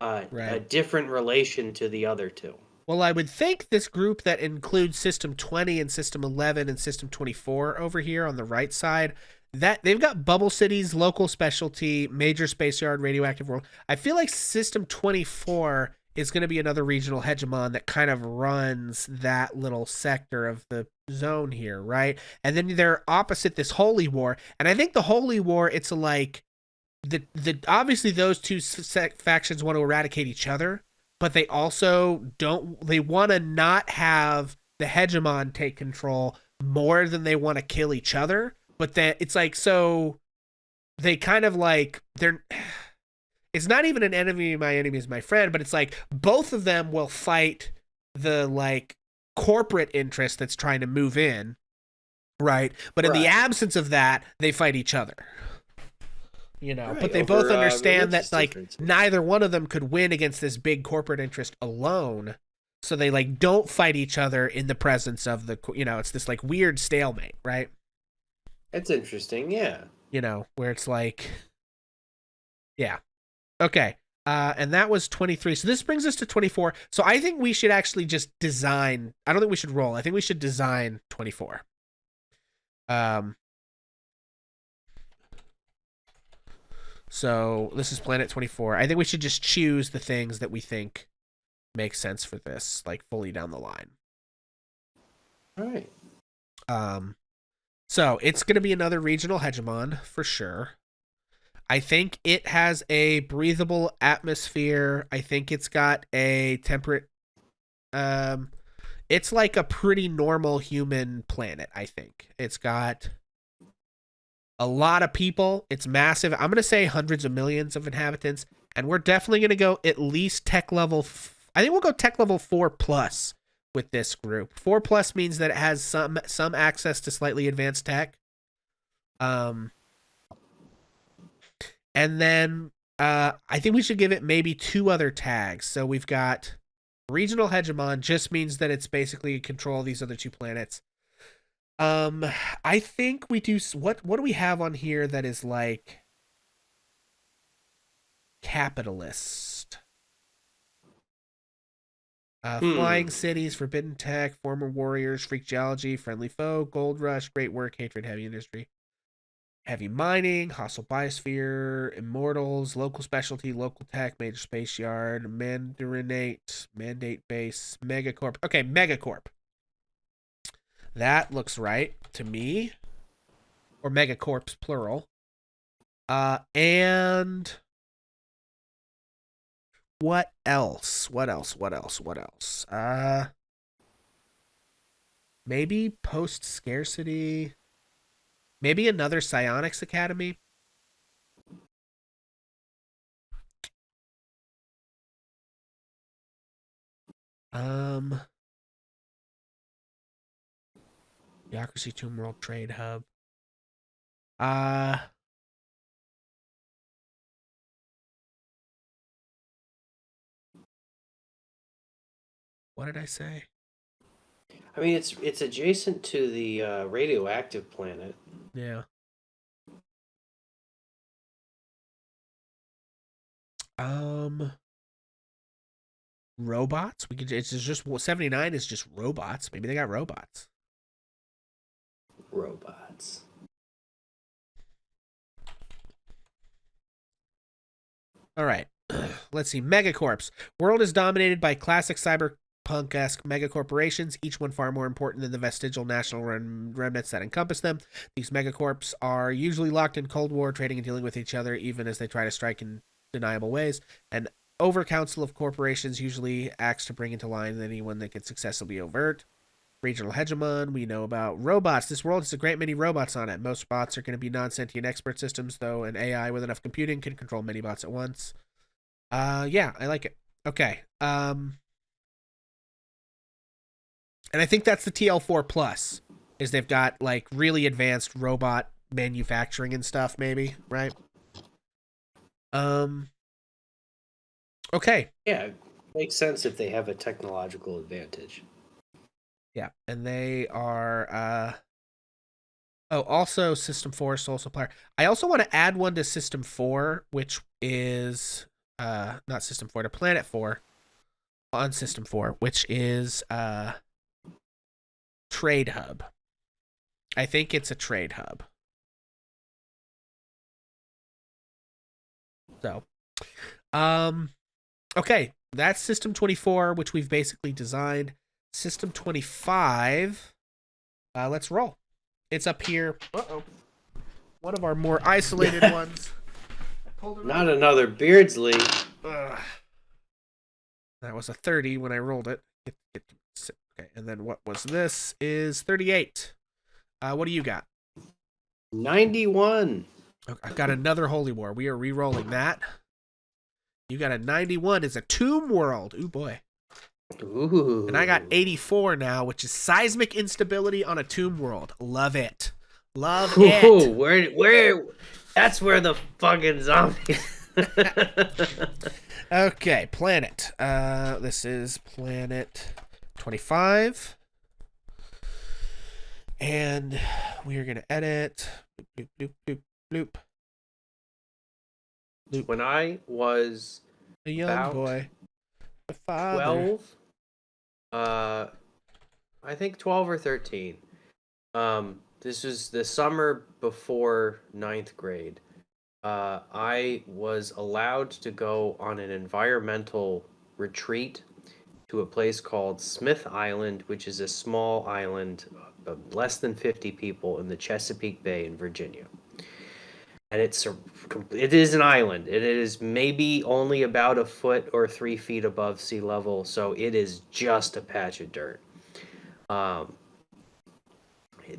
a Right. different relation to the other two. Well, I would think this group that includes System 20 and System 11 and System 24 over here on the right side, that they've got bubble cities, local specialty, major space yard, radioactive world. I feel like System 24 is going to be another regional hegemon that kind of runs that little sector of the zone here, right? And then they're opposite this holy war, and I think the holy war, it's like the obviously those two factions want to eradicate each other, but they also don't. They want to not have the hegemon take control more than they want to kill each other. But then it's like, so they kind of like they're. It's not even an enemy. My enemy is my friend, but it's like both of them will fight the like corporate interest that's trying to move in, right? But in the Right. absence of that, they fight each other. But Right. they both Over understand religious that like differences. neither one of them could win against this big corporate interest alone, so they like don't fight each other in the presence of the it's this like weird stalemate, right? That's interesting. Yeah. Where it's like, yeah, okay. And that was 23. So this brings us to 24. So I think we should actually just design. I don't think we should roll. I think we should design 24. um so this is planet 24. I think we should just choose the things that we think makes sense for this, like fully down the line. All right. Um, so it's going to be another regional hegemon for sure. I think it has a breathable atmosphere. I think it's got a temperate. Um, it's like a pretty normal human planet. I think it's got a lot of people. It's massive. I'm going to say hundreds of millions of inhabitants, and we're definitely going to go at least tech level. I think we'll go tech level 4 plus with this group. 4 plus means that it has some access to slightly advanced tech. Um, and then I think we should give it maybe two other tags. So we've got regional hegemon, just means that it's basically control these other two planets. Um, I think we do what do we have on here that is like capitalist? Hmm. Flying cities, forbidden tech, former warriors, freak geology, friendly foe, gold rush, great work, hatred, heavy industry, heavy mining, hostile biosphere, immortals, local specialty, local tech, major space yard, mandarinate, mandate base, megacorp. Okay, megacorp. That looks right to me. Or megacorps plural. And what else? What else? What else? What else? Maybe post scarcity. Maybe another psionics academy. Um, Bureaucracy Tomb World Trade Hub. Uh, what did I say? I mean, it's adjacent to the radioactive planet. Yeah. Um, Robots. We could. It's just 79 is just robots. Maybe they got robots. Robots. All right. Let's see. Megacorps. World is dominated by classic cyber cyberpunk-esque megacorporations, each one far more important than the vestigial national remnants that encompass them. These megacorps are usually locked in Cold War, trading and dealing with each other, even as they try to strike in deniable ways. An over council of corporations usually acts to bring into line anyone that could successfully overt. Regional hegemon, we know about robots. This world has a great many robots on it. Most bots are going to be non-sentient expert systems, though an AI with enough computing can control many bots at once. Yeah, I like it. Okay. And I think that's the TL4 Plus, is they've got like really advanced robot manufacturing and stuff, maybe, right? Um okay. Yeah, makes sense if they have a technological advantage. Yeah. And they are oh, also System 4 Soul Supplier. I also want to add one to System 4, which is not System 4, to Planet 4 on System 4, which is Trade Hub. I think it's a trade hub. So, okay, that's System 24, which we've basically designed. System 25, let's roll. It's up here. Uh-oh. One of our more isolated ones. Not another Beardsley. Ugh. That was a 30 when I rolled it. Okay, and then what was this? Is 38. What do you got? 91. Okay, I've got another Holy War. We are re-rolling that. You got a 91. It's a Tomb World. Ooh, boy. Ooh. And I got 84 now, which is seismic instability on a Tomb World. Love it. Love it. Ooh, where? That's where the fucking zombies. Okay, planet. This is planet 25. And we are going to edit. Bloop, bloop, bloop, bloop. Bloop. When I was a young boy, a father. 12, I think 12 or 13. This was the summer before 9th grade. I was allowed to go on an environmental retreat to a place called Smith Island, which is a small island of less than 50 people in the Chesapeake Bay in Virginia. And it is an island. It is maybe only about a foot or 3 feet above sea level, so it is just a patch of dirt.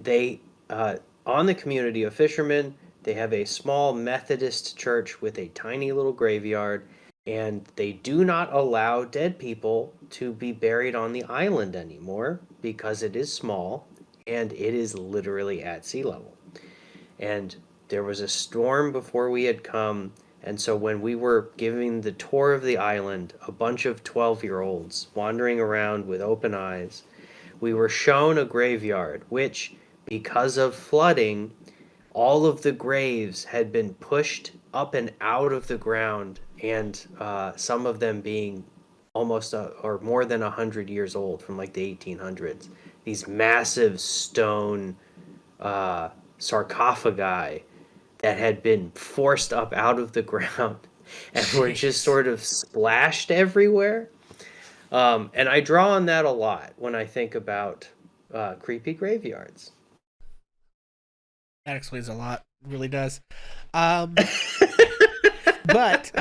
They on the community of fishermen, they have a small Methodist church with a tiny little graveyard, and they do not allow dead people to be buried on the island anymore because it is small and it is literally at sea level. And there was a storm before we had come, and so when we were giving the tour of the island, a bunch of 12-year-olds wandering around with open eyes, we were shown a graveyard, which, because of flooding, all of the graves had been pushed up and out of the ground, and some of them being almost or more than 100 years old, from like the 1800s. These massive stone sarcophagi that had been forced up out of the ground and were just sort of splashed everywhere. And I draw on that a lot when I think about creepy graveyards. That explains a lot. It really does. But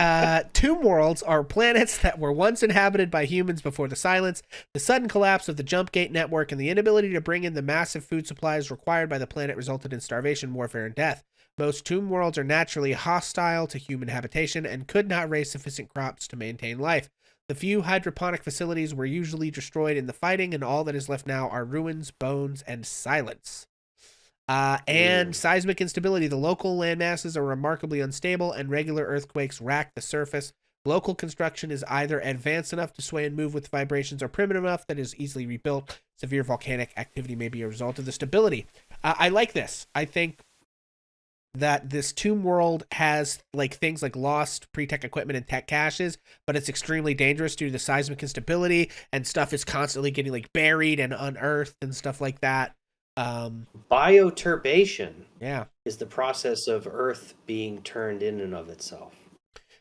tomb worlds are planets that were once inhabited by humans before the silence, the sudden collapse of the jump gate network, and the inability to bring in the massive food supplies required by the planet resulted in starvation, warfare, and death. Most tomb worlds are naturally hostile to human habitation and could not raise sufficient crops to maintain life. The few hydroponic facilities were usually destroyed in the fighting, and all that is left now are ruins, bones, and silence. And seismic instability. The local landmasses are remarkably unstable, and regular earthquakes rack the surface. Local construction is either advanced enough to sway and move with vibrations or primitive enough that it is easily rebuilt. Severe volcanic activity may be a result of the stability. I like this. I think that this tomb world has like things like lost pre-tech equipment and tech caches, but it's extremely dangerous due to the seismic instability, and stuff is constantly getting like buried and unearthed and stuff like that. Bioturbation Yeah. is the process of Earth being turned in and of itself.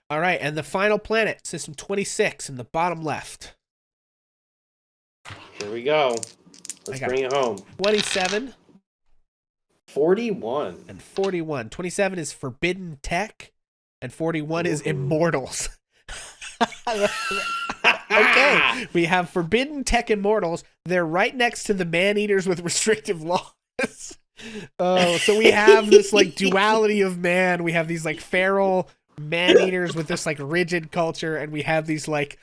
All right, and the final planet, System 26 in the bottom left. Here we go. I Let's got bring it home. 27 41. and 41. 27 is Forbidden Tech, and 41 is Ooh. Immortals. Okay, we have Forbidden Tech Immortals. They're right next to the Man-Eaters with restrictive laws. Oh, so we have this like duality of man. We have these like feral man-eaters with this like rigid culture, and we have these like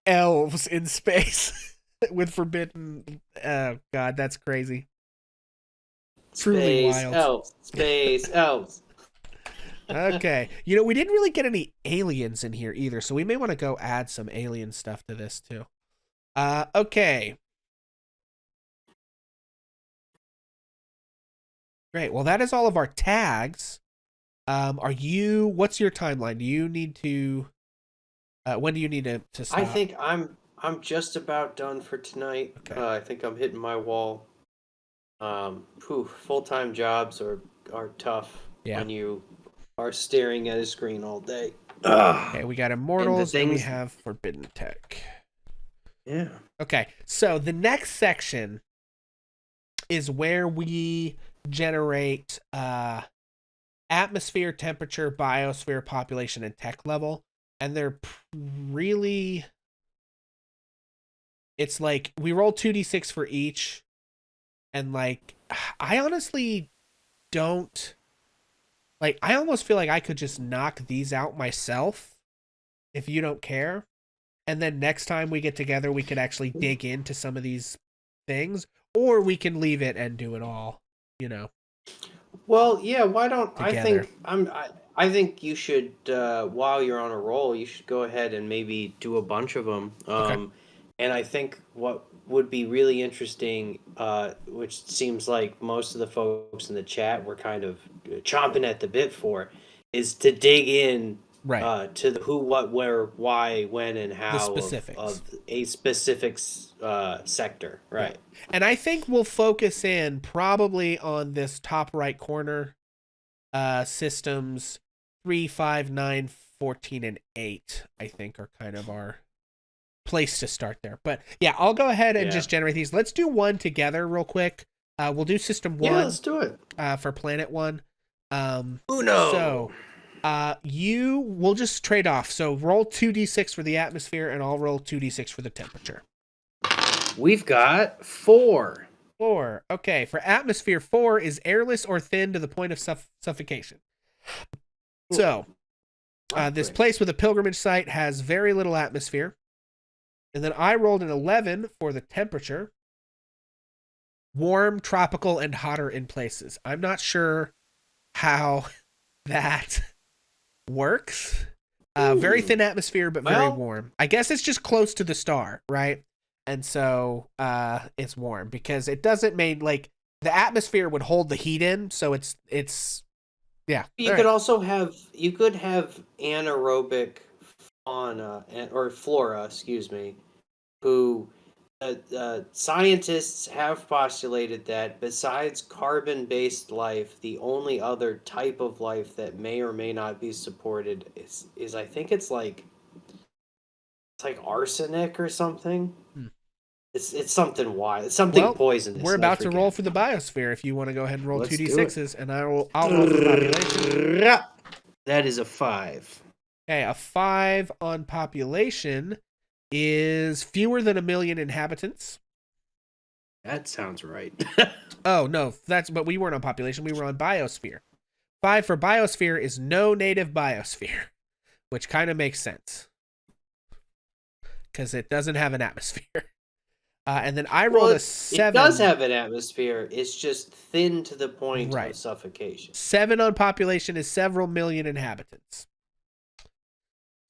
elves in space with forbidden. God, that's crazy. Truly Space wild. elves. Space elves. Okay, we didn't really get any aliens in here either, so we may want to go add some alien stuff to this too. Okay. Great. Well, that is all of our tags. What's your timeline? Do you need to, when do you need to stop? I think I'm just about done for tonight. Okay. I think I'm hitting my wall. Full-time jobs are tough when you are staring at a screen all day. Okay, we got Immortals and we have Forbidden Tech. Yeah. Okay, so the next section is where we generate atmosphere, temperature, biosphere, population, and tech level. And they're really... It's like, we roll 2d6 for each. And like, I honestly don't... Like, I almost feel like I could just knock these out myself, if you don't care. And then next time we get together, we could actually dig into some of these things. Or we can leave it and do it all, Well, yeah, why don't... together. I think you should, while you're on a roll, you should go ahead and maybe do a bunch of them. Okay. And I think what would be really interesting, which seems like most of the folks in the chat were kind of chomping at the bit for, is to dig in to the who, what, where, why, when, and how of a specific sector. Right. Yeah. And I think we'll focus in probably on this top right corner systems 3, 5, 9, 14, and 8, I think are kind of our place to start there. But yeah, I'll go ahead and just generate these. Let's do one together real quick. We'll do system 1. Yeah, let's do it. For planet 1. Uno. So we'll just trade off. So roll 2d6 for the atmosphere, and I'll roll 2d6 for the temperature. We've got 4. 4. Okay, for atmosphere, 4 is airless or thin to the point of suffocation. So, this place with a pilgrimage site has very little atmosphere. And then I rolled an 11 for the temperature. Warm, tropical, and hotter in places. I'm not sure how that works. Very thin atmosphere, but very warm. I guess it's just close to the star, right? And so it's warm because it doesn't make like the atmosphere would hold the heat in, so it's yeah. You could also have anaerobic fauna or flora, excuse me, who scientists have postulated that besides carbon-based life, the only other type of life that may or may not be supported is I think it's like arsenic or something. It's something wild. It's something poisonous. We're about to roll for the biosphere. If you want to go ahead and roll 2d6s, and I'll roll for population. That is a 5. Okay, a 5 on population is fewer than 1 million inhabitants. That sounds right. Oh no, but we weren't on population. We were on biosphere. 5 for biosphere is no native biosphere, which kind of makes sense because it doesn't have an atmosphere. And then I rolled a 7. It does have an atmosphere. It's just thin to the point of suffocation. 7 on population is several million inhabitants.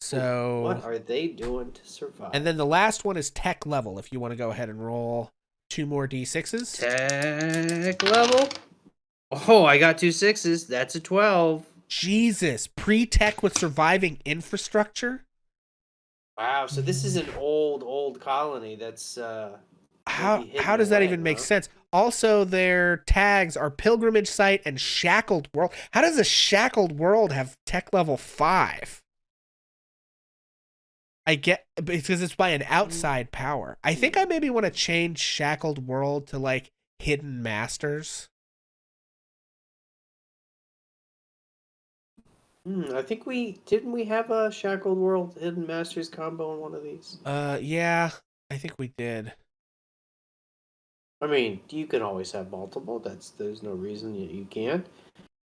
So what are they doing to survive? And then the last one is tech level. If you want to go ahead and roll 2 more d6s. Tech level. Oh, I got 2 6s. That's a 12. Jesus, pre-tech with surviving infrastructure. Wow, so this is an old colony. That's how does that even make sense? Also, their tags are pilgrimage site and shackled world. How does a shackled world have tech level 5? I get because it's by an Mm, outside power. I think mm. I maybe want to change Shackled World to like Hidden Masters. I think we have a Shackled World Hidden Masters combo in one of these. Yeah, I think we did. I mean, you can always have multiple. There's no reason you can't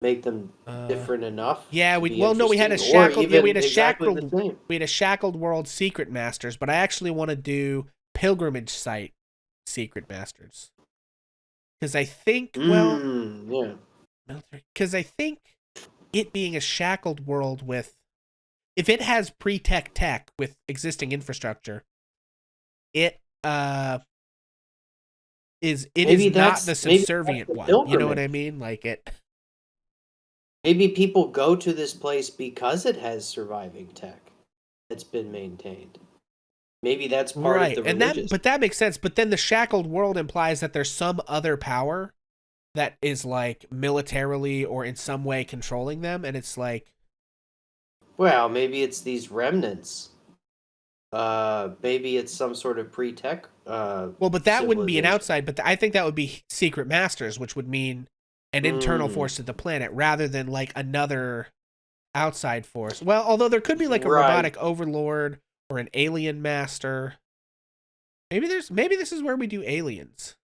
make them Uh, different enough yeah, to we be well no, we had a interesting, or shackled. Yeah, even exactly the same. we had a Shackled World Secret Masters, but I actually want to do Pilgrimage Site Secret Masters because I think Yeah. because I think it being a shackled world with if it has pre-tech with existing infrastructure, it it is not the Maybe that's subservient the one. You know what I pilgrimage. mean? Like it. Maybe people go to this place because it has surviving tech that's been maintained. Maybe that's part of Right. the And that religious. but that makes sense, but then the shackled world implies that there's some other power that is like militarily or in some way controlling them and it's like Well, maybe it's these remnants. Maybe it's some sort of pre-tech well, but that wouldn't be an civilization. outside, but I think that would be secret masters, which would mean an internal Hmm. force of the planet rather than like another outside force. Well, although there could be like a Right. robotic overlord or an alien master. Maybe this is where we do aliens.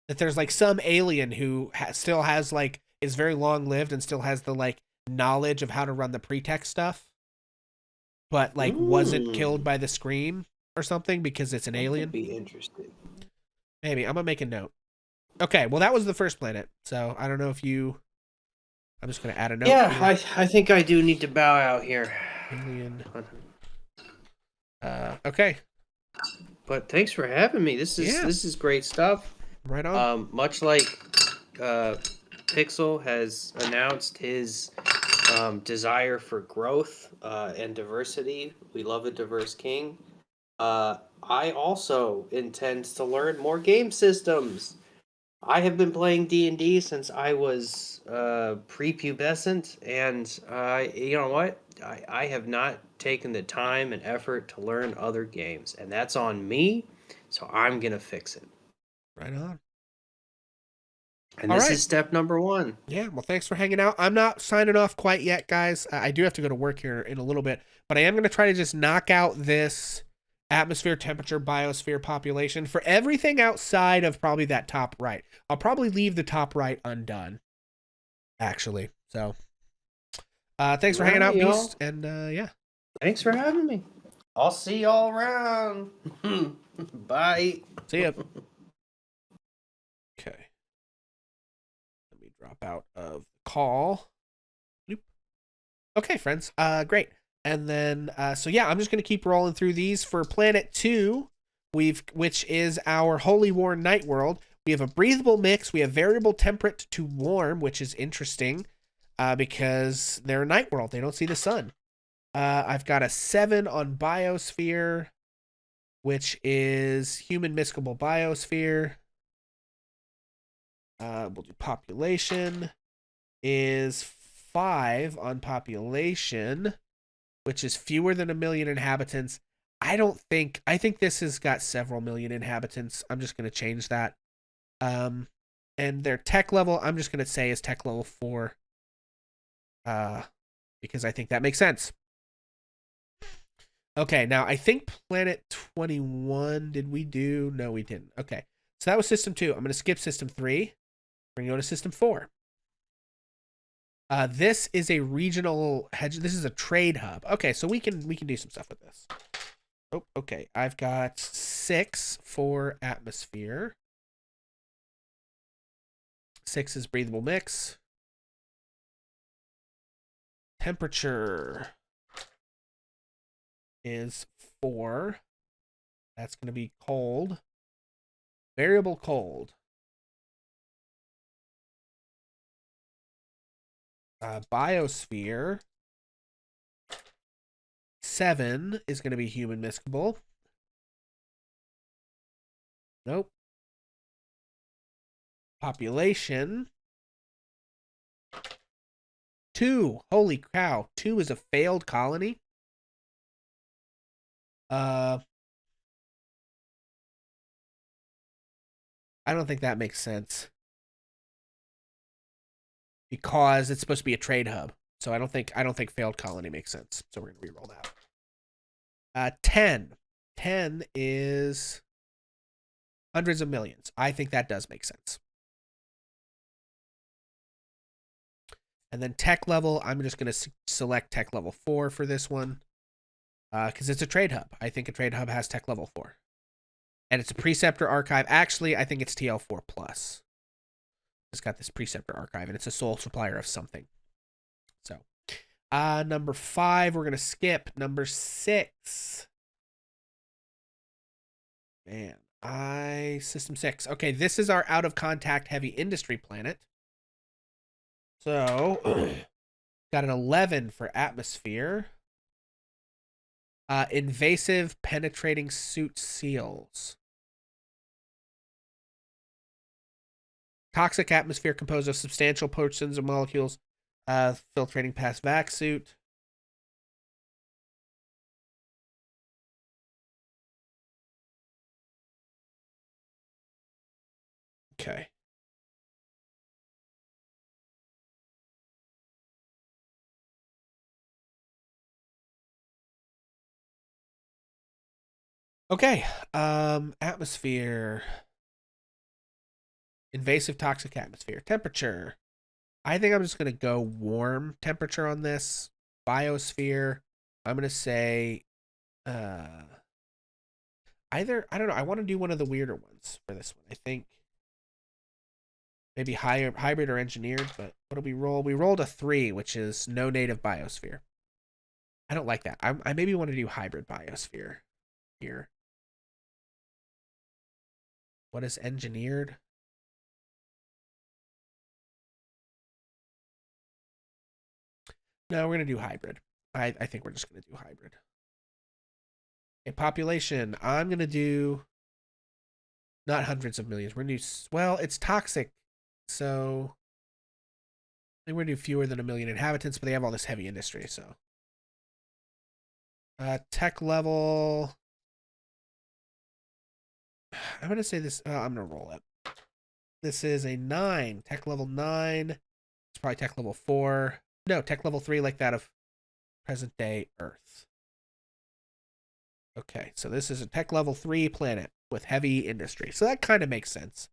That there's like some alien who still has like is very long lived and still has the like knowledge of how to run the pretext stuff, but like wasn't killed Hmm. by the scream or something because it's an That could alien. be interesting. Maybe I'm gonna make a note. Okay, well that was the first planet, so I don't know if you. I'm just gonna add a note Yeah, here. I think I do need to bow out here. Alien. Okay. But thanks for having me. Yeah. This is great stuff. Right on. Much like uh, Pixel has announced his desire for growth and diversity. We love a diverse king. I also intend to learn more game systems. I have been playing D&D since I was prepubescent, and you know what? I have not taken the time and effort to learn other games, and that's on me, so I'm going to fix it. Right on. And All this right. is step number one. Yeah, well, thanks for hanging out. I'm not signing off quite yet, guys. I do have to go to work here in a little bit, but I am going to try to just knock out this atmosphere, temperature, biosphere, population for everything outside of probably that top right. I'll probably leave the top right undone, actually. So, thanks All for hanging right, out, y'all. Beast, and yeah, Thanks for having me. I'll see y'all around. Bye. see ya. Okay, let me drop out of the call. Okay, friends. Great. And then, so yeah, I'm just gonna keep rolling through these for Planet Two. Which is our Holy War Night World. We have a breathable mix. We have variable temperate to warm, which is interesting, because they're a night world. They don't see the sun. I've got a 7 on Biosphere, which is human miscible biosphere. We'll do population is 5 on population, which is fewer than 1 million inhabitants. I think this has got several million inhabitants. I'm just going to change that. Um, and their tech level, I'm just going to say is tech level 4, uh, because I think that makes sense. Okay, now I think Planet 21, did we do? No, we didn't. Okay, so that was System 2. I'm going to skip System 3. We're going to go to System 4. This is a regional hedge. This is a trade hub. Okay, so we can do some stuff with this. Oh, okay. I've got 6 for atmosphere. 6 is breathable mix. Temperature is 4. That's going to be cold. Variable cold. Biosphere 7 is going to be human miscible. Nope. Population 2. Holy cow. 2 is a failed colony. Uh, I don't think that makes sense because it's supposed to be a trade hub. So I don't think failed colony makes sense. So we're gonna reroll that. 10. 10 is hundreds of millions. I think that does make sense. And then tech level, I'm just going to select tech level 4 for this one because it's a trade hub. I think a trade hub has tech level 4. And it's a preceptor archive. Actually, I think it's TL4 plus. It's got this preceptor archive and it's a sole supplier of something. So, number 5, we're going to skip. Number 6. Man, System 6. Okay, this is our out of contact heavy industry planet. So, got an 11 for atmosphere. Invasive penetrating suit seals. Toxic atmosphere composed of substantial portions of molecules filtrating past vac suit. Okay. Okay. Atmosphere. Invasive toxic atmosphere. Temperature. I think I'm just going to go warm temperature on this. Biosphere. I'm going to say uh either, I don't know, I want to do one of the weirder ones for this one. I think maybe higher hybrid or engineered, but what did we roll? We rolled a 3, which is no native biosphere. I don't like that. I maybe want to do hybrid biosphere here. What is engineered? No, we're gonna do hybrid. I think we're just gonna do hybrid. A population. I'm gonna do not hundreds of millions. We're gonna do, well, it's toxic, so I think we're gonna do fewer than 1 million inhabitants, but they have all this heavy industry. So, tech level. I'm gonna say this. I'm gonna roll it. This is a 9. Tech level 9. It's probably tech level 4. No, tech level 3, like that of present day Earth. Okay, so this is a tech level 3 planet with heavy industry. So that kind of makes sense.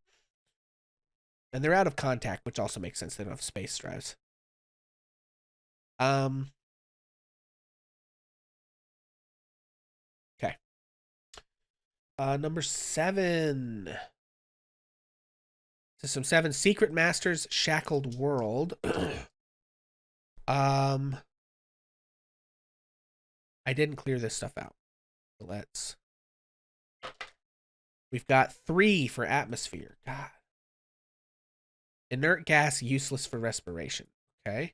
And they're out of contact, which also makes sense. They don't have space drives. Um. Okay. Number 7. System 7. Secret Masters Shackled World. I didn't clear this stuff out. So let's. We've got 3 for atmosphere. God. Inert gas useless for respiration. Okay.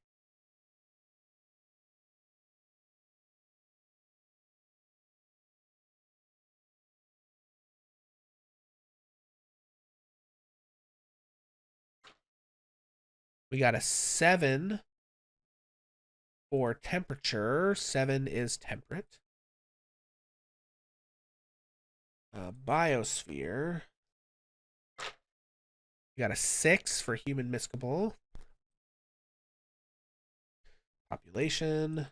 We got a 7 for temperature. 7 is temperate. Biosphere. We got a 6 for human miscible. Population.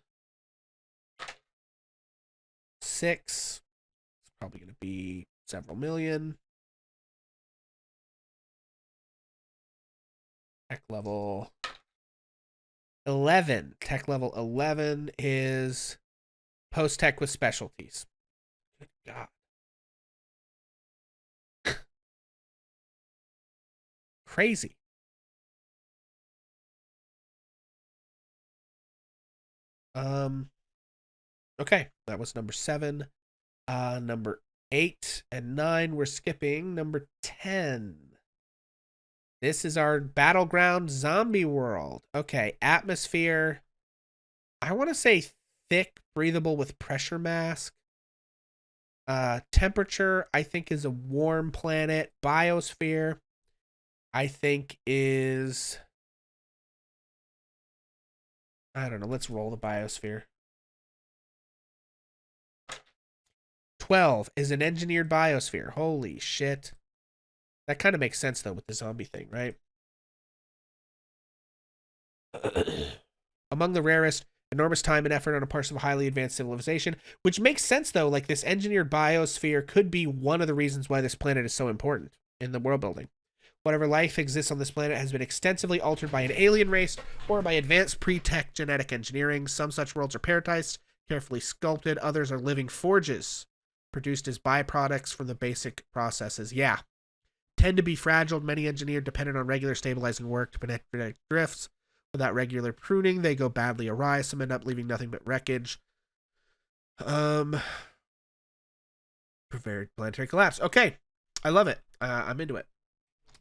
6. It's probably going to be several million. Tech level 11. Tech level 11 is post tech with specialties. Good God. Crazy. Okay, that was number 7. Number 8 and 9 we're skipping. Number 10. This is our battleground zombie world. Okay, atmosphere. I want to say thick, breathable with pressure mask. Temperature, I think, is a warm planet. Biosphere, I think, is. I don't know. Let's roll the biosphere. 12 is an engineered biosphere. Holy shit. That kind of makes sense, though, with the zombie thing, right? Among the rarest, enormous time and effort on a part of a highly advanced civilization, which makes sense, though. Like, this engineered biosphere could be one of the reasons why this planet is so important in the world building. Whatever life exists on this planet has been extensively altered by an alien race or by advanced pre-tech genetic engineering. Some such worlds are parasites, carefully sculpted. Others are living forges, produced as byproducts from the basic processes. Yeah. Tend to be fragile, many engineered, dependent on regular stabilizing work to prevent drifts. Without regular pruning, they go badly awry. Some end up leaving nothing but wreckage. Prepared planetary collapse. Okay. I love it. I'm into it.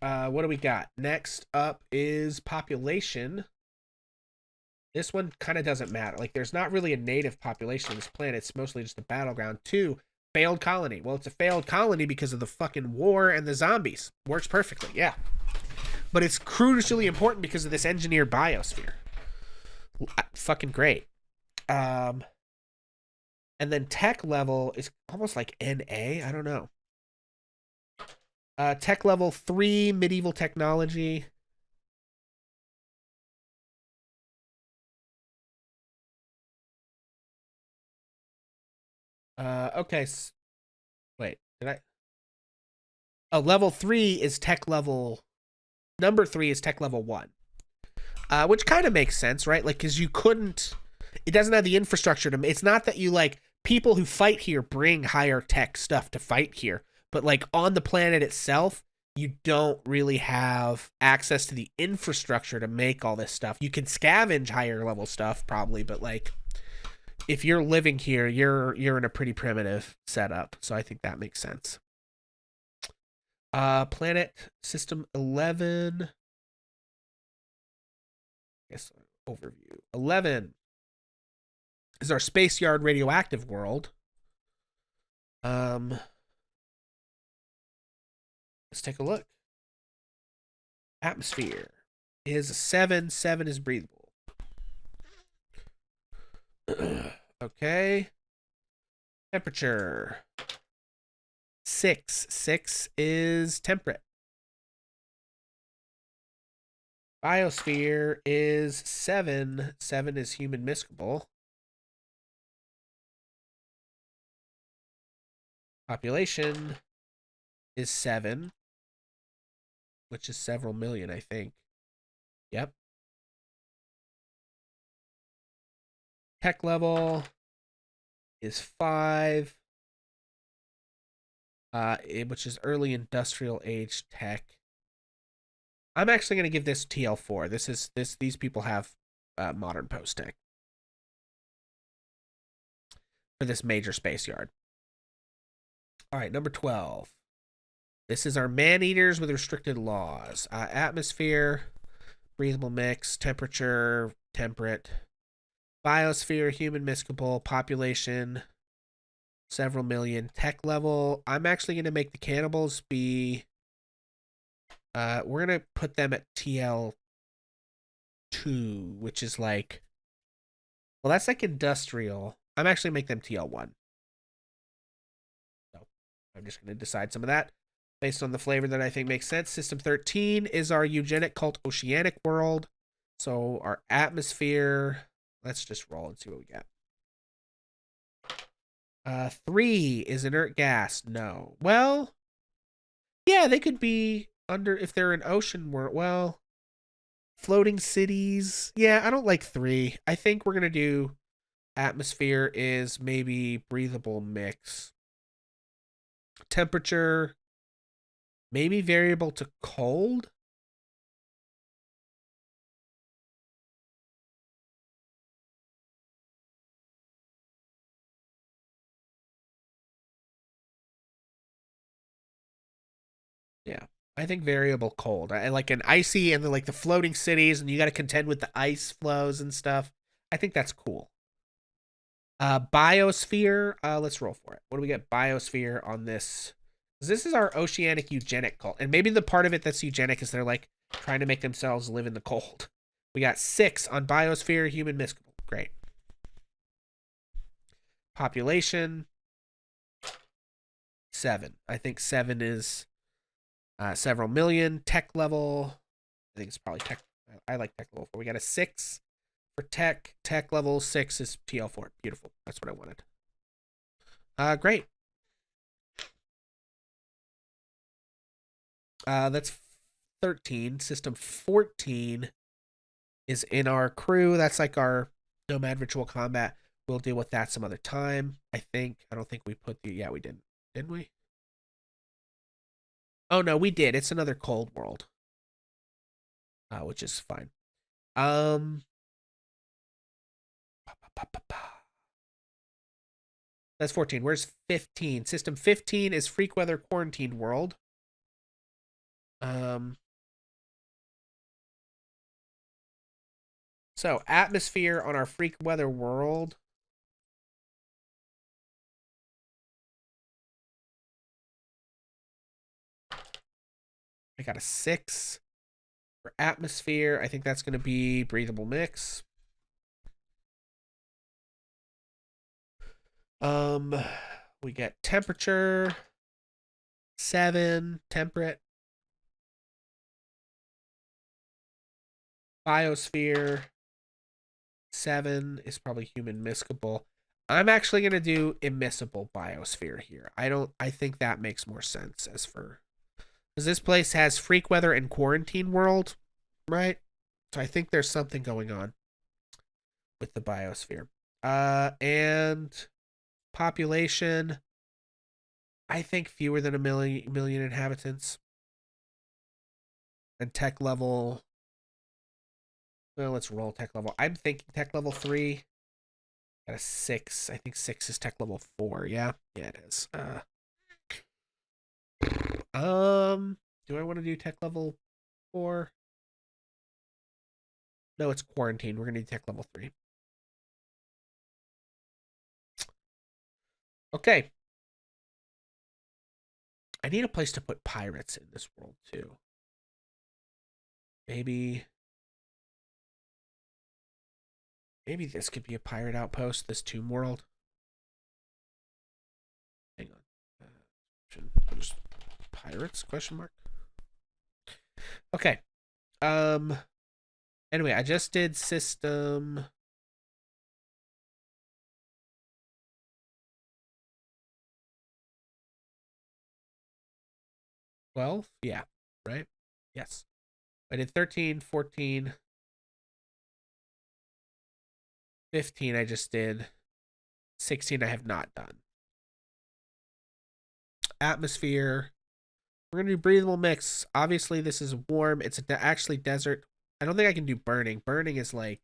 What do we got? Next up is population. This one kind of doesn't matter. Like, there's not really a native population on this planet. It's mostly just a battleground. 2, failed colony. Well, it's a failed colony because of the fucking war and the zombies. Works perfectly, yeah. But it's crucially important because of this engineered biosphere. Fucking great. And then tech level is almost like NA. I don't know. Tech level 3, medieval technology. Okay. Wait, did I? Oh, level 3 is tech level. Number 3 is tech level 1. Which kind of makes sense, right? Like, because you couldn't. It doesn't have the infrastructure to. It's not that you, like, people who fight here bring higher tech stuff to fight here. But, like, on the planet itself, you don't really have access to the infrastructure to make all this stuff. You can scavenge higher level stuff, probably, but, like, if you're living here, you're in a pretty primitive setup. So I think that makes sense. Planet System 11. Yes, overview. 11 is our space yard radioactive world. Let's take a look. Atmosphere is 7. 7 is breathable. Okay. Temperature 6. 6 is temperate. Biosphere is 7. 7 is human miscible. Population is 7, which is several million, I think. Yep. Tech level is 5, which is early industrial age tech. I'm actually going to give this TL4. These people have modern post tech for this major space yard. All right, number 12. This is our man-eaters with restricted laws. Atmosphere, breathable mix, temperature, temperate. Biosphere, human miscible, population, several million. Tech level, I'm actually going to make the cannibals be... we're going to put them at TL2, which is like... Well, that's like industrial. I'm actually going to make them TL1. So, I'm just going to decide some of that based on the flavor that I think makes sense. System 13 is our eugenic cult oceanic world. So, our atmosphere... Let's just roll and see what we get. 3 is inert gas. No. Well, yeah, they could be under if they're an ocean world. Well, floating cities. Yeah, I don't like 3. I think we're gonna do atmosphere is maybe breathable mix. Temperature, maybe variable to cold. Yeah. I think variable cold. I like an icy and like the floating cities, and you got to contend with the ice flows and stuff. I think that's cool. Biosphere. Let's roll for it. What do we get? Biosphere on this. This is our oceanic eugenic cult, and maybe the part of it that's eugenic is they're like trying to make themselves live in the cold. We got 6 on biosphere, human miscible. Great. Population. 7. I think 7 is several million. Tech level, I think it's probably tech. I like tech level 4. We got a 6 for tech. Tech level 6 is TL4. Beautiful. That's what I wanted. Great. That's 13. System 14 is in our crew. That's like our Nomad Ritual Combat. We'll deal with that some other time. I think. I don't think we put the. Yeah, we didn't. Didn't we? Oh no, we did. It's another cold world, which is fine. Um, that's 14. Where's 15? System 15 is Freak Weather Quarantined World. Um, so atmosphere on our Freak Weather world. I got a 6 for atmosphere. I think that's going to be breathable mix. We get temperature 7, temperate, biosphere 7 is probably human miscible. I'm actually gonna do immiscible biosphere here. I think that makes more sense as for because this place has freak weather and quarantine world, right? So I think there's something going on with the biosphere. And population, I think fewer than a million inhabitants. And tech level, well, let's roll tech level. I'm thinking tech level 3. Got a 6. I think 6 is tech level 4. Yeah, it is. Do I want to do tech level 4? No, it's quarantine. We're gonna do tech level 3. Okay. I need a place to put pirates in this world too. Maybe this could be a pirate outpost, this tomb world. Hang on. Just pirates question mark. Okay. Anyway, I just did system 12. Yeah, right? Yes. I did 13, 14, 15 I just did. 16 I have not done. Atmosphere. We're going to do breathable mix. Obviously, this is warm. It's actually desert. I don't think I can do burning. Burning is like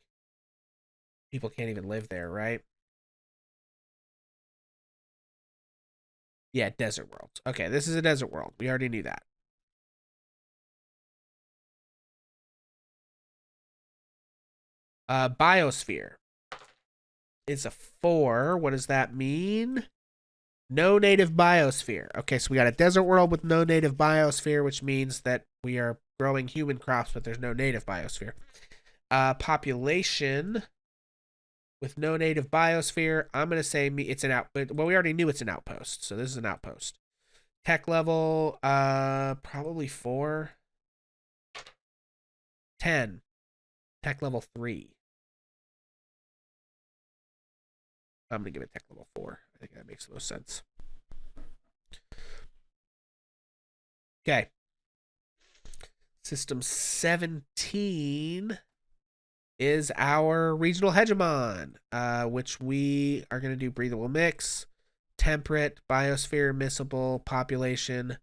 people can't even live there, right? Yeah, desert world. Okay, this is a desert world. We already knew that. Biosphere is a 4. What does that mean? No native biosphere. Okay, so we got a desert world with no native biosphere, which means that we are growing human crops, but there's no native biosphere. Population with no native biosphere. I'm gonna say it's an out. But well, we already knew it's an outpost, so this is an outpost. Tech level, probably 4. 10. Tech level 3. I'm gonna give it tech level 4. I think that makes the most sense. Okay. System 17 is our regional hegemon, which we are going to do breathable mix, temperate, biosphere, miscible, population,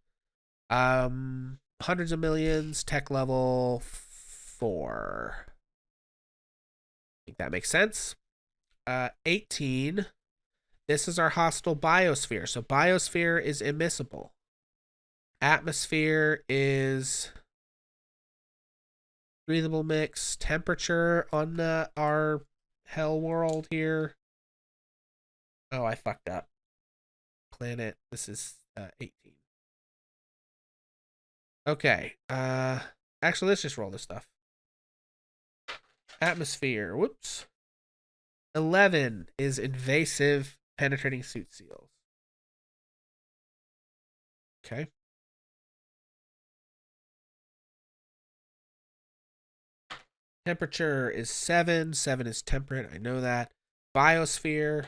hundreds of millions, tech level 4. I think that makes sense. 18. This is our hostile biosphere. So biosphere is immiscible. Atmosphere is breathable mix. Temperature on our hell world here. Oh, I fucked up. Planet. This is 18. Okay. Actually, let's just roll this stuff. Atmosphere. Whoops. 11 is invasive penetrating suit seals. Okay. Temperature is 7. 7 is temperate. I know that. Biosphere.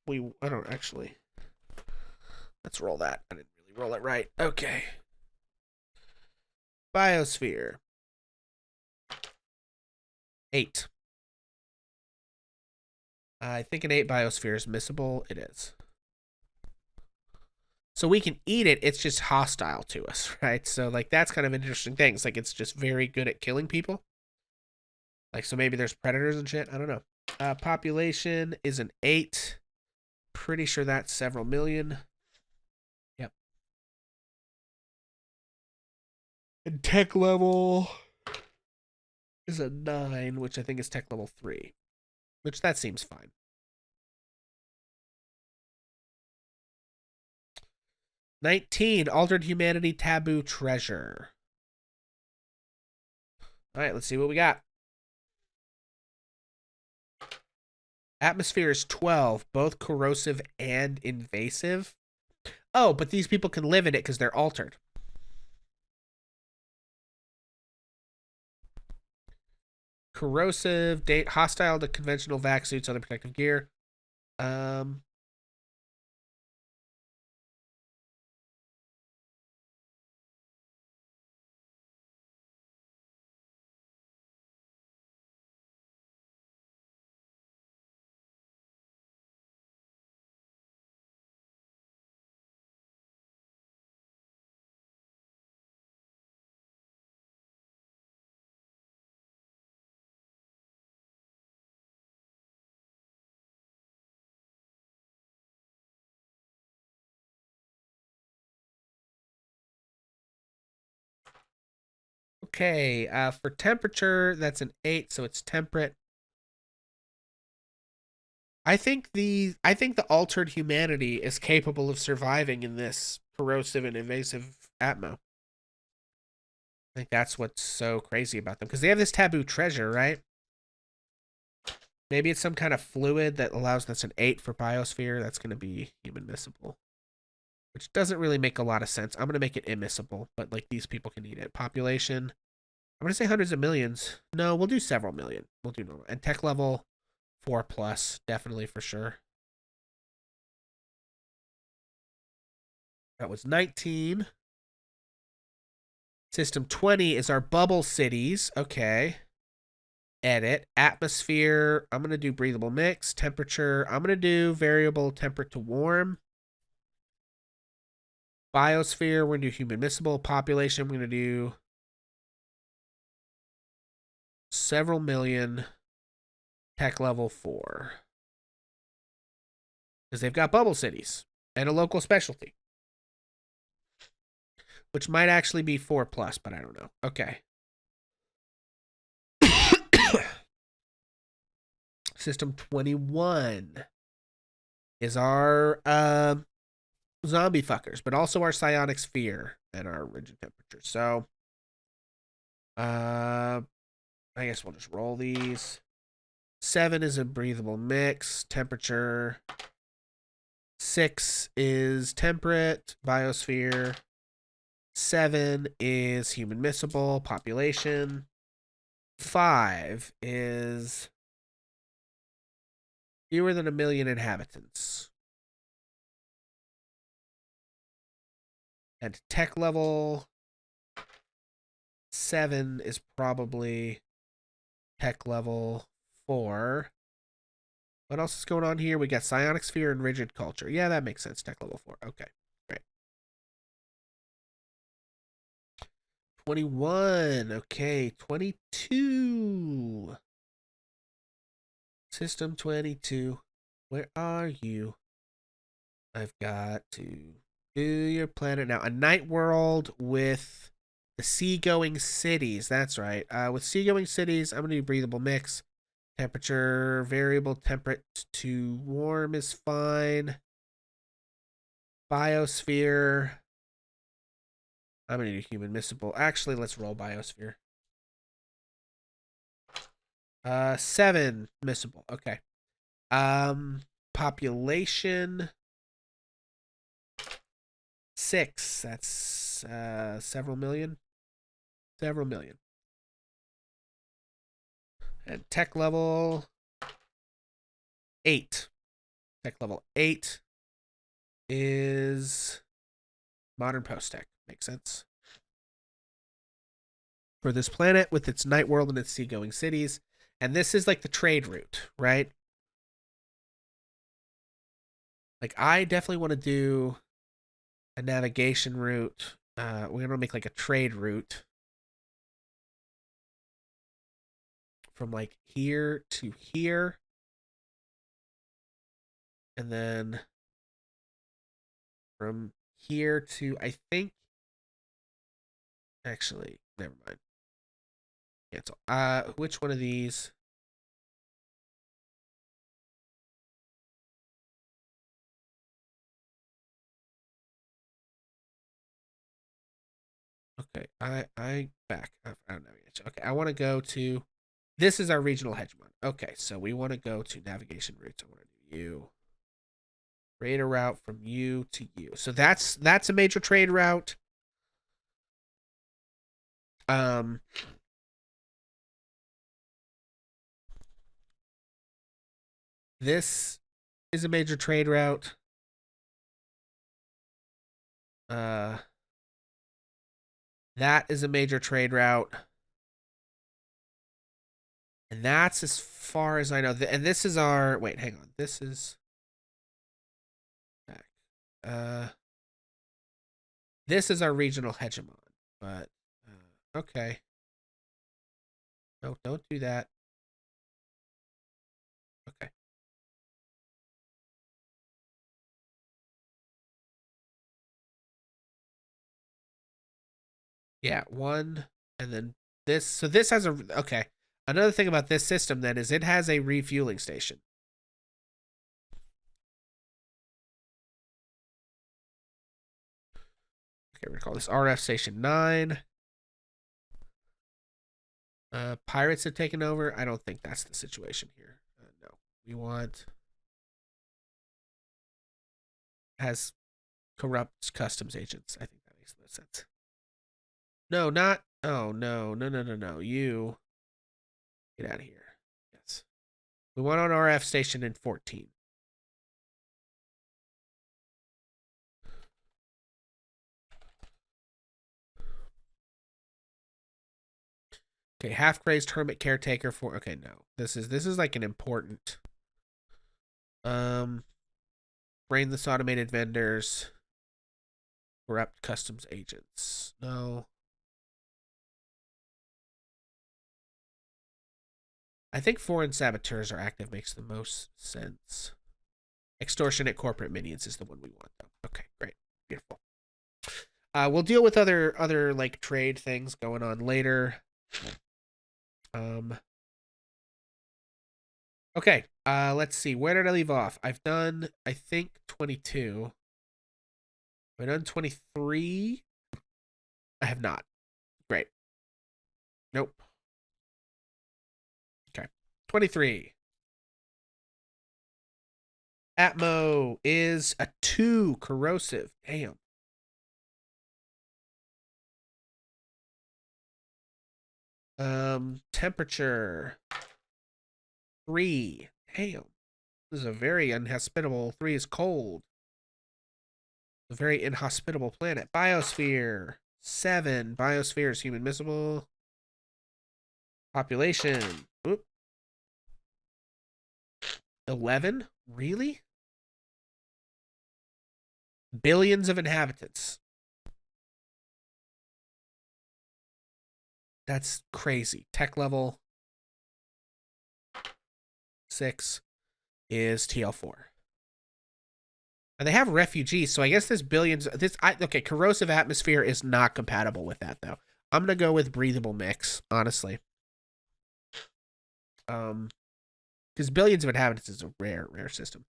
I don't actually. Let's roll that. I didn't really roll it right. Okay. Biosphere. 8. I think an 8 biosphere is missable. It is. So we can eat it. It's just hostile to us, right? So like that's kind of an interesting thing. It's like it's just very good at killing people. Like so maybe there's predators and shit. I don't know. Population is an 8. Pretty sure that's several million. Yep. And tech level is a 9, which I think is tech level 3. Which that seems fine. 19, Altered Humanity Taboo Treasure. Alright, let's see what we got. Atmosphere is 12, both corrosive and invasive. Oh, but these people can live in it because they're altered. Corrosive, hostile to conventional vac suits, other protective gear. Um, okay, for temperature, that's an 8, so it's temperate. I think the altered humanity is capable of surviving in this corrosive and invasive atmo. I think that's what's so crazy about them because they have this taboo treasure, right? Maybe it's some kind of fluid that allows that's an 8 for biosphere. That's going to be human miscible, which doesn't really make a lot of sense. I'm going to make it immiscible, but like these people can eat it. Population, I'm going to say hundreds of millions. No, we'll do several million. We'll do normal. And tech level 4 plus, definitely for sure. That was 19. System 20 is our bubble cities. Okay. Edit. Atmosphere. I'm going to do breathable mix. Temperature. I'm going to do variable temperate to warm. Biosphere. We're going to do human miscible. Population. We're going to do several million. Tech level 4. Because they've got bubble cities and a local specialty. Which might actually be 4 plus, but I don't know. Okay. System 21 is our zombie fuckers, but also our psionic sphere and our rigid temperature. So, I guess we'll just roll these. 7 is a breathable mix. Temperature. 6 is temperate. Biosphere. 7 is human miscible. Population. 5 is fewer than 1,000,000 inhabitants. And tech level 7 is probably tech level 4. What else is going on here? We got psionic sphere and rigid culture. Yeah, that makes sense. Tech level 4. Okay, great. 21. Okay, 22. System 22. Where are you? I've got to do your planet now. A night world with the seagoing cities. That's right. With seagoing cities, I'm going to do breathable mix. Temperature, variable temperate to warm is fine. Biosphere. I'm going to do human miscible. Actually, let's roll biosphere. 7 miscible. Okay. Population 6. That's several million. Several million. And tech level 8. Tech level 8 is modern post tech. Makes sense. For this planet with its night world and its seagoing cities. And this is like the trade route, right? Like, I definitely want to do a navigation route. We're going to make like a trade route from like here to here. And then from here to, I think, actually, never mind. Cancel. Which one of these? Okay, I back. I don't know. Okay, I want to go to. This is our regional hegemon. Okay, so we want to go to navigation routes. I want to do you. Create a route from you to you. So that's a major trade route. Um, this is a major trade route. Uh, that is a major trade route. And that's as far as I know. And this is our. Wait, hang on. This is. Uh, this is our regional hegemon. But okay. No, don't do that. Okay. Yeah, one, and then this. So this has a. Okay. Another thing about this system then is it has a refueling station. Okay, we're gonna call this RF Station 9. Pirates have taken over. I don't think that's the situation here. No, we want has corrupt customs agents. I think that makes the most sense. No, not. Oh no, no, no, no, no. You get out of here. Yes, we want on RF station in 14. Okay, half crazed hermit caretaker for. Okay, no, this is like an important. Um, brain this automated vendors. Corrupt customs agents. No. I think foreign saboteurs are active makes the most sense. Extortionate corporate minions is the one we want, though. Okay, great, beautiful. We'll deal with other like trade things going on later. Um. Okay. Let's see. Where did I leave off? I've done, I think, 22. Have I done 23? I have not. Great. Nope. Okay. 23. Atmo is a 2 corrosive. Damn. Temperature 3. Damn. This is a very inhospitable. 3 is cold. A very inhospitable planet. Biosphere 7. Biosphere is human missile. Population. Oop. 11? Really? Billions of inhabitants. That's crazy. Tech level 6 is TL4. And they have refugees, so I guess this billions. Okay, corrosive atmosphere is not compatible with that though. I'm gonna go with breathable mix, honestly. Because billions of inhabitants is a rare system.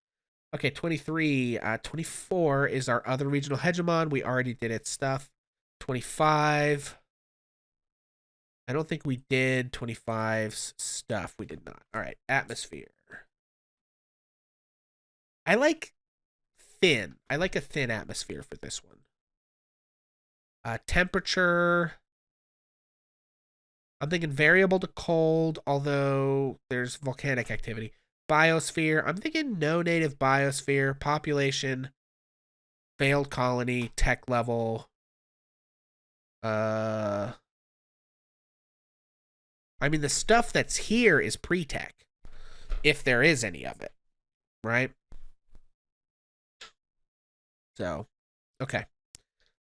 Okay, 23. 24 is our other regional hegemon. We already did its stuff. 25. I don't think we did 25's stuff. We did not. All right, atmosphere. I like thin. I like a thin atmosphere for this one. Temperature, I'm thinking variable to cold, although there's volcanic activity. Biosphere, I'm thinking no native biosphere. Population, failed colony, tech level. Uh, I mean, the stuff that's here is pre-tech, if there is any of it, right? So, okay.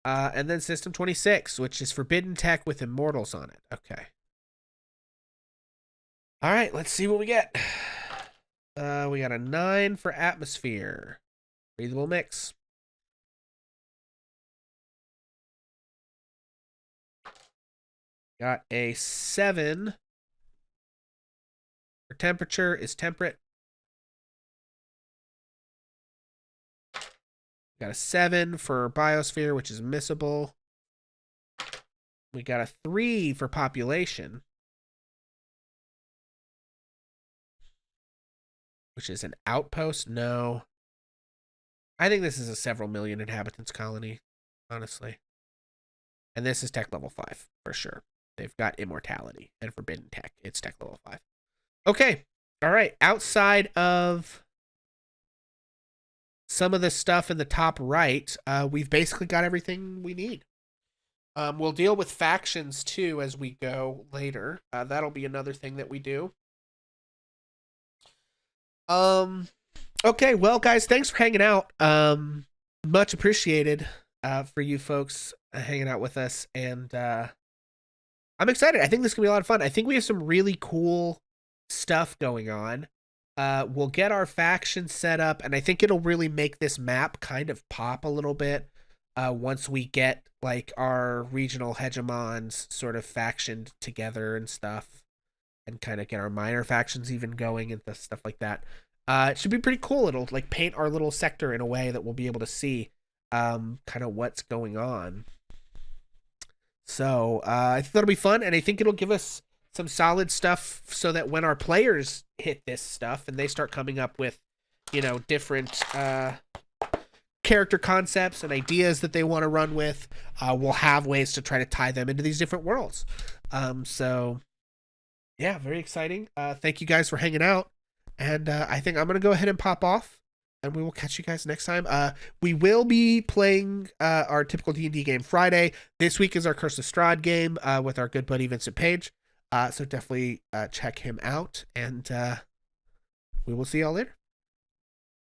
And then System 26, which is forbidden tech with immortals on it. Okay. All right, let's see what we get. We got a 9 for atmosphere. Breathable mix. Got a 7 for temperature is temperate. Got a 7 for biosphere, which is missable. We got a 3 for population, which is an outpost. No. I think this is a several million inhabitants colony, honestly. And this is tech level 5, for sure. They've got immortality and forbidden tech. It's tech level 5. Okay. All right. Outside of some of the stuff in the top right, we've basically got everything we need. We'll deal with factions too as we go later. That'll be another thing that we do. Okay, well, guys, thanks for hanging out. Much appreciated for you folks hanging out with us, and I'm excited. I think this is gonna be a lot of fun. I think we have some really cool stuff going on. We'll get our faction set up, and I think it'll really make this map kind of pop a little bit once we get like our regional hegemons sort of factioned together and stuff, and kind of get our minor factions even going and stuff like that. It should be pretty cool. It'll like paint our little sector in a way that we'll be able to see kind of what's going on. So I think that'll be fun, and I think it'll give us some solid stuff so that when our players hit this stuff and they start coming up with, you know, different character concepts and ideas that they want to run with, we'll have ways to try to tie them into these different worlds. So yeah, very exciting. Thank you guys for hanging out, and I think I'm gonna go ahead and pop off, and we will catch you guys next time. We will be playing our typical D&D game Friday. This week is our Curse of Strahd game with our good buddy Vincent Page. So definitely check him out, and we will see y'all later.